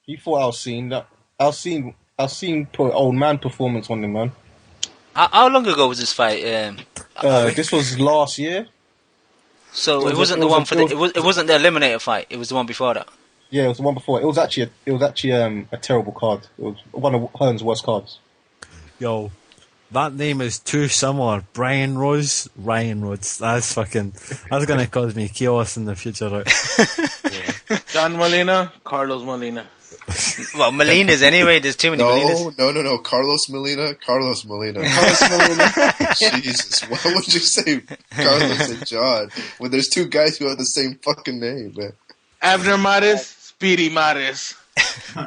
S1: He fought Alcine. Alcine put old man performance on him, man.
S2: How long ago was this fight?
S1: This was last year.
S2: So it wasn't the one for it wasn't the eliminator fight. It was the one before that.
S1: Yeah, it was the one before. It was actually a terrible card. It was one of Hearn's worst cards.
S7: Yo, that name is too similar. Brian Rose, Ryan Rhodes. That's gonna cause me chaos in the future, right?
S17: John Molina, Carlos Molina.
S2: Well, Molina's anyway. There's too many Molinas.
S8: No. Carlos Molina. Jesus, why would you say Carlos and John when there's two guys who have the same fucking name, man?
S17: Abner Mares, Speedy Mares.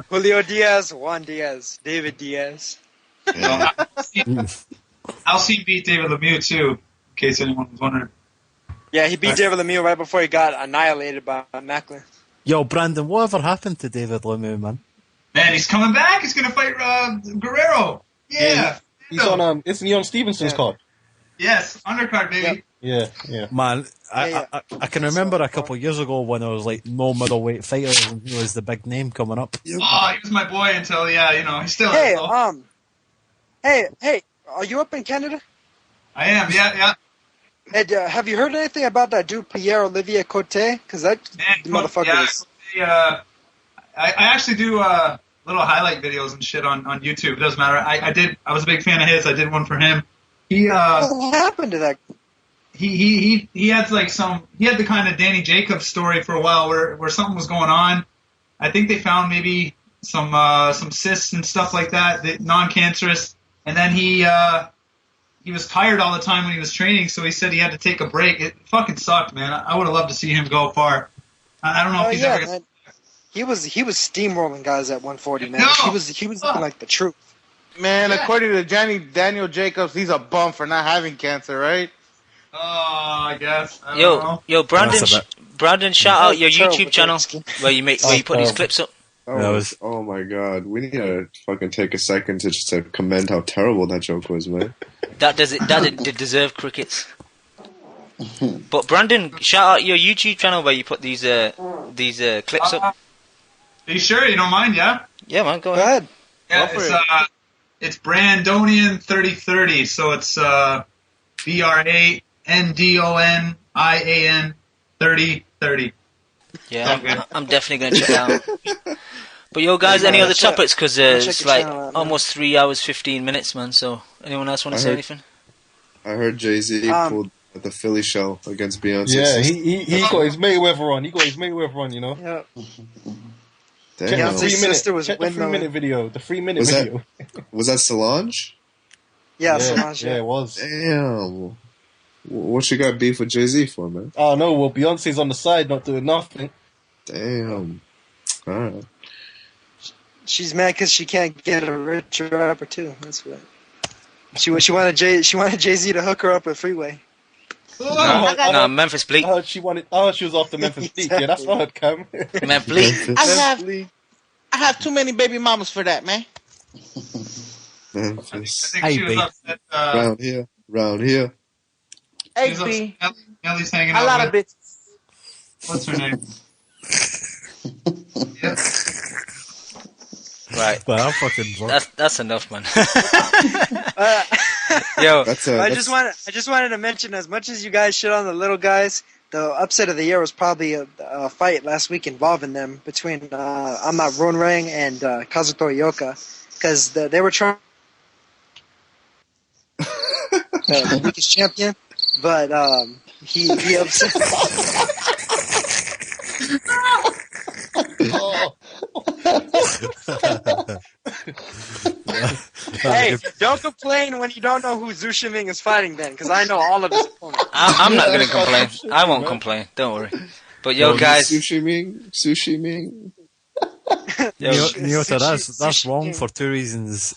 S4: Julio Diaz, Juan Diaz, David Diaz.
S10: Yeah. Alcine beat David Lemieux too, in case anyone was wondering.
S4: Yeah, he beat David Lemieux right before he got annihilated by Macklin.
S7: Yo, Brandon, whatever happened to David Lemieux, man?
S10: Man, he's coming back. He's gonna fight Guerrero. Yeah.
S1: He's on. Isn't he on Stevenson's card?
S10: Yes, undercard, baby.
S1: Yeah.
S7: Man, I can remember a couple of years ago when I was like no middleweight fighter and he was the big name coming up.
S10: Oh, he was my boy until he's still.
S4: Hey, hey, are you up in Canada?
S10: I am. Yeah.
S4: Hey, have you heard anything about that dude Pierre Olivier Cote? Because that motherfucker is.
S10: I actually do little highlight videos and shit on YouTube. It doesn't matter. I was a big fan of his. I did one for him.
S4: What happened to that?
S10: He had he had the kind of Danny Jacobs story for a while where something was going on. I think they found maybe some cysts and stuff like that non-cancerous, and then he was tired all the time when he was training, so he said he had to take a break. It fucking sucked, man. I would have loved to see him go far. I don't know if he's ever gonna...
S4: He was steamrolling guys at 140, man. He was looking like the truth.
S17: Man, according to Daniel Jacobs, he's a bum for not having cancer, right?
S10: Oh, I guess. I don't know.
S2: Brandon, shout out your YouTube channel where you put these clips up.
S8: Oh my god, we need to fucking take a second to just to commend how terrible that joke was, man.
S2: That did deserve crickets. But Brandon, shout out your YouTube channel where you put these clips up.
S10: Are you sure? You don't mind, yeah?
S2: Yeah, man, go ahead.
S10: Yeah, it's Brandonian 3030, so it's BRANDONIAN 3030.
S2: Yeah, I'm definitely going to check it out. But yo, guys, any other topics? Because it's like almost 3 hours, 15 minutes, man. So, anyone else want to say anything?
S8: I heard Jay-Z pulled at the Philly show against Beyonce.
S1: Yeah, he got his Mayweather on. You know.
S4: Yeah.
S8: Damn.
S1: Check the 3 minute video. The 3 minute video.
S8: Was that Solange?
S4: Yeah, Solange.
S1: Yeah, it was.
S8: Damn. What you got beef with Jay-Z for, man?
S1: Oh no, well Beyonce's on the side, not doing nothing.
S8: Damn. All right.
S4: She's mad because she can't get a rich rapper too. That's what. She wanted Jay-Z to hook her up with Freeway.
S2: No, Memphis Bleak.
S1: I heard she was after Memphis Bleak. Yeah, that's what I heard, Cam.
S2: Memphis Bleak.
S22: I have too many baby mamas for that, man.
S8: Memphis.
S10: I think she was upset.
S8: Round here.
S22: Hey, B.
S10: Ellie's hanging
S22: A
S10: out
S22: lot of
S10: with...
S22: bitches.
S10: What's her name?
S2: Right.
S7: Well, I'm fucking drunk.
S2: That's enough, man. Yo,
S4: I just wanted to mention, as much as you guys shit on the little guys, the upset of the year was probably a fight last week involving them between Amat Ronrang and Kazuto Ioka, because they were trying the weakest champion, but he upset. Hey, don't complain when you don't know who Zhu Shiming is fighting then, because I know all of his opponents.
S2: I'm not going to complain. I won't complain. Don't worry. But yo, guys.
S8: Sushi Ming.
S7: Nyota, that's wrong for two reasons.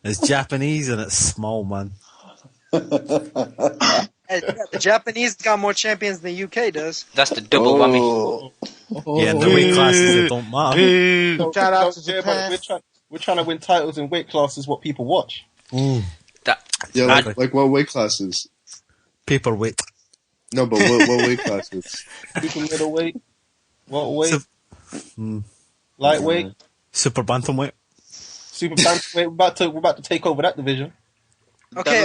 S7: It's Japanese and it's small, man.
S4: The Japanese got more champions than the UK does.
S2: That's the double whammy.
S7: Yeah, the weight classes that don't matter.
S22: Shout out to Japan.
S1: We're trying to win titles in weight classes what people watch.
S8: Like what weight classes?
S7: Paperweight.
S8: No, but what weight classes?
S1: Super middleweight. What weight? Lightweight.
S7: Super bantamweight.
S1: Super bantamweight. We're about to take over that division.
S4: Okay,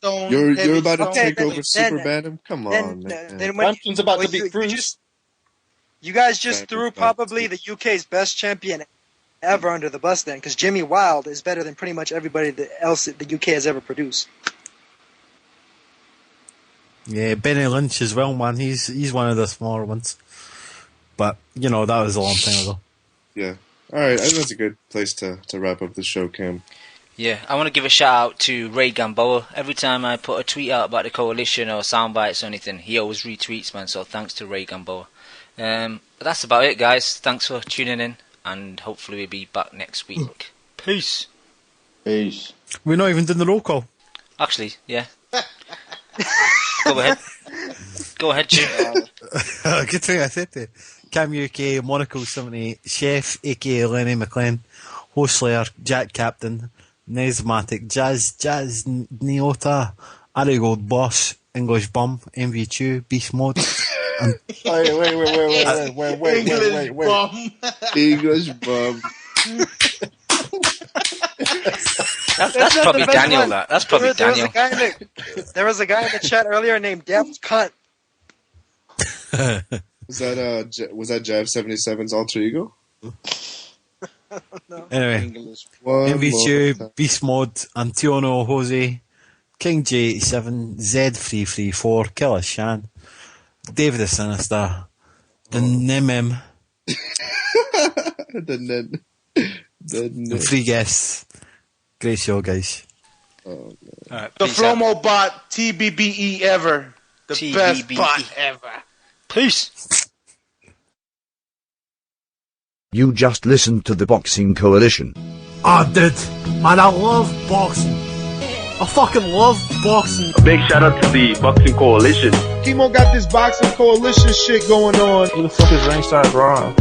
S8: you're about to take over Super Bantam? Come on, man.
S1: Bantam's about to be Bruce.
S4: You guys just threw probably the UK's best champion ever under the bus then, because Jimmy Wilde is better than pretty much everybody else the UK has ever produced.
S7: Yeah, Benny Lynch as well, man. He's one of the smaller ones. But, that was a long time ago.
S8: Yeah. All right, I think that's a good place to wrap up the show, Cam.
S2: Yeah, I want to give a shout out to Ray Gamboa. Every time I put a tweet out about the coalition or sound bites or anything, he always retweets, man. So thanks to Ray Gamboa. But that's about it, guys. Thanks for tuning in, and hopefully we'll be back next week. Peace.
S11: Peace.
S7: We're not even doing the roll call.
S2: Actually, yeah. Go ahead. Go ahead, Jim.
S7: Good thing I said that. Cam UK, Monaco 78, Chef, aka Lenny McLean, Host Slayer, Jack Captain, Nesmatic, Jazz Neota, Ari Gold Boss, English Bum, MV2, Beast Mode. And
S16: wait.
S8: English Bum.
S2: That's probably Daniel. That's probably Daniel.
S4: There was a guy in the chat earlier named Deft Cunt.
S8: Was that Jav 77's alter ego?
S4: No.
S7: Anyway, MV2, Beast Mode, Antonio Jose, King J87, Z334, Killer Shan, David the Sinister, the Nimim,
S8: the
S7: three guests. Great show, guys.
S2: Right,
S16: the Flomo bot, TBBE ever. The
S2: TBBE.
S16: best bot ever.
S2: Peace.
S18: You just listened to the Boxing Coalition.
S23: I did. Man, I love boxing. I fucking love boxing.
S20: A big shout out to the Boxing Coalition.
S15: Kimo got this Boxing Coalition shit going on.
S16: Who the fuck is Ringside Rob?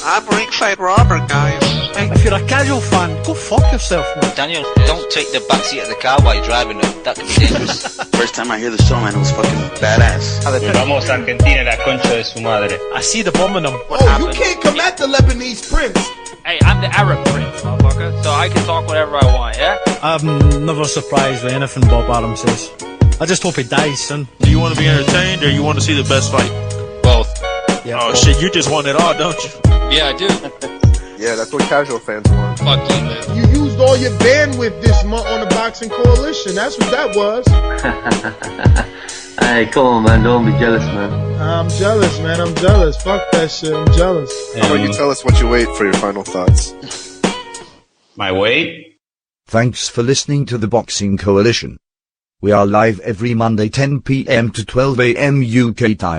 S22: I'm Ringside Robert, guys.
S23: Hey, if you're a casual fan, go fuck yourself, man.
S2: Daniel, don't take the backseat of the car while you're driving it. That could be dangerous.
S5: First time I hear the song, man, it was fucking badass.
S24: Vamos a Argentina, la concha de su madre.
S23: I see the bomb in them.
S16: You can't come at the Lebanese prince.
S25: Hey, I'm the Arab prince, motherfucker, so I can talk whatever I want, yeah?
S7: I'm never surprised with anything Bob Arum says. I just hope he dies soon.
S26: Do you want to be entertained or you want to see the best fight?
S25: Both.
S7: Yeah,
S26: oh, shit, you just want it all, don't you?
S25: Yeah, I do.
S8: Yeah, that's what casual fans want.
S25: Fuck you, man.
S15: You used all your bandwidth this month on the Boxing Coalition. That's what that was.
S27: Hey, come on, man. Don't be jealous, man.
S15: I'm jealous, man. I'm jealous. Fuck that shit. I'm jealous.
S8: How about you tell us what you weigh for your final thoughts?
S24: My weight?
S18: Thanks for listening to the Boxing Coalition. We are live every Monday 10 p.m. to 12 a.m. UK time.